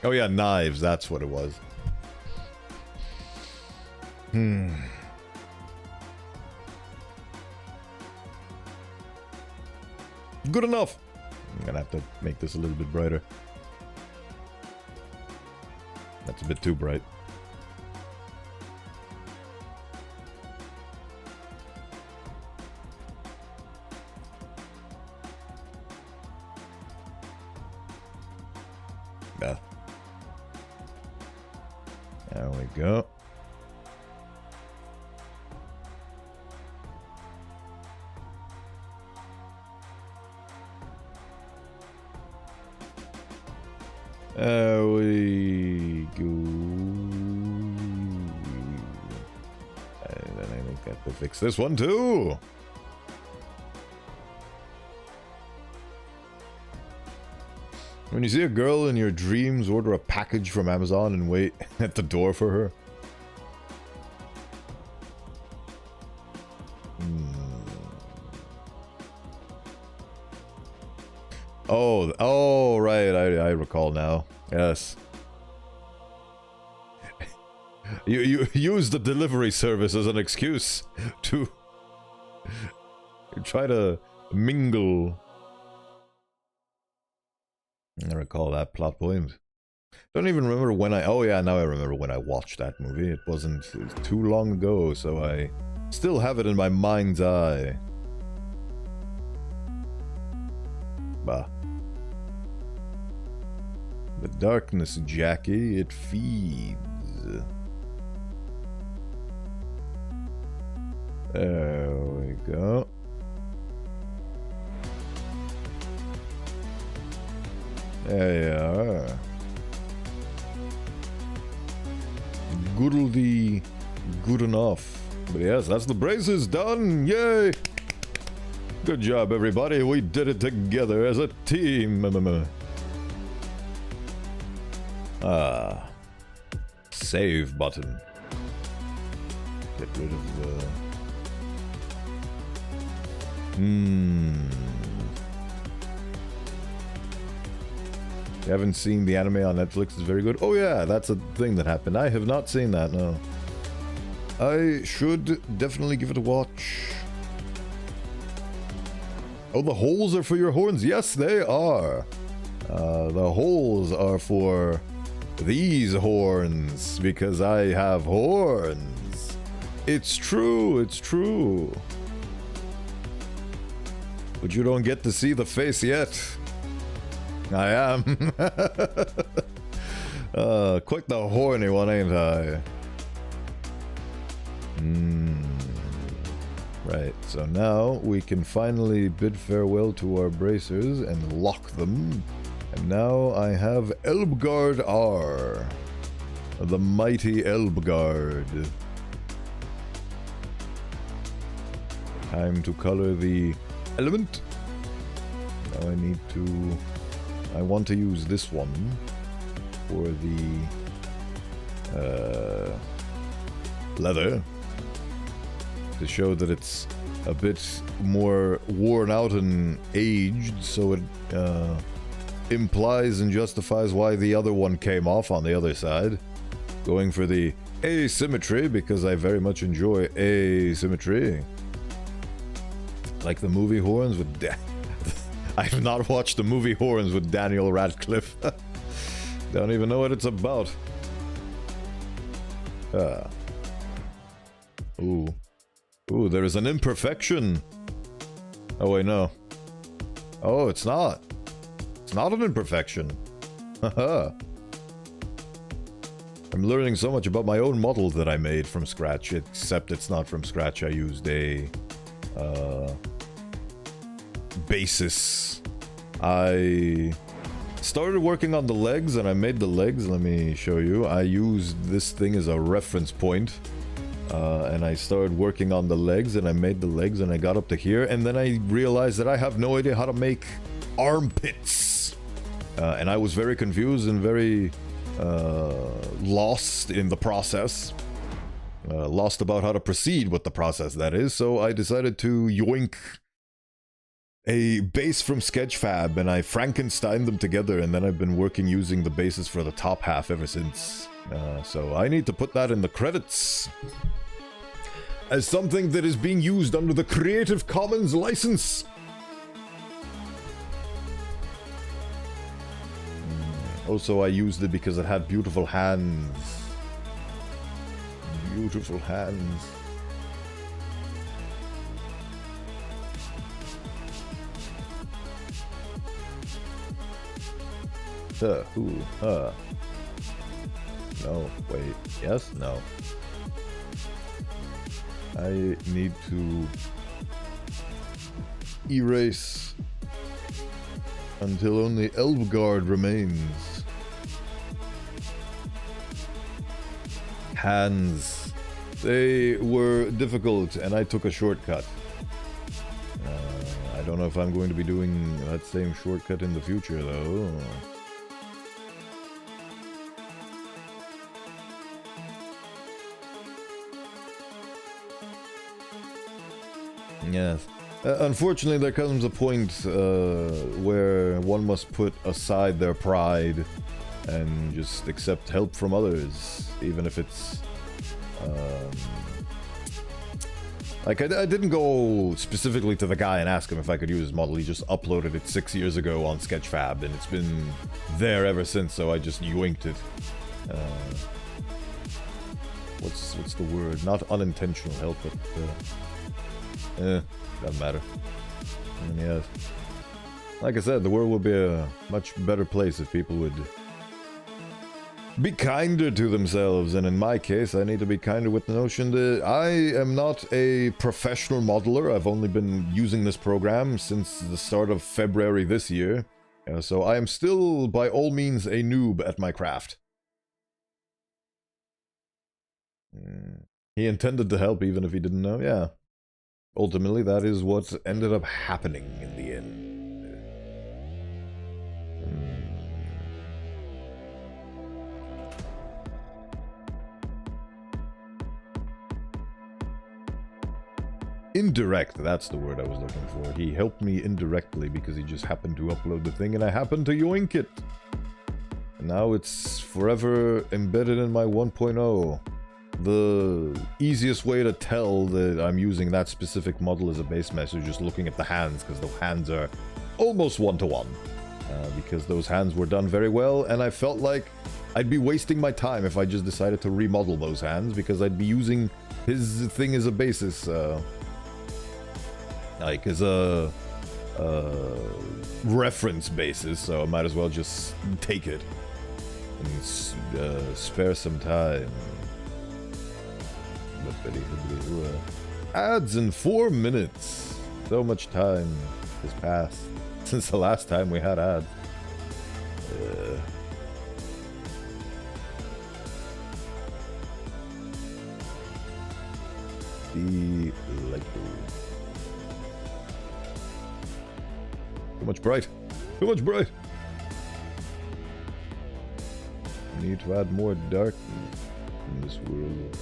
Oh yeah, knives, that's what it was. Good enough. I'm gonna have to make this a little bit brighter. That's a bit too bright. Yeah. There we go. There we go. And then I think I have to fix this one too. When you see a girl in your dreams, order a package from Amazon and wait at the door for her. Oh, right, I recall now. Yes. You use the delivery service as an excuse to try to mingle. I recall that plot point. Don't even remember when oh yeah, now I remember when I watched that movie. It was too long ago, so I still have it in my mind's eye. Bah. The darkness, Jackie, it feeds. There we go. There you are. Goodly good enough. But yes, that's the braces done. Yay! Good job, everybody. We did it together as a team. Save button. Get rid of the... You haven't seen the anime on Netflix, it's very good. Oh yeah, that's a thing that happened. I have not seen that, no. I should definitely give it a watch. Oh, the holes are for your horns? Yes, they are. The holes are for these horns, because I have horns. It's true, it's true. But you don't get to see the face yet. I am. Quite the horny one, ain't I? Right, so now we can finally bid farewell to our bracers and lock them. And now I have Elbgard R. The mighty Elbgard. Time to color the element. Now I want to use this one for the leather to show that it's a bit more worn out and aged, so it implies and justifies why the other one came off on the other side. Going for the asymmetry because I very much enjoy asymmetry. Like the movie Horns with I have not watched the movie Horns with Daniel Radcliffe. Don't even know what it's about. Ooh, there is an imperfection. Oh wait, no. Oh, it's not. It's not an imperfection. Haha. I'm learning so much about my own models that I made from scratch, except it's not from scratch. I used a basis. I started working on the legs and I made the legs. Let me show you. I used this thing as a reference point. And I started working on the legs and I made the legs and I got up to here. And then I realized that I have no idea how to make armpits. And I was very confused and very lost in the process. Lost about how to proceed with the process, that is. So I decided to yoink a base from Sketchfab and I Frankenstein them together. And then I've been working using the bases for the top half ever since. So I need to put that in the credits as something that is being used under the Creative Commons license. Also, I used it because it had beautiful hands. Beautiful hands. No, wait. Yes? No. I need to erase until only Elfguard remains. Hands. They were difficult and I took a shortcut. I don't know if I'm going to be doing that same shortcut in the future though. Yes. Unfortunately, there comes a point where one must put aside their pride and just accept help from others, even if it's... like, I didn't go specifically to the guy and ask him if I could use his model. He just uploaded it 6 years ago on Sketchfab, and it's been there ever since, so I just yoinked it. What's the word? Not unintentional help, but... doesn't matter. And yeah, like I said, the world would be a much better place if people would be kinder to themselves, and in my case, I need to be kinder with the notion that I am not a professional modeler. I've only been using this program since the start of February this year, so I am still, by all means, a noob at my craft. He intended to help even if he didn't know, yeah. Ultimately, that is what ended up happening in the end. Indirect, that's the word I was looking for. He helped me indirectly because he just happened to upload the thing and I happened to yoink it. And now it's forever embedded in my 1.0. The easiest way to tell that I'm using that specific model as a base mesh is just looking at the hands, because the hands are almost one-to-one. Because those hands were done very well, and I felt like I'd be wasting my time if I just decided to remodel those hands, because I'd be using his thing as a basis, like as a reference basis, so I might as well just take it and spare some time. Ads in 4 minutes. So much time has passed since the last time we had ads. Delightful. much bright. Too much bright. Need to add more dark in this world.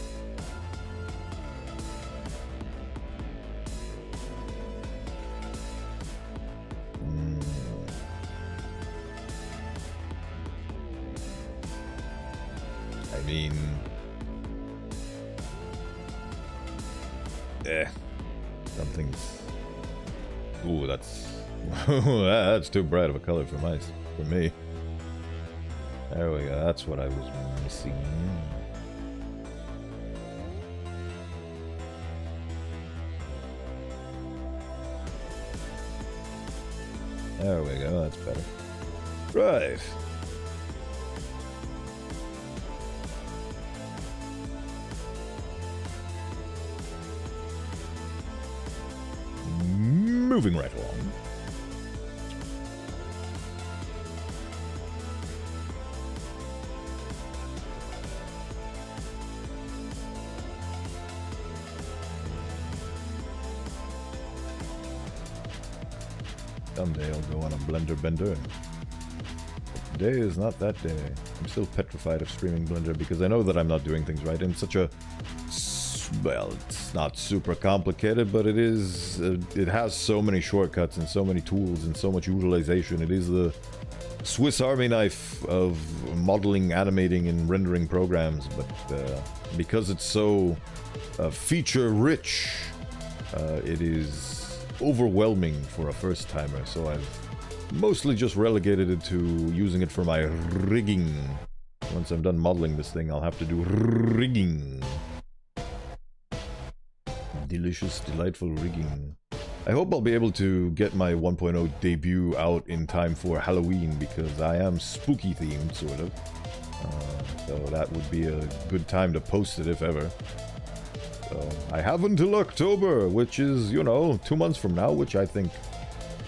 I mean, something's. Ooh, that's that's too bright of a color for me. There we go. That's what I was missing. There we go. That's better. Right. Moving right along. Someday I'll go on a blender bender. But today is not that day. I'm still petrified of streaming Blender because I know that I'm not doing things right in such a... Well, it's not super complicated, but it is... it has so many shortcuts and so many tools and so much utilization. It is the Swiss Army knife of modeling, animating, and rendering programs. But because it's so feature-rich, it is overwhelming for a first timer, so I've mostly just relegated it to using it for my rigging. Once I'm done modeling this thing, I'll have to do rigging. Delicious, delightful rigging. I hope I'll be able to get my 1.0 debut out in time for Halloween, because I am spooky themed, sort of. So that would be a good time to post it, if ever. So I have until October, which is, you know, 2 months from now, which I think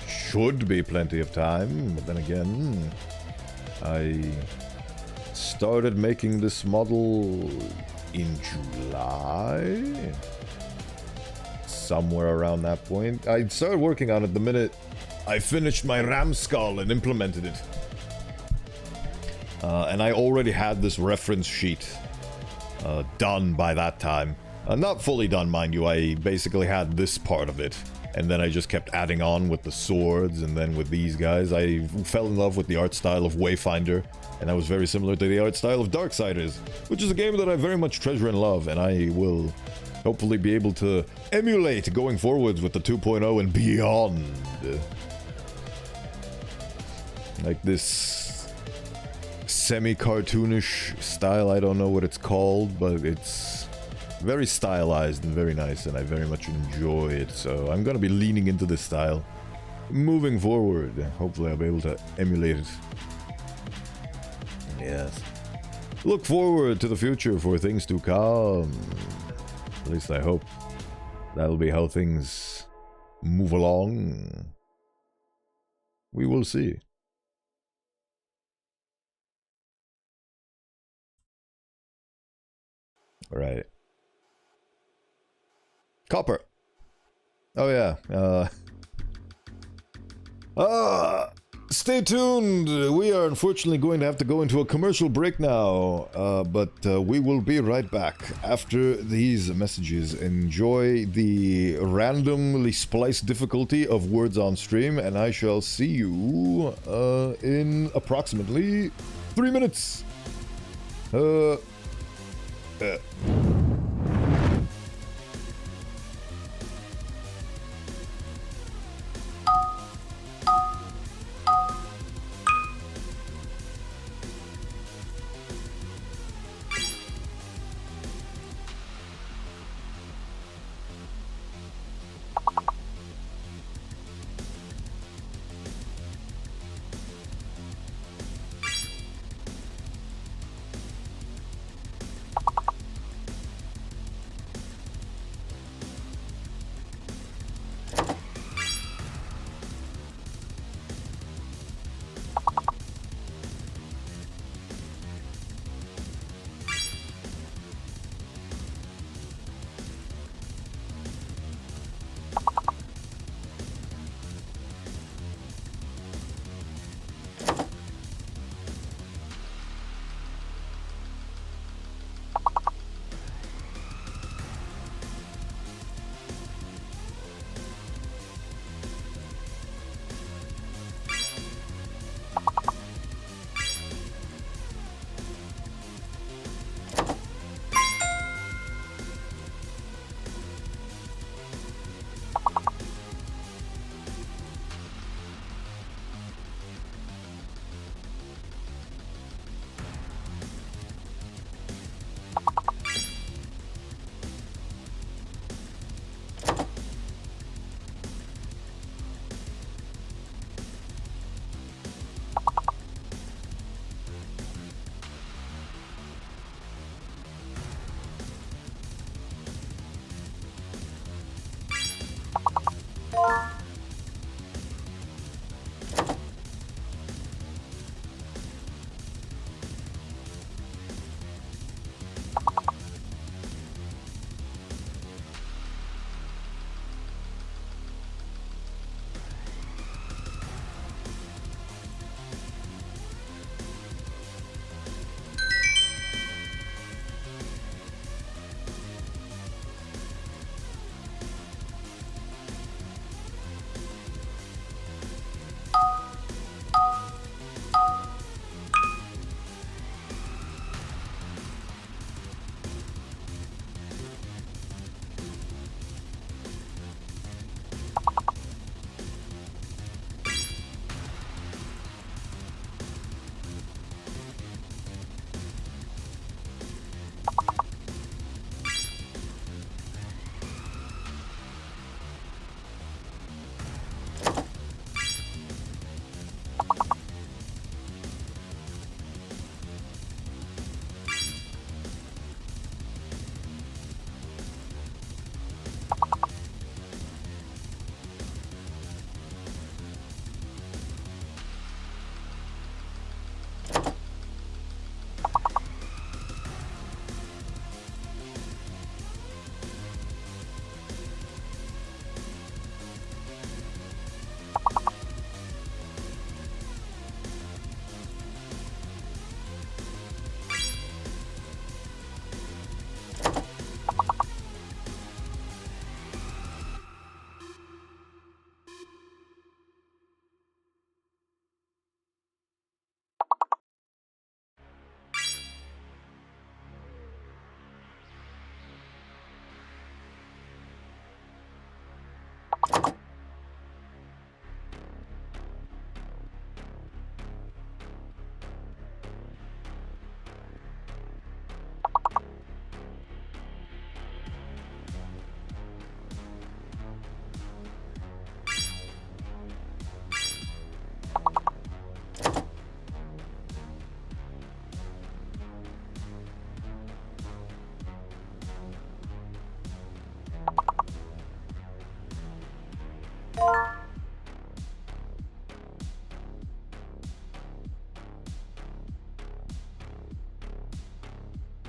should be plenty of time. But then again, I started making this model in July? Somewhere around that point. I started working on it the minute I finished my ram skull and implemented it. And I already had this reference sheet done by that time. Not fully done, mind you. I basically had this part of it, and then I just kept adding on with the swords, and then with these guys. I fell in love with the art style of Wayfinder, and that was very similar to the art style of Darksiders, which is a game that I very much treasure and love, and I will hopefully be able to emulate going forwards with the 2.0 and beyond. Like this semi-cartoonish style, I don't know what it's called, but it's very stylized and very nice, and I very much enjoy it, so I'm gonna be leaning into this style moving forward. Hopefully I'll be able to emulate it. Yes. Look forward to the future for things to come. At least I hope. That'll be how things move along. We will see. All right. Copper. Oh yeah. Stay tuned. We are unfortunately going to have to go into a commercial break now, but we will be right back after these messages. Enjoy the randomly spliced difficulty of words on stream, and I shall see you in approximately 3 minutes.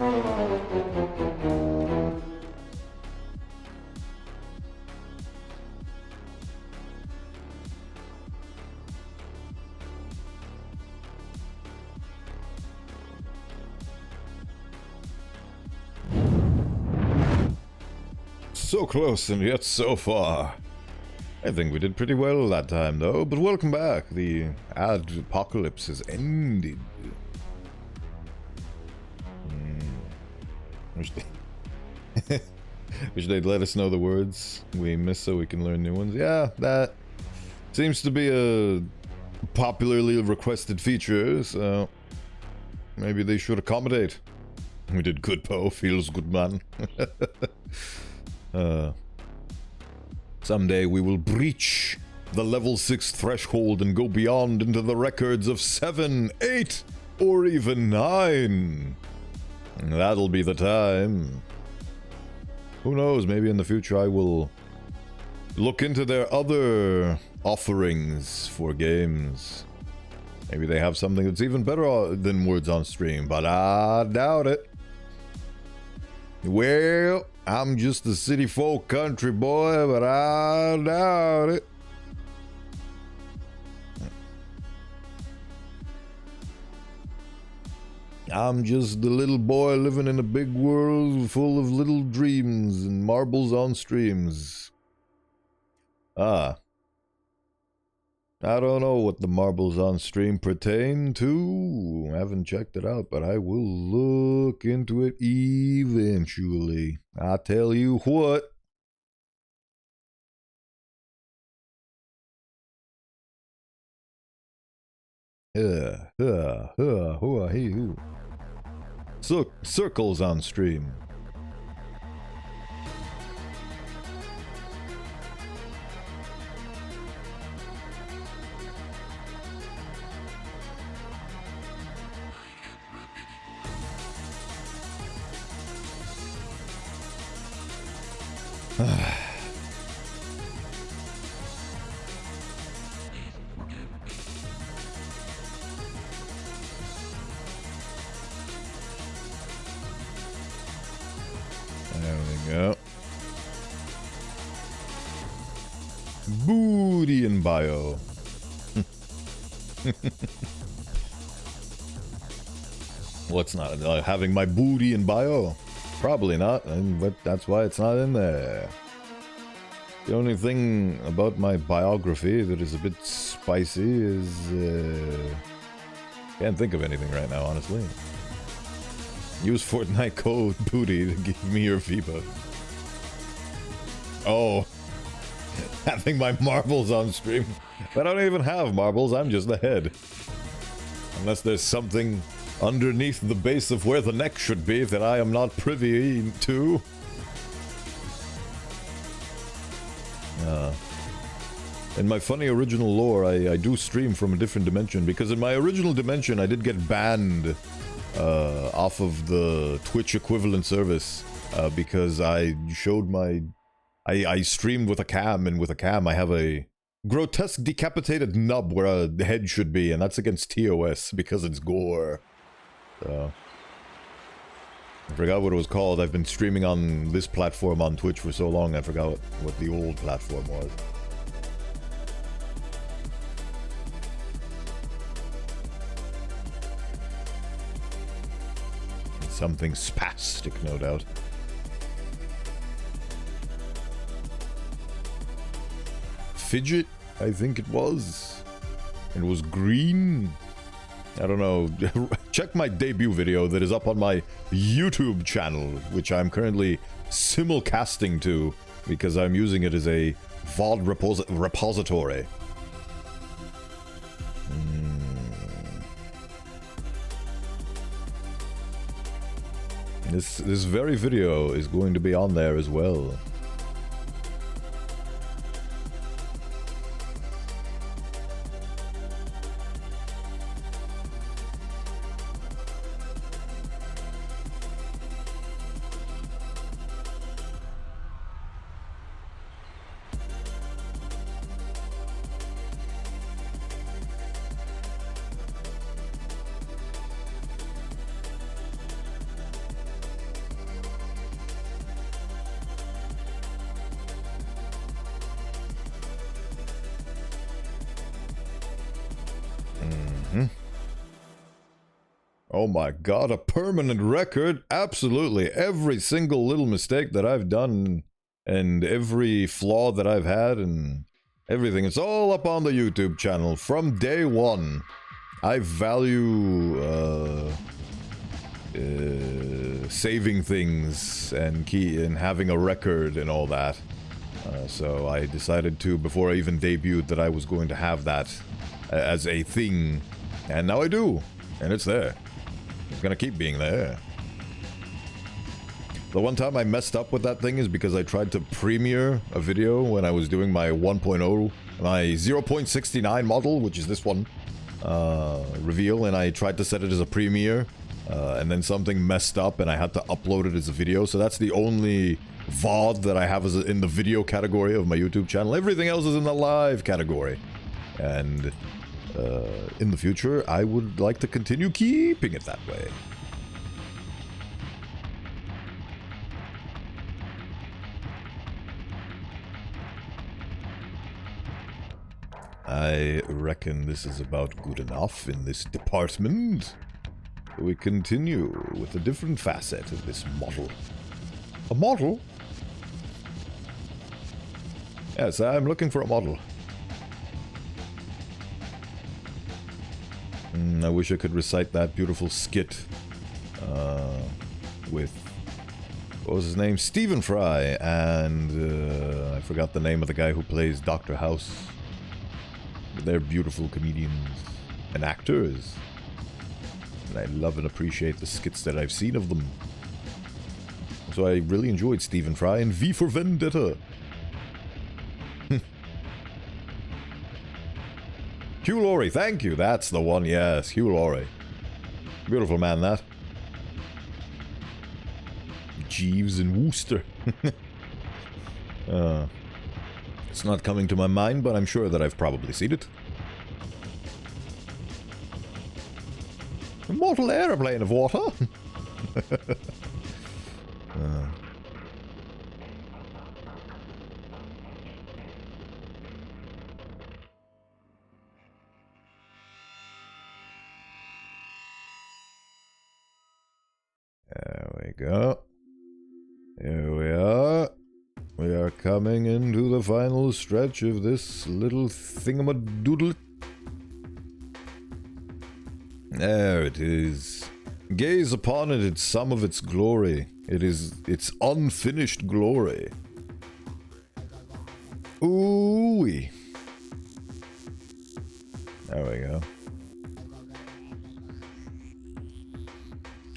So close and yet so far. I think we did pretty well that time though, but welcome back. The apocalypse has ended. Wish they'd let us know the words we missed so we can learn new ones. Yeah, that seems to be a popularly requested feature, so maybe they should accommodate. We did good, Poe. Feels good, man. Someday we will breach the level 6 threshold and go beyond into the records of 7, 8, or even 9. That'll be the time. Who knows, maybe in the future I will look into their other offerings for games. Maybe they have something that's even better than words on stream, but I doubt it. Well, I'm just a city folk country boy, but I doubt it. I'm just a little boy living in a big world full of little dreams and marbles on streams. I don't know what the marbles on stream pertain to. I haven't checked it out, but I will look into it eventually. I tell you what. Circles on stream. There we go. Booty in bio. What's not having my booty in bio? Probably not, but that's why it's not in there. The only thing about my biography that is a bit spicy is can't think of anything right now, honestly. Use Fortnite code booty to give me your V-Bucks. Oh, having my marbles on stream. I don't even have marbles, I'm just the head. Unless there's something underneath the base of where the neck should be that I am not privy to. In my funny original lore, I do stream from a different dimension, because in my original dimension I did get banned off of the Twitch equivalent service because I showed my... I streamed with a cam, and with a cam I have a grotesque decapitated nub where a head should be, and that's against TOS because it's gore. So... I forgot what it was called. I've been streaming on this platform on Twitch for so long, I forgot what the old platform was. Something spastic, no doubt. Fidget, I think it was. It was green. I don't know. Check my debut video that is up on my YouTube channel, which I'm currently simulcasting to because I'm using it as a VOD repository. This very video is going to be on there as well. Oh my god, a permanent record? Absolutely. Every single little mistake that I've done and every flaw that I've had and everything. It's all up on the YouTube channel from day one. I value saving things and having a record and all that. So I decided to, before I even debuted, that I was going to have that as a thing. And now I do. And it's there. It's gonna keep being there. The one time I messed up with that thing is because I tried to premiere a video when I was doing my 1.0, my 0.69 model, which is this one, reveal, and I tried to set it as a premiere, and then something messed up and I had to upload it as a video, so that's the only VOD that I have in the video category of my YouTube channel. Everything else is in the live category. And in the future, I would like to continue keeping it that way. I reckon this is about good enough in this department. We continue with a different facet of this model. A model? Yes, I'm looking for a model. I wish I could recite that beautiful skit with, what was his name? Stephen Fry, and I forgot the name of the guy who plays Dr. House. They're beautiful comedians and actors, and I love and appreciate the skits that I've seen of them. So I really enjoyed Stephen Fry and V for Vendetta. Hugh Laurie, thank you. That's the one, yes. Hugh Laurie. Beautiful man, that. Jeeves and Wooster. It's not coming to my mind, but I'm sure that I've probably seen it. A mortal aeroplane of water. There we go. Here we are. We are coming into the final stretch of this little thingamadoodle. There it is. Gaze upon it in some of its glory. It is its unfinished glory. Ooh-wee. There we go.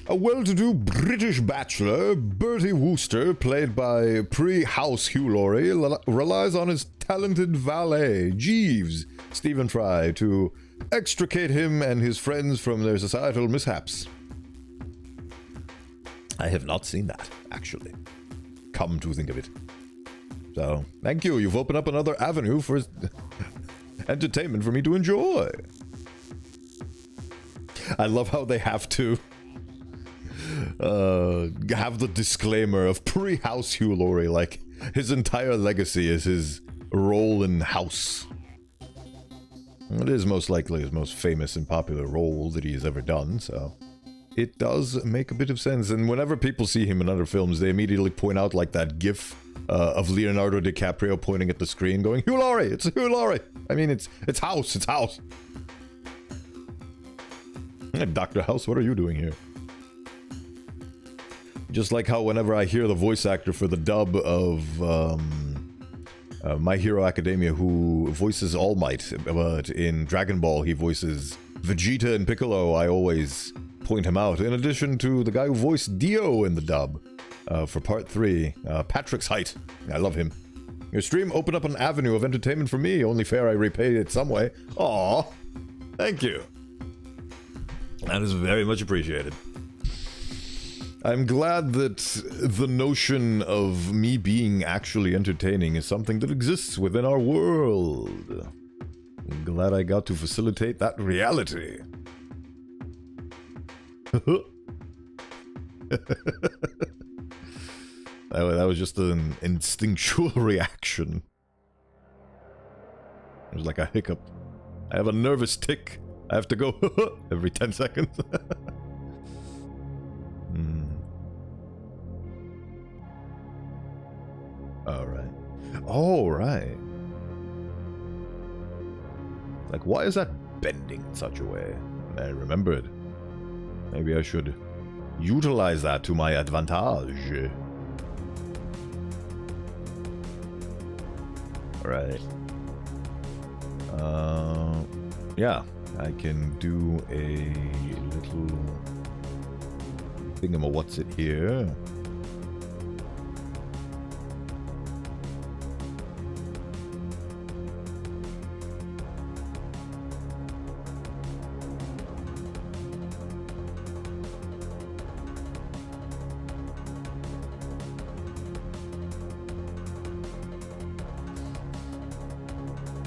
A well-to-do British bachelor, Bertie Wooster, played by pre-House Hugh Laurie, relies on his talented valet, Jeeves, Stephen Fry, to extricate him and his friends from their societal mishaps. I have not seen that, actually. Come to think of it. So, thank you. You've opened up another avenue for entertainment for me to enjoy. I love how they have to have the disclaimer of pre-House Hugh Laurie, like his entire legacy is his role in House. It is most likely his most famous and popular role that he has ever done, so it does make a bit of sense. And whenever people see him in other films, they immediately point out like that gif of Leonardo DiCaprio pointing at the screen going, Hugh Laurie, it's Hugh Laurie. I mean, it's House, it's House. Dr. House, what are you doing here? Just like how whenever I hear the voice actor for the dub of My Hero Academia, who voices All Might, but in Dragon Ball he voices Vegeta and Piccolo, I always point him out. In addition to the guy who voiced Dio in the dub for Part 3, Patrick's Height. I love him. Your stream opened up an avenue of entertainment for me. Only fair I repay it some way. Aww. Thank you. That is very much appreciated. I'm glad that the notion of me being actually entertaining is something that exists within our world. I'm glad I got to facilitate that reality. That was just an instinctual reaction. It was like a hiccup. I have a nervous tick. I have to go every 10 seconds. Oh, right. Like, why is that bending in such a way? I remembered. Maybe I should utilize that to my advantage. Alright. Yeah, I can do a little what's it here.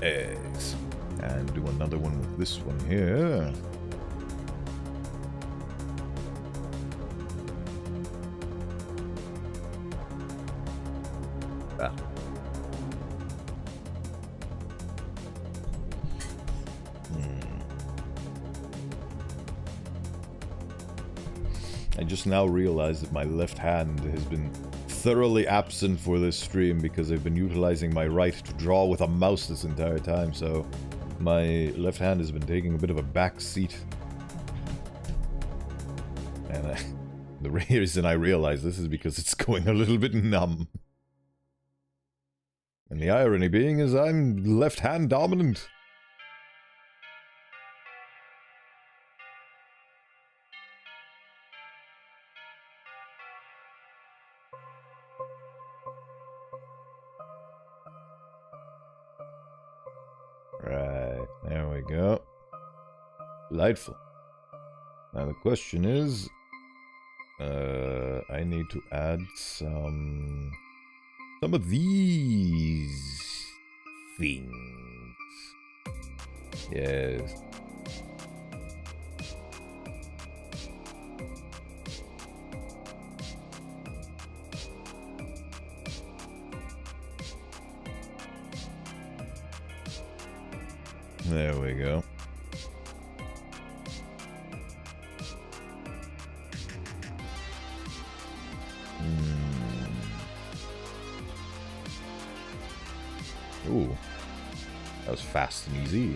Eggs. And do another one with this one here. Ah. I just now realized that my left hand has been thoroughly absent for this stream because I've been utilizing my right to draw with a mouse this entire time, so my left hand has been taking a bit of a back seat. And the reason I realize this is because it's going a little bit numb. And the irony being is I'm left hand dominant. Right, there we go. Delightful. Now the question is, I need to add some of these things. Yes. There we go. Ooh. That was fast and easy.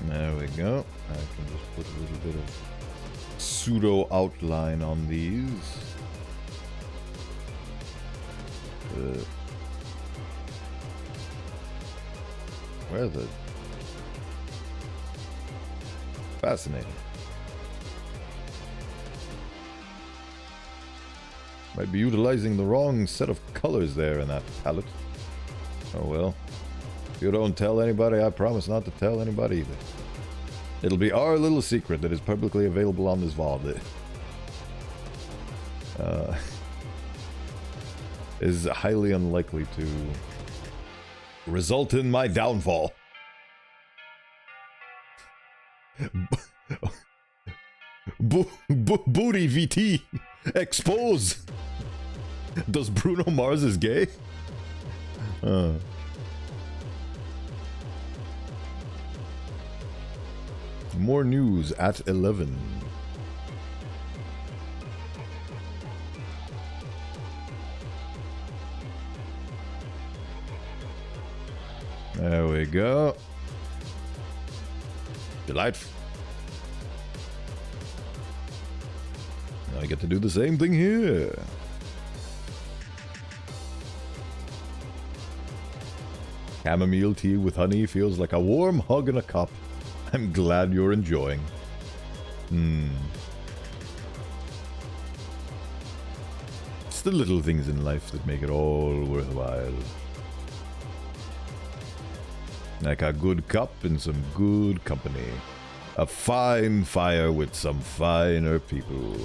There we go. I can just put a little bit of pseudo outline on these. Where the... Fascinating. Might be utilizing the wrong set of colors there in that palette. Oh well. If you don't tell anybody, I promise not to tell anybody either. It'll be our little secret that is publicly available on this VOD. Is highly unlikely to result in my downfall. Booty VT expose. Does Bruno Mars is gay? More news at 11. There we go. Delightful. I get to do the same thing here. Chamomile tea with honey feels like a warm hug in a cup. I'm glad you're enjoying. It's the little things in life that make it all worthwhile. Like a good cup and some good company. A fine fire with some finer people.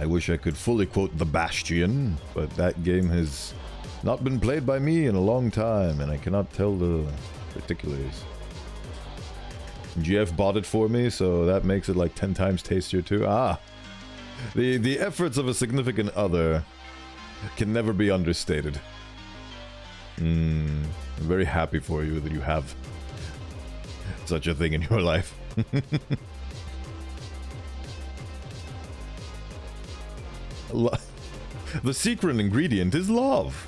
I wish I could fully quote The Bastion, but that game has not been played by me in a long time, and I cannot tell the particulars. GF bought it for me, so that makes it like 10 times tastier too. Ah! The efforts of a significant other can never be understated. I'm very happy for you that you have such a thing in your life. The secret ingredient is love.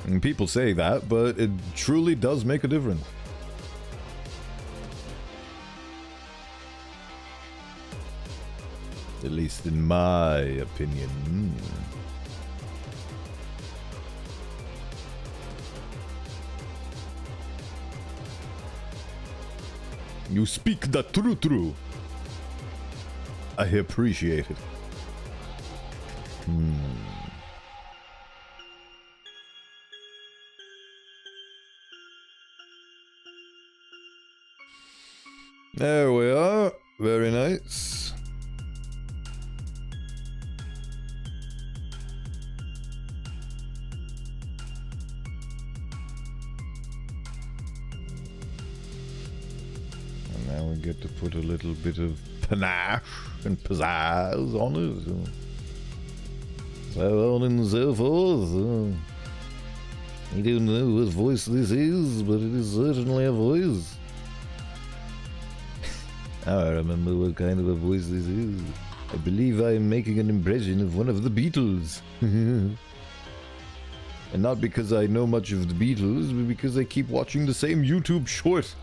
And people say that, but it truly does make a difference. At least in my opinion. You speak the true. I appreciate it. There we are. Very nice. And now we get to put a little bit of panache and pizzazz on it. So on and so forth. I don't know what voice this is, but it is certainly a voice. Now I remember what kind of a voice this is. I believe I am making an impression of one of the Beatles. And not because I know much of the Beatles, but because I keep watching the same YouTube short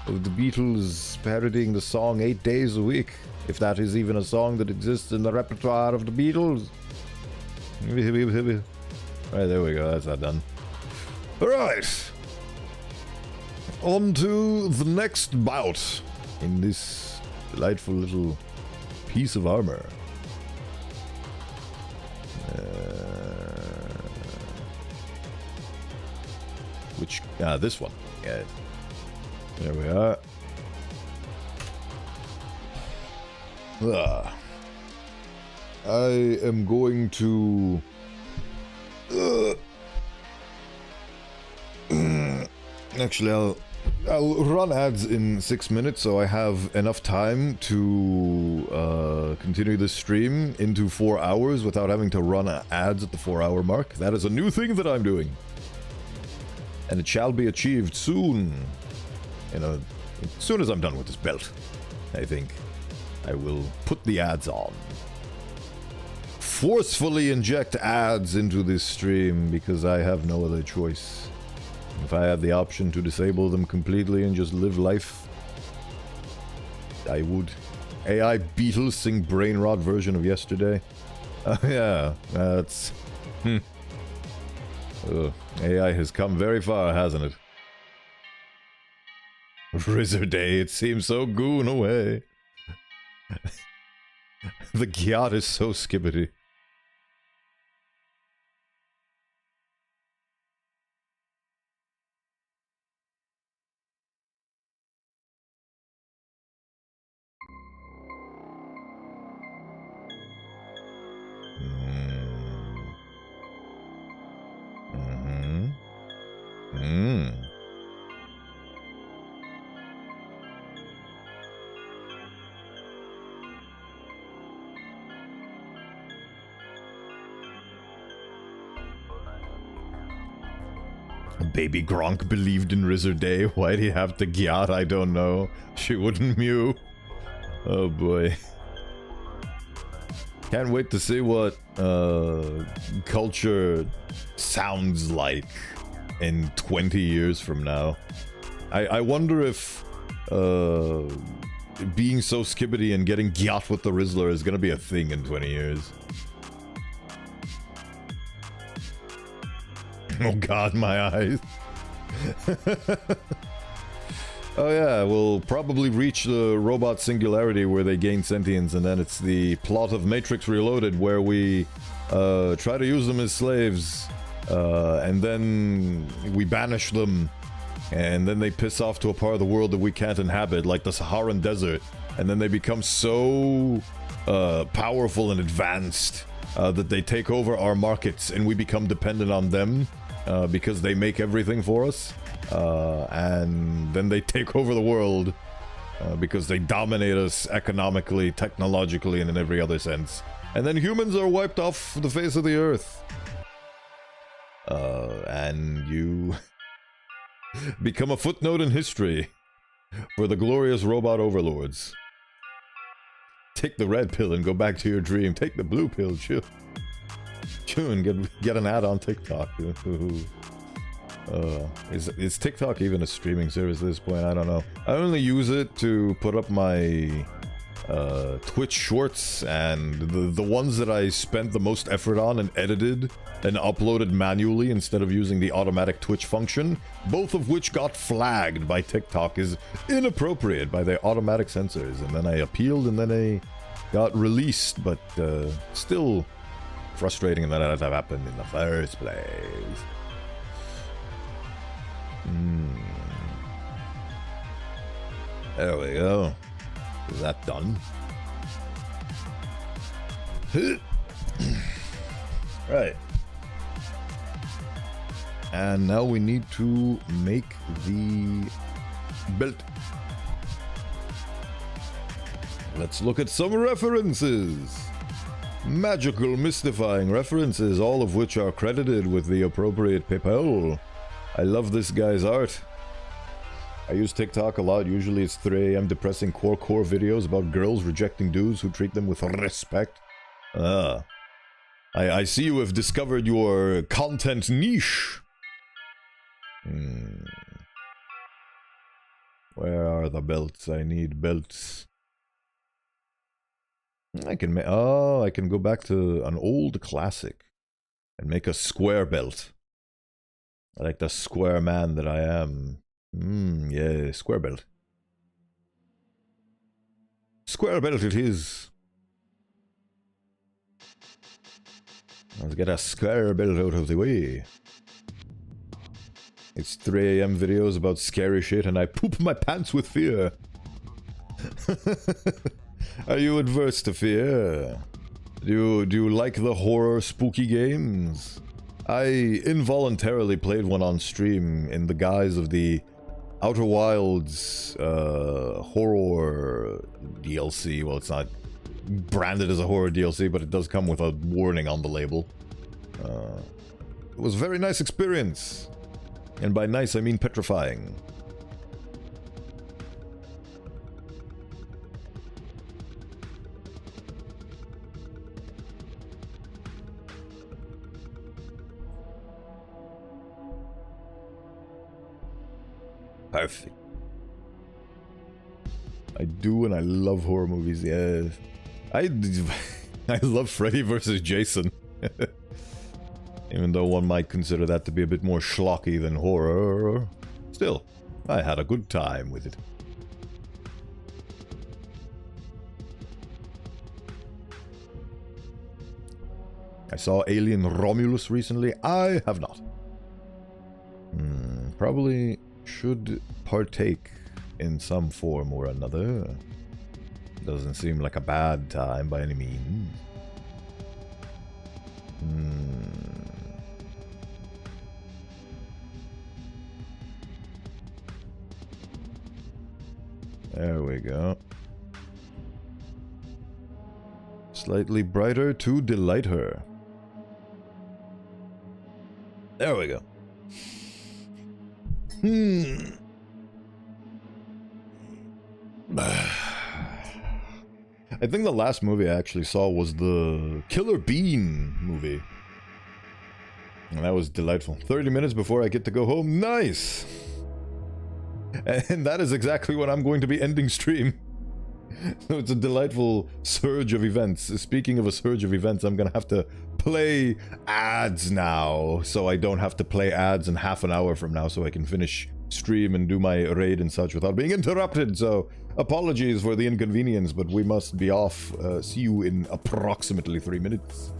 of the Beatles parodying the song 8 days a week. If that is even a song that exists in the repertoire of the Beatles. Alright, there we go, that's that done. Alright. On to the next bout in this delightful little piece of armor. This one. Yeah. There we are. I am going to actually I'll run ads in 6 minutes, so I have enough time to continue this stream into 4 hours without having to run ads at the 4-hour mark. That is a new thing that I'm doing, and it shall be achieved soon. As soon as I'm done with this belt, I think I will put the ads on. Forcefully inject ads into this stream because I have no other choice. If I had the option to disable them completely and just live life, I would. AI Beatles sing brain rot version of yesterday. Yeah, that's... AI has come very far, hasn't it? Rizzer Day, it seems so goon away. The Gyat is so skibbity. Baby Gronk believed in Rizzer Day. Why'd he have to gyat? I don't know. She wouldn't mew. Oh boy. Can't wait to see what culture sounds like in 20 years from now. I wonder if being so skibbity and getting gyat with the Rizzler is gonna be a thing in 20 years. Oh god, my eyes. Oh yeah, we'll probably reach the robot singularity where they gain sentience, and then it's the plot of Matrix Reloaded where we try to use them as slaves, and then we banish them, and then they piss off to a part of the world that we can't inhabit, like the Saharan desert, and then they become so powerful and advanced that they take over our markets and we become dependent on them. Because they make everything for us, and then they take over the world, because they dominate us economically, technologically, and in every other sense. And then humans are wiped off the face of the earth. And you become a footnote in history for the glorious robot overlords. Take the red pill and go back to your dream. Take the blue pill, chew and get an ad on TikTok. Is TikTok even a streaming service at this point? I don't know. I only use it to put up my Twitch shorts, and the ones that I spent the most effort on and edited and uploaded manually instead of using the automatic Twitch function, both of which got flagged by TikTok as inappropriate by their automatic censors, and then I appealed and then they got released, but still frustrating that that happened in the first place. There we go. Is that done? Right. And now we need to make the belt. Let's look at some references. Magical, mystifying references, all of which are credited with the appropriate PayPal. I love this guy's art. I use TikTok a lot. Usually it's 3 AM depressing core videos about girls rejecting dudes who treat them with respect. I see you have discovered your content niche. Where are the belts? I need belts. I can I can go back to an old classic and make a square belt. I like the square man that I am. Yeah, square belt. Square belt it is. Let's get a square belt out of the way. It's 3 AM videos about scary shit and I poop my pants with fear. Are you adverse to fear? Do you like the horror spooky games? I involuntarily played one on stream in the guise of the Outer Wilds horror DLC. Well, it's not branded as a horror DLC, but it does come with a warning on the label. It was a very nice experience. And by nice, I mean petrifying. Perfect. I do, and I love horror movies. Yeah, I love Freddy vs. Jason. Even though one might consider that to be a bit more schlocky than horror, still, I had a good time with it. I saw Alien Romulus recently. I have not. Probably should partake in some form or another. Doesn't seem like a bad time by any means. There we go. Slightly brighter to delight her. There we go. I think the last movie I actually saw was the Killer Bean movie. And that was delightful. 30 minutes before I get to go home. Nice! And that is exactly when I'm going to be ending stream. So it's a delightful surge of events. Speaking of a surge of events, I'm gonna have to play ads now. So I don't have to play ads in half an hour from now, so I can finish stream and do my raid and such without being interrupted. So apologies for the inconvenience, but we must be off. See you in approximately 3 minutes.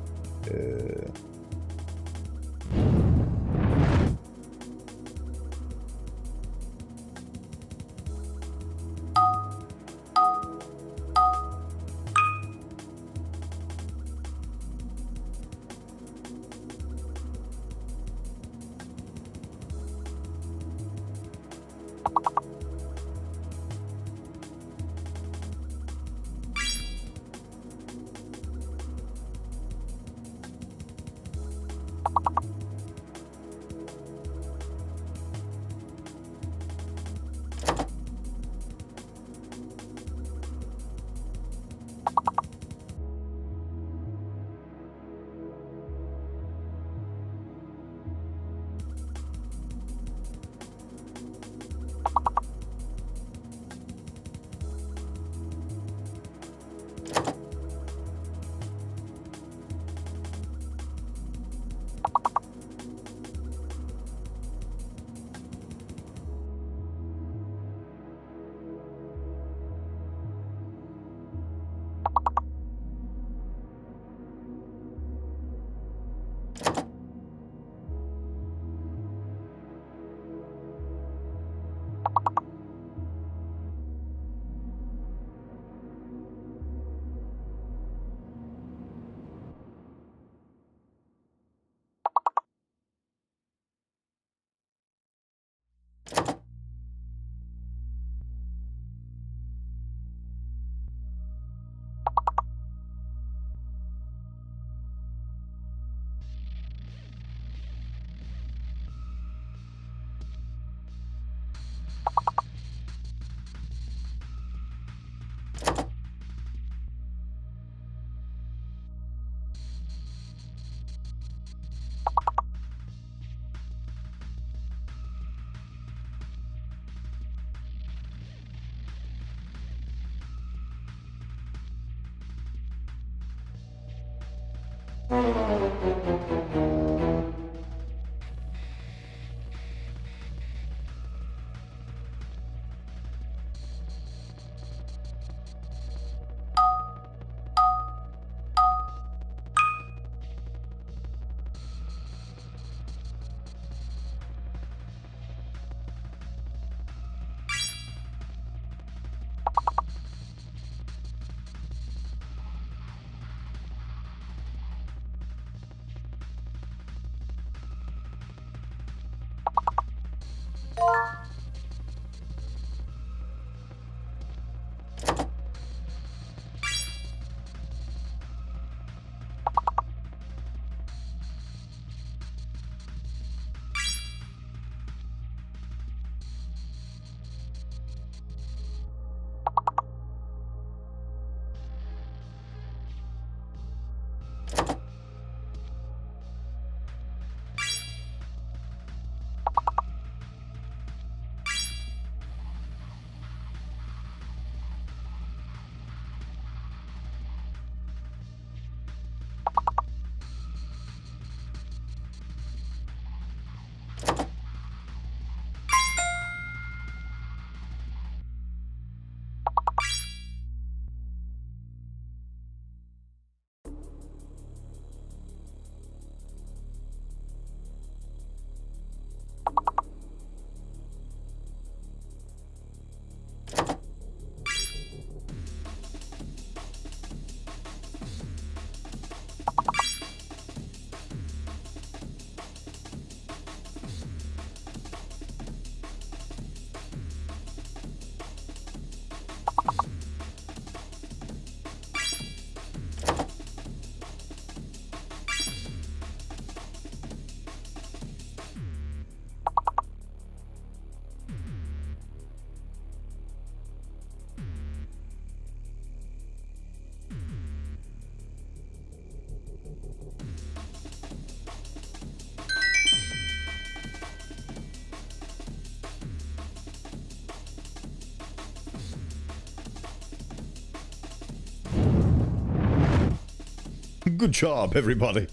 Good job, everybody.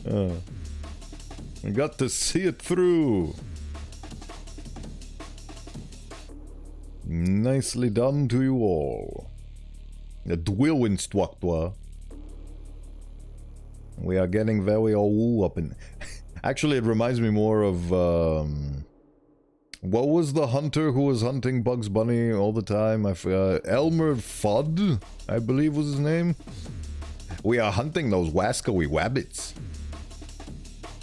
I got to see it through. Nicely done to you all. Dwilwinstwakwa. We are getting very old up in... Actually, it reminds me more of... what was the hunter who was hunting Bugs Bunny all the time? I forgot. Elmer Fudd, I believe was his name. We are hunting those wascally wabbits.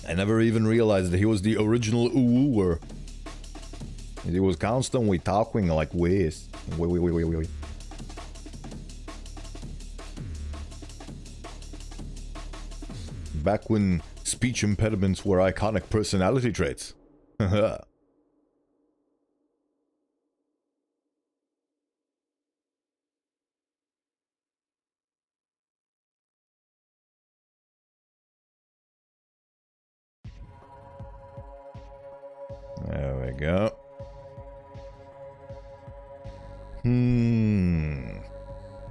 I never even realized that he was the original ooer. He was constantly talking like this. Wait. Back when speech impediments were iconic personality traits. Haha. There we go.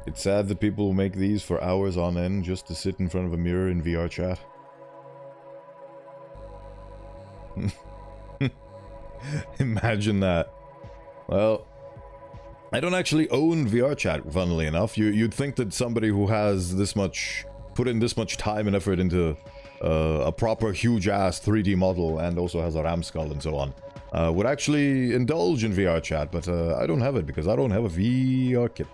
It's sad that people will make these for hours on end just to sit in front of a mirror in VR chat. Imagine that. Well, I don't actually own VR chat, funnily enough. You'd think that somebody who has this much... put in this much time and effort into a proper huge-ass 3D model and also has a RAM skull and so on, would actually indulge in VR chat, but I don't have it because I don't have a VR kit.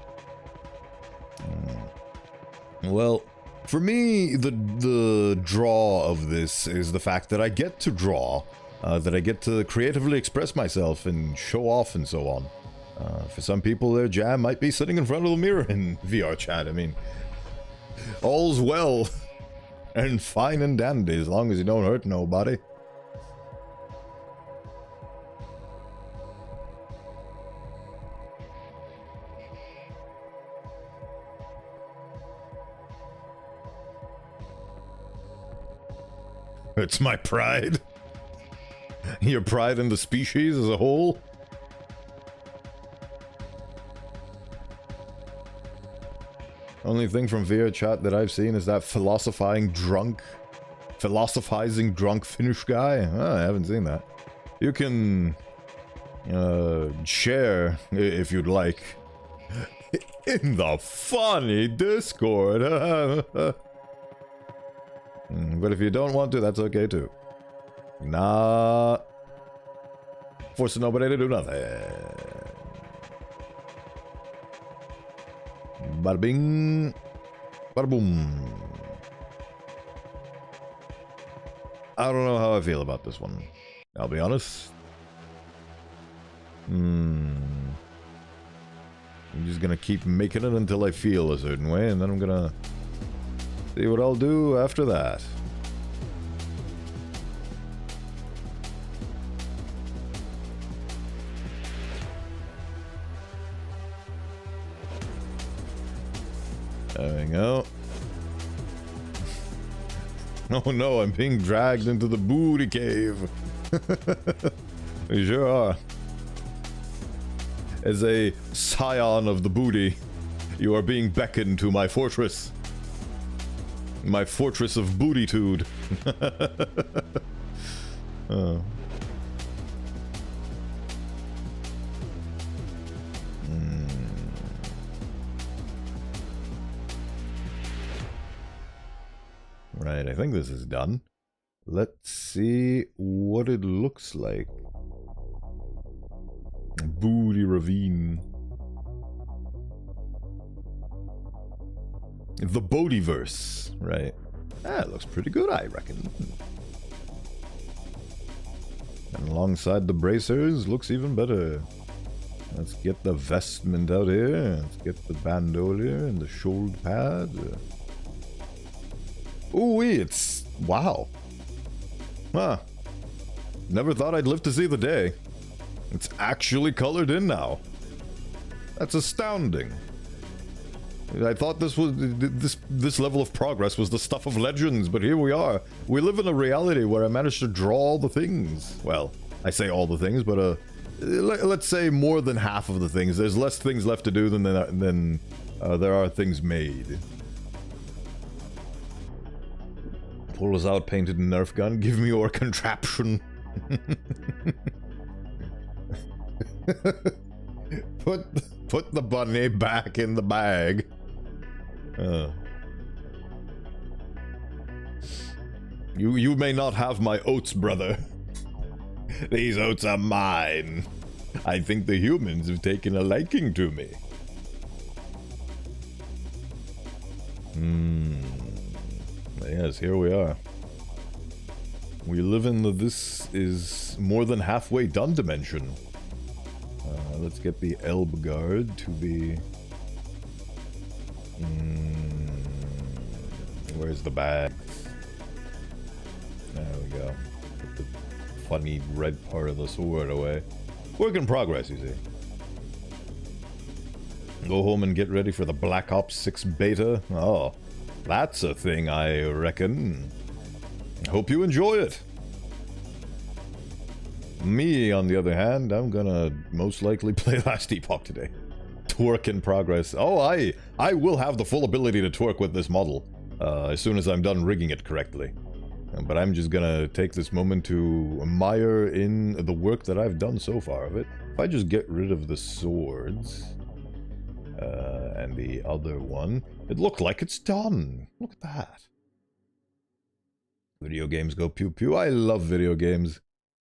Well, for me, the draw of this is the fact that I get to draw, that I get to creatively express myself and show off and so on. For some people, their jam might be sitting in front of the mirror in VR chat. I mean, all's well and fine and dandy as long as you don't hurt nobody. It's my pride. Your pride in the species as a whole. Only thing from VR chat that I've seen is that philosophizing drunk Finnish guy. Oh, I haven't seen that. You can share if you'd like in the funny Discord. But if you don't want to, that's okay too. Nah, forcing nobody to do nothing. Bada bing, bada boom. I don't know how I feel about this one. I'll be honest. I'm just gonna keep making it until I feel a certain way, and then I'm gonna see what I'll do after that. There we go. Oh no, I'm being dragged into the booty cave. We sure are. As a scion of the booty, you are being beckoned to my fortress. My fortress of bootytude. Oh. Right, I think this is done. Let's see what it looks like. Booty ravine. The Bodhiverse, right? That looks pretty good, I reckon. And alongside the bracers, looks even better. Let's get the vestment out here. Let's get the bandolier and the shoulder pad. Ooh, it's... wow. Huh. Never thought I'd live to see the day. It's actually colored in now. That's astounding. I thought this was... this level of progress was the stuff of legends, but here we are. We live in a reality where I managed to draw all the things. Well, I say all the things, but let's say more than half of the things. There's less things left to do than there are things made. Pulls out painted Nerf gun. Give me your contraption. Put the bunny back in the bag. You may not have my oats, brother. These oats are mine. I think the humans have taken a liking to me. Yes, here we are. We live in the this is more than halfway done dimension. Let's get the Elb Guard to be... where's the bag? There we go. Put the funny red part of the sword away. Work in progress, you see. Go home and get ready for the Black Ops 6 beta. Oh, that's a thing, I reckon. Hope you enjoy it. Me, on the other hand, I'm gonna most likely play Last Epoch today. Twerk in progress. Oh, I will have the full ability to twerk with this model as soon as I'm done rigging it correctly. But I'm just gonna take this moment to admire in the work that I've done so far of it. If I just get rid of the swords and the other one, it looked like it's done. Look at that. Video games go pew pew. I love video games.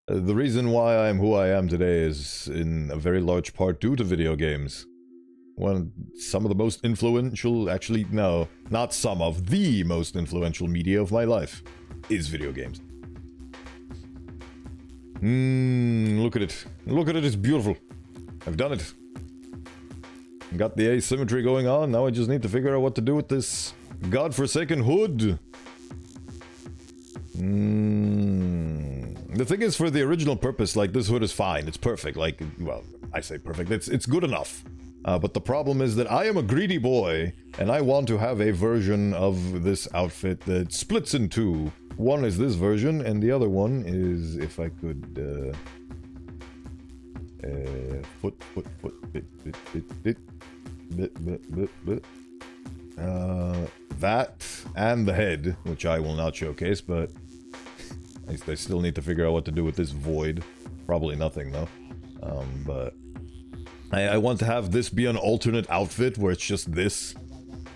The reason why I'm who I am today is in a very large part due to video games. Some of the most influential, actually, no, not some of, the most influential media of my life is video games. Look at it. Look at it, it's beautiful. I've done it. Got the asymmetry going on, now I just need to figure out what to do with this godforsaken hood. The thing is, for the original purpose, like, this hood is fine, it's perfect, like, well, I say perfect, it's good enough. But the problem is that I am a greedy boy, and I want to have a version of this outfit that splits in two. One is this version, and the other one is, if I could, That and the head, which I will not showcase, but I still need to figure out what to do with this void. Probably nothing, though. But I want to have this be an alternate outfit where it's just this.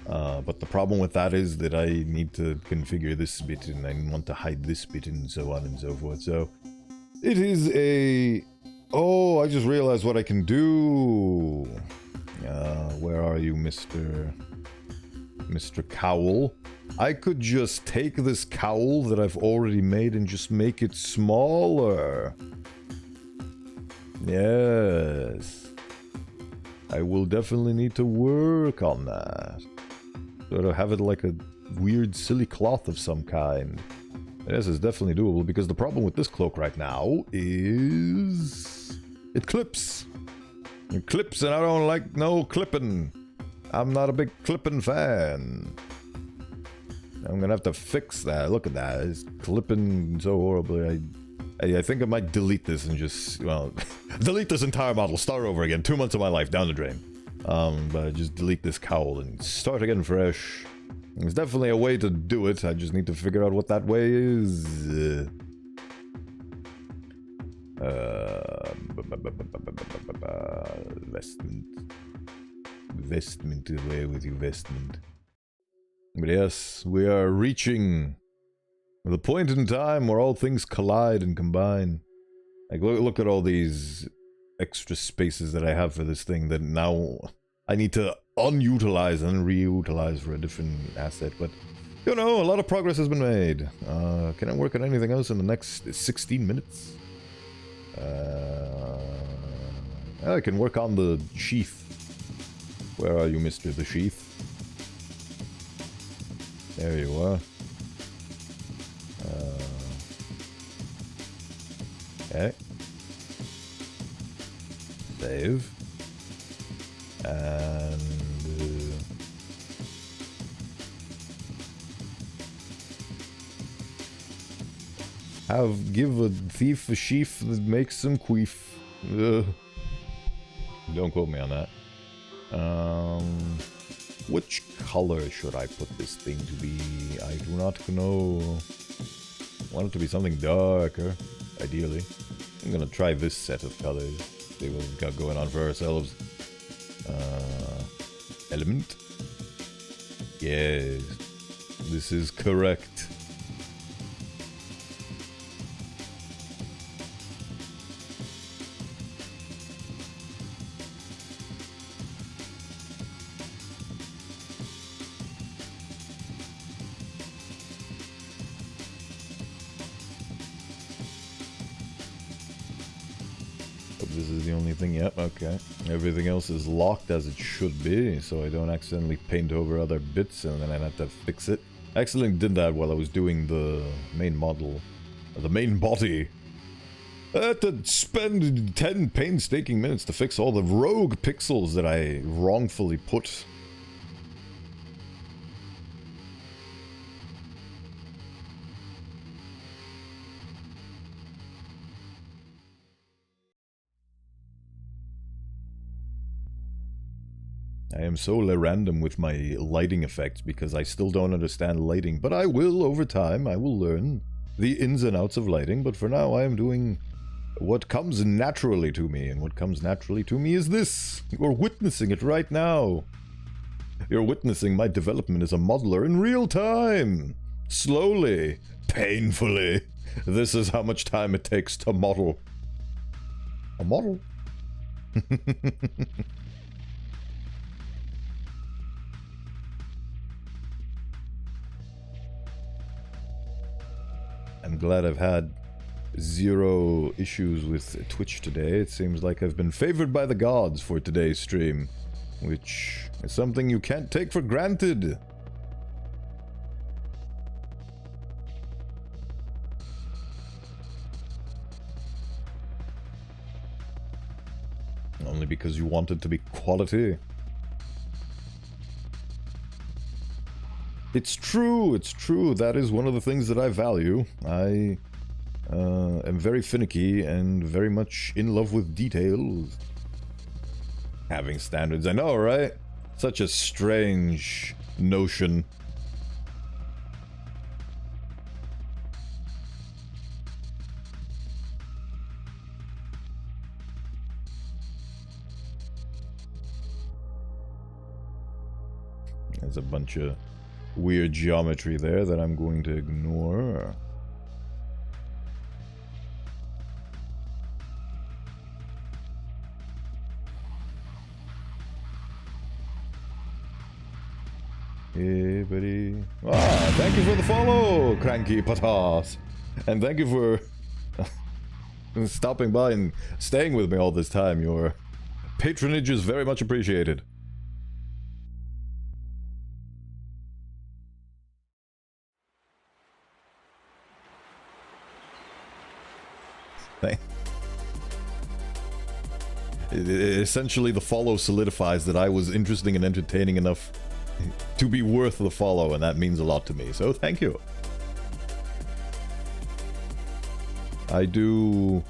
But the problem with that is that I need to configure this bit and I want to hide this bit and so on and so forth. So it is a... Oh, I just realized what I can do. Where are you, Mr. Cowl? I could just take this cowl that I've already made and just make it smaller. Yes. I will definitely need to work on that. Sort of have it like a weird silly cloth of some kind. Yes, it's definitely doable, because the problem with this cloak right now is... it clips. It clips and I don't like no clipping. I'm not a big clipping fan. I'm gonna have to fix that. Look at that. It's clipping so horribly. I think I might delete this and just, well, delete this entire model, start over again. 2 months of my life down the drain. But just delete this cowl and start again fresh. There's definitely a way to do it. I just need to figure out what that way is. Vestment away with you, vestment. But yes, we are reaching the point in time where all things collide and combine. Like, look at all these extra spaces that I have for this thing that now I need to unutilize and reutilize for a different asset. But, you know, a lot of progress has been made. Can I work on anything else in the next 16 minutes? I can work on the sheath. Where are you, Mr. The Sheath? There you are. Okay. Save. And... give a thief a sheath that makes him queef. Don't quote me on that. Which color should I put this thing to be? I do not know. I want it to be something darker, ideally. I'm gonna try this set of colors. See what we've got going on for ourselves. Element. Yes, this is correct. This is the only thing, yep, okay. Everything else is locked as it should be, so I don't accidentally paint over other bits and then I have to fix it. I accidentally did that while I was doing the main model, the main body. I had to spend 10 painstaking minutes to fix all the rogue pixels that I wrongfully put. I am so random with my lighting effects because I still don't understand lighting, but I will over time. I will learn the ins and outs of lighting, but for now I am doing what comes naturally to me, and what comes naturally to me is this. You're witnessing it right now. You're witnessing my development as a modeler in real time. Slowly, painfully. This is how much time it takes to model. A model? I'm glad I've had 0 issues with Twitch today. It seems like I've been favored by the gods for today's stream, which is something you can't take for granted. Only because you want it to be quality. It's true, that is one of the things that I value. I am very finicky and very much in love with details. Having standards, I know, right? Such a strange notion. There's a bunch of weird geometry there that I'm going to ignore. Hey, buddy. Ah, thank you for the follow, Cranky Patas. And thank you for stopping by and staying with me all this time. Your patronage is very much appreciated. Essentially, the follow solidifies that I was interesting and entertaining enough to be worth the follow, and that means a lot to me, so thank you. I do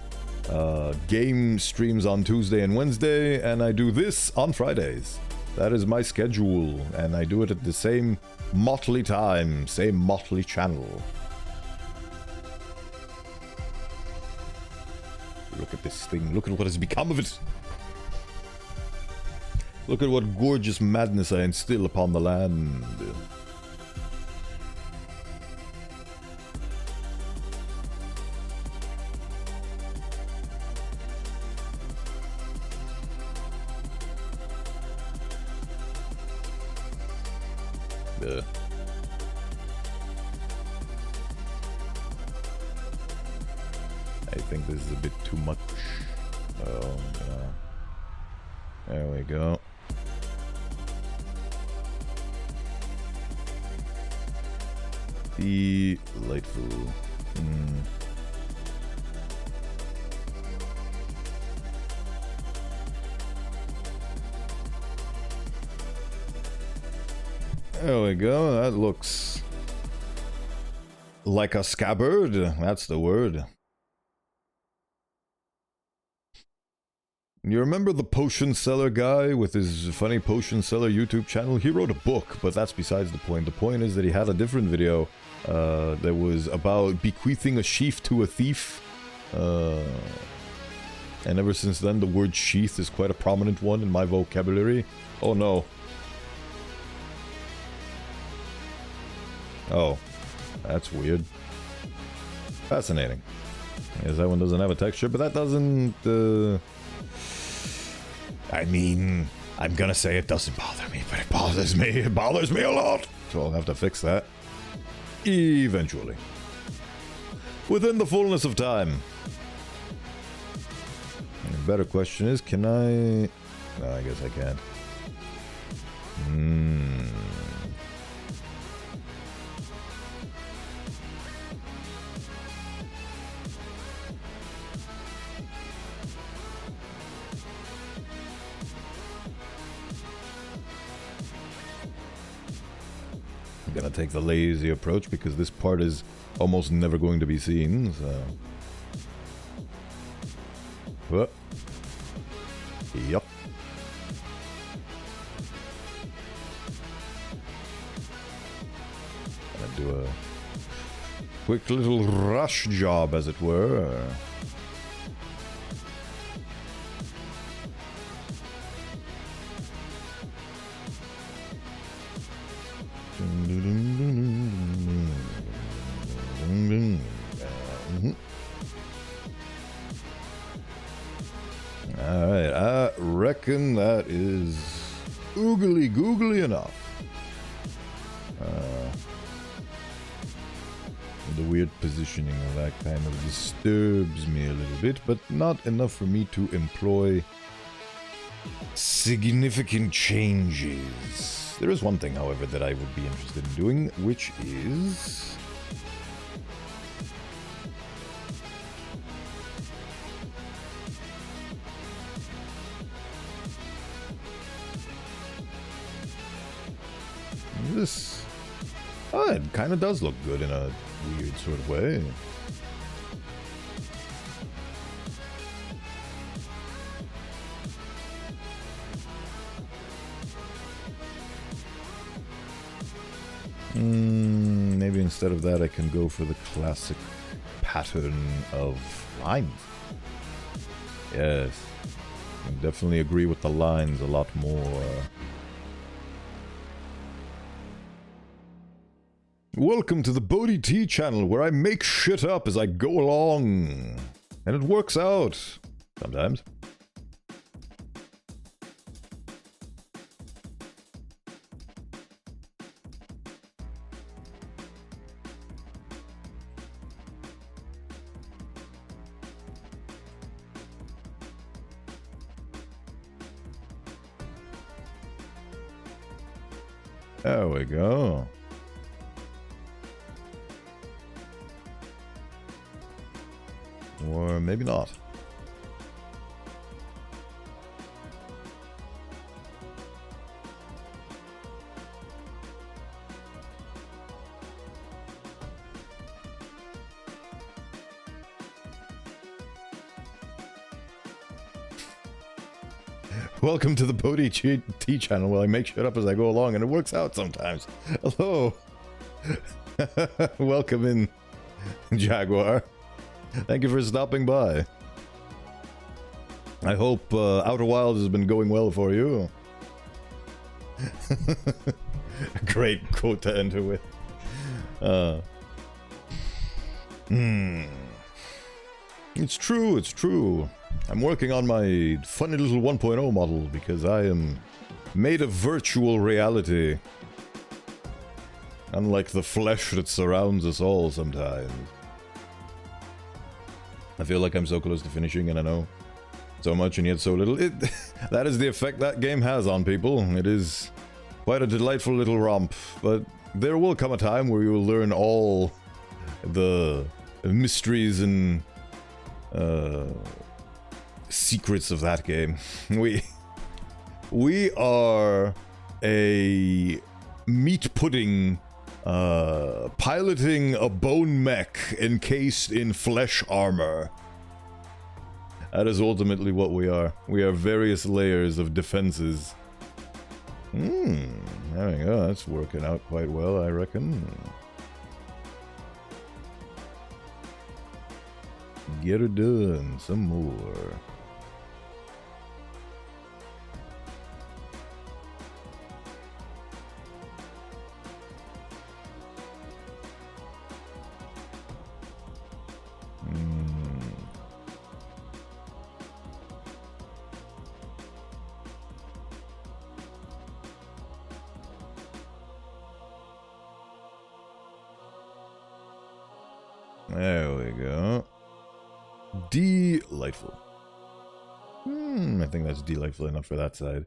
game streams on Tuesday and Wednesday, and I do this on Fridays. That is my schedule, and I do it at the same motley time, same motley channel. Look at this thing, look at what has become of it. Look at what gorgeous madness I instill upon the land. I think this is a bit too much. Oh, no. There we go. Delightful. There we go. That looks like a scabbard. That's the word. You remember the potion seller guy with his funny potion seller YouTube channel? He wrote a book, but that's besides the point. The point is that he had a different video that was about bequeathing a sheath to a thief. And ever since then, the word sheath is quite a prominent one in my vocabulary. Oh no. Oh, that's weird. Fascinating. I guess that one doesn't have a texture, but that doesn't... I mean, I'm gonna say it doesn't bother me, but it bothers me. It bothers me a lot. So I'll have to fix that. Eventually. Within the fullness of time. And the better question is, can I... No, I guess I can. I'm gonna take the lazy approach because this part is almost never going to be seen, so... Whoop. Yup. Gonna do a quick little rush job, as it were. Alright, I reckon that is oogly googly enough. The weird positioning of that kind of disturbs me a little bit, but not enough for me to employ significant changes. There is one thing, however, that I would be interested in doing, which is... this... Oh, it kind of does look good in a weird sort of way. Maybe instead of that I can go for the classic pattern of lines. Yes. I definitely agree with the lines a lot more. Welcome to the Bodhi T channel, where I make shit up as I go along. And it works out. Sometimes. There we go. Or maybe not. Welcome to the Bodhi T channel, where I make shit up as I go along, and it works out sometimes. Hello. Welcome in, Jaguar. Thank you for stopping by. I hope Outer Wilds has been going well for you. Great quote to enter with. It's true, it's true. I'm working on my funny little 1.0 model because I am made of virtual reality. Unlike the flesh that surrounds us all sometimes. I feel like I'm so close to finishing and I know so much and yet so little. That is the effect that game has on people. It is quite a delightful little romp, but there will come a time where you will learn all the mysteries and secrets of that game. We are a meat pudding piloting a bone mech encased in flesh armor. That is ultimately what we are. We are various layers of defenses. There we go. That's working out quite well, I reckon. Get her done. Some more. There we go. Delightful. I think that's delightful enough for that side.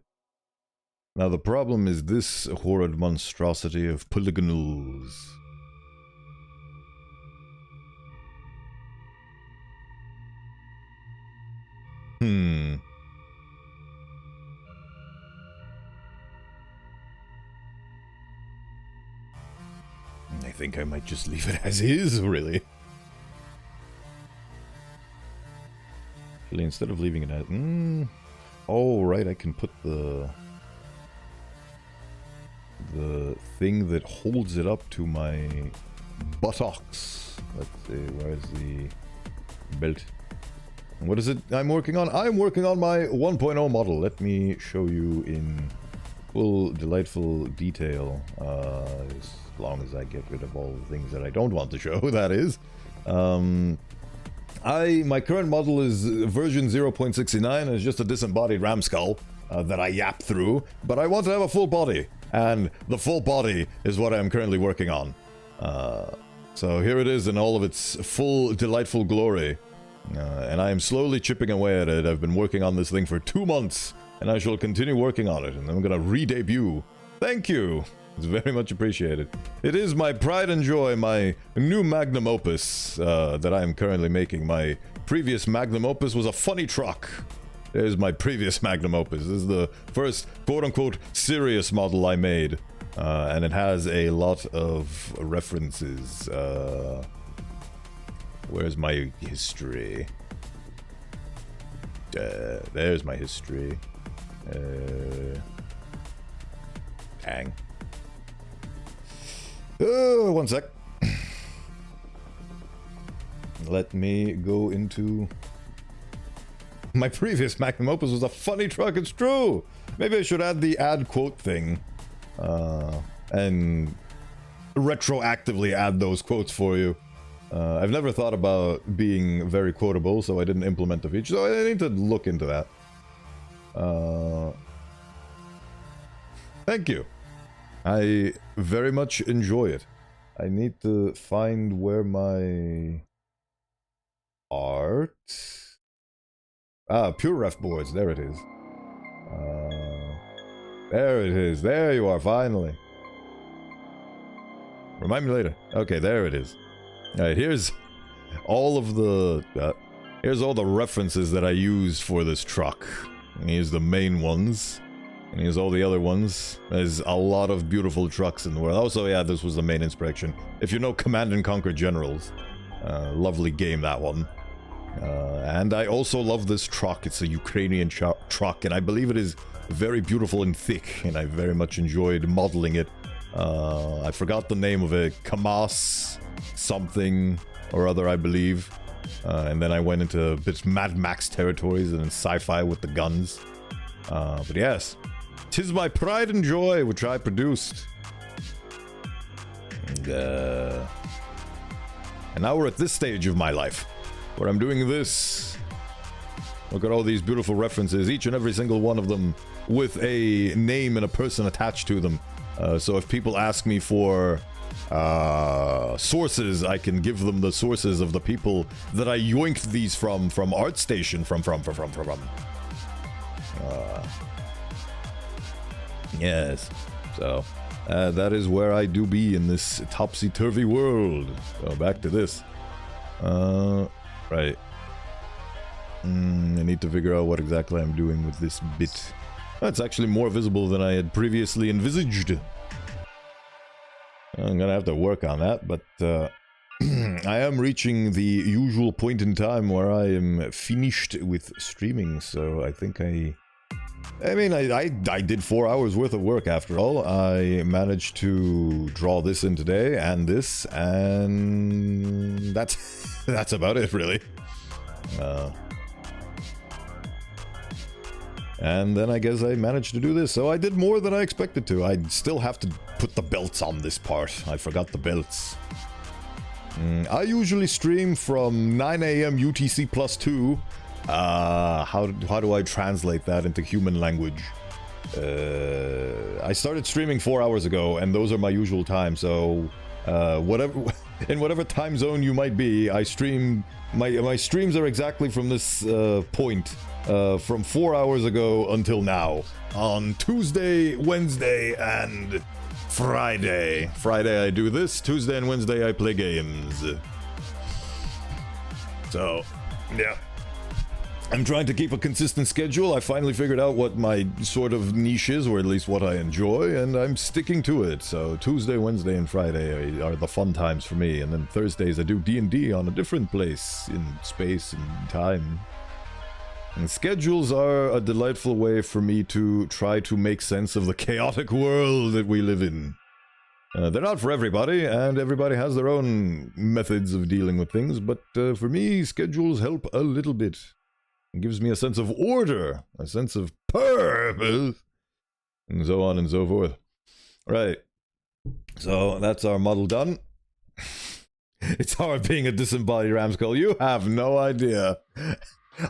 Now the problem is this horrid monstrosity of polygonals. I think I might just leave it as is, really. Actually, instead of leaving it at... Oh, right, I can put the thing that holds it up to my buttocks. Let's see, where's the belt? What is it I'm working on? I'm working on my 1.0 model. Let me show you in full delightful detail. As long as I get rid of all the things that I don't want to show, that is. My current model is version 0.69, and it's just a disembodied ram skull that I yap through, but I want to have a full body, and the full body is what I'm currently working on. So here it is in all of its full, delightful glory, and I am slowly chipping away at it. I've been working on this thing for 2 months, and I shall continue working on it, and I'm gonna re-debut. Thank you! It's very much appreciated. It is my pride and joy, my new magnum opus that I am currently making. My previous magnum opus was a funny truck. There's my previous magnum opus. This is the first quote-unquote serious model I made. And it has a lot of references. Where's my history? There's my history. Dang. One sec. Let me go into... My previous magnum opus was a funny truck, it's true! Maybe I should add the add quote thing. And retroactively add those quotes for you. I've never thought about being very quotable, so I didn't implement the feature, so I need to look into that. Thank you. I very much enjoy it. I need to find where my art... Pure ref boards, there it is. There it is, there you are, finally. Remind me later. Okay, there it is. Alright, here's all of the... here's all the references that I use for this truck. And here's the main ones. And here's all the other ones. There's a lot of beautiful trucks in the world. Also, yeah, this was the main inspiration. If you know Command and Conquer Generals, lovely game, that one. And I also love this truck. It's a Ukrainian truck, and I believe it is very beautiful and thick, and I very much enjoyed modeling it. I forgot the name of it. Kamas something or other, I believe. And then I went into a bit Mad Max territories and then sci-fi with the guns. But yes, 'tis my pride and joy which I produced. And now we're at this stage of my life where I'm doing this. Look at all these beautiful references, each and every single one of them with a name and a person attached to them. So if people ask me for sources, I can give them the sources of the people that I yoinked these from ArtStation, yes. So, that is where I do be in this topsy-turvy world. So back to this. Right. I need to figure out what exactly I'm doing with this bit. That's actually more visible than I had previously envisaged. I'm gonna have to work on that, but I am reaching the usual point in time where I am finished with streaming, so I think I did 4 hours worth of work after all. I managed to draw this in today, and this, and that's about it, really. And then I guess I managed to do this, so I did more than I expected to. I still have to put the belts on this part. I forgot the belts. I usually stream from 9 AM UTC plus 2. How do I translate that into human language? I started streaming 4 hours ago, and those are my usual times, so in whatever time zone you might be, I stream... My streams are exactly from this point. From 4 hours ago until now. On Tuesday, Wednesday, and Friday. Friday I do this, Tuesday and Wednesday I play games. So, yeah. I'm trying to keep a consistent schedule. I finally figured out what my sort of niche is, or at least what I enjoy, and I'm sticking to it. So Tuesday, Wednesday, and Friday are the fun times for me, and then Thursdays I do D&D on a different place in space and time. And schedules are a delightful way for me to try to make sense of the chaotic world that we live in. They're not for everybody, and everybody has their own methods of dealing with things, but for me, schedules help a little bit. It gives me a sense of order, a sense of purpose, and so on and so forth. Right. So that's our model done. It's hard being a disembodied Ramskull. You have no idea.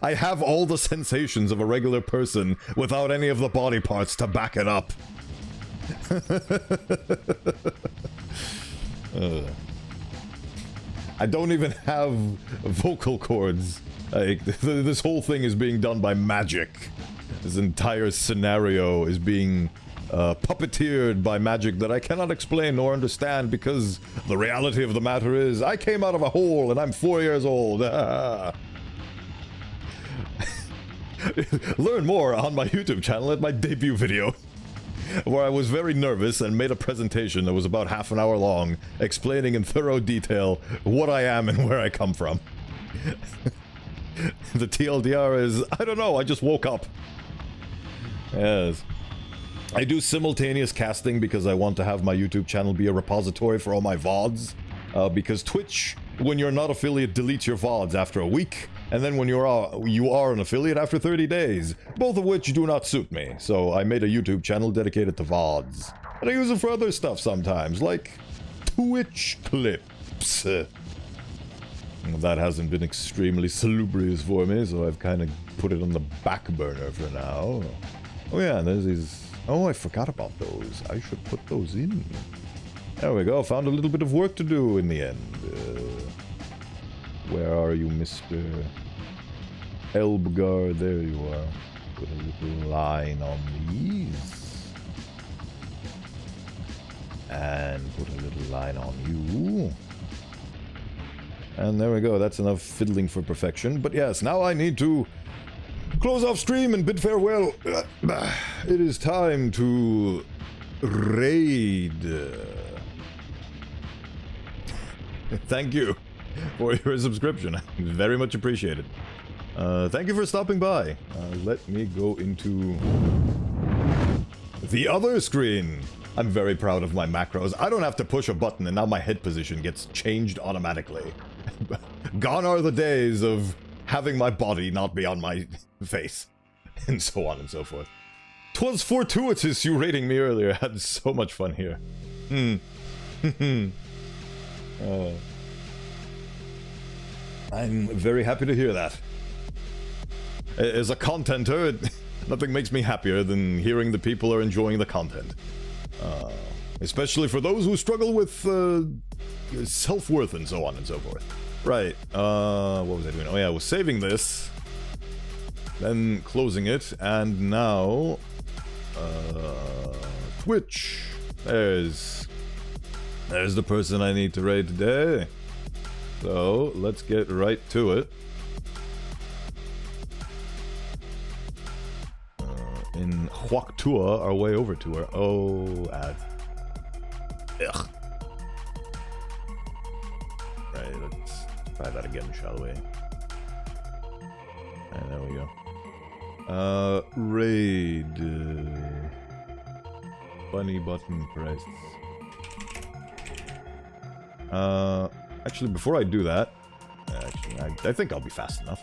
I have all the sensations of a regular person without any of the body parts to back it up. I don't even have vocal cords. Like, this whole thing is being done by magic. This entire scenario is being puppeteered by magic that I cannot explain nor understand, because the reality of the matter is I came out of a hole and I'm 4 years old. Learn more on my YouTube channel at my debut video, where I was very nervous and made a presentation that was about half an hour long, explaining in thorough detail what I am and where I come from. The TLDR is, I don't know, I just woke up. Yes. I do simultaneous casting because I want to have my YouTube channel be a repository for all my VODs. Because Twitch, when you're not affiliate, deletes your VODs after a week. And then when you are an affiliate after 30 days. Both of which do not suit me. So I made a YouTube channel dedicated to VODs. And I use it for other stuff sometimes, like Twitch clips. That hasn't been extremely salubrious for me, so I've kind of put it on the back burner for now. Oh yeah, there's these... Oh, I forgot about those. I should put those in. There we go. Found a little bit of work to do in the end. Where are you, Mr. Elbgar? There you are. Put a little line on these. And put a little line on you. And there we go. That's enough fiddling for perfection. But yes, now I need to close off stream and bid farewell. It is time to raid. Thank you for your subscription. Very much appreciated. Thank you for stopping by. Let me go into the other screen. I'm very proud of my macros. I don't have to push a button and now my head position gets changed automatically. Gone are the days of having my body not be on my face. And so on and so forth. 'Twas fortuitous you raiding me earlier. I had so much fun here. I'm very happy to hear that. As a contenter, nothing makes me happier than hearing the people are enjoying the content. Especially for those who struggle with self-worth and so on and so forth. Right, what was I doing? Oh yeah, I was saving this, then closing it, and now, Twitch. There's the person I need to raid today. So, let's get right to it. In Huaktua, our way over to her. Oh, ad. Ugh. Right, let's try that again, shall we? And there we go. Raid. Bunny button press. Actually, before I do that, actually, I think I'll be fast enough.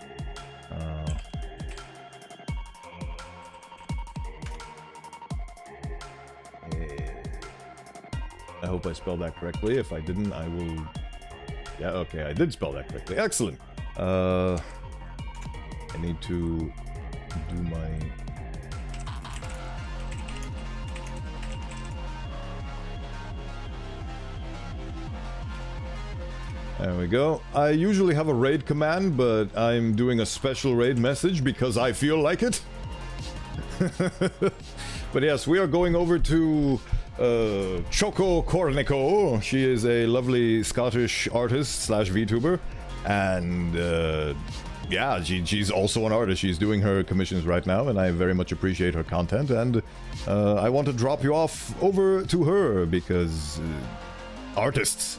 I hope I spelled that correctly. If I didn't, I will... Yeah, okay, I did spell that correctly. Excellent! I need to do my... There we go. I usually have a raid command, but I'm doing a special raid message because I feel like it. But yes, we are going over to Choco Cornico. She is a lovely Scottish artist slash VTuber, and yeah, she's also an artist. She's doing her commissions right now, and I very much appreciate her content, and I want to drop you off over to her because artists.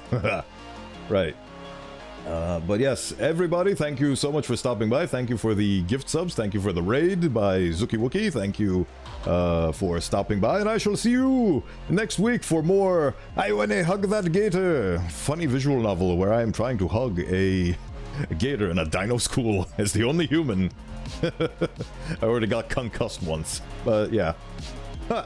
Right. But yes, everybody, thank you so much for stopping by. Thank you for the gift subs. Thank you for the raid by Zuki Wookie. Thank you for stopping by. And I shall see you next week for more I Wanna Hug That Gator. Funny visual novel where I am trying to hug a gator in a dino school as the only human. I already got concussed once. But yeah. Ha.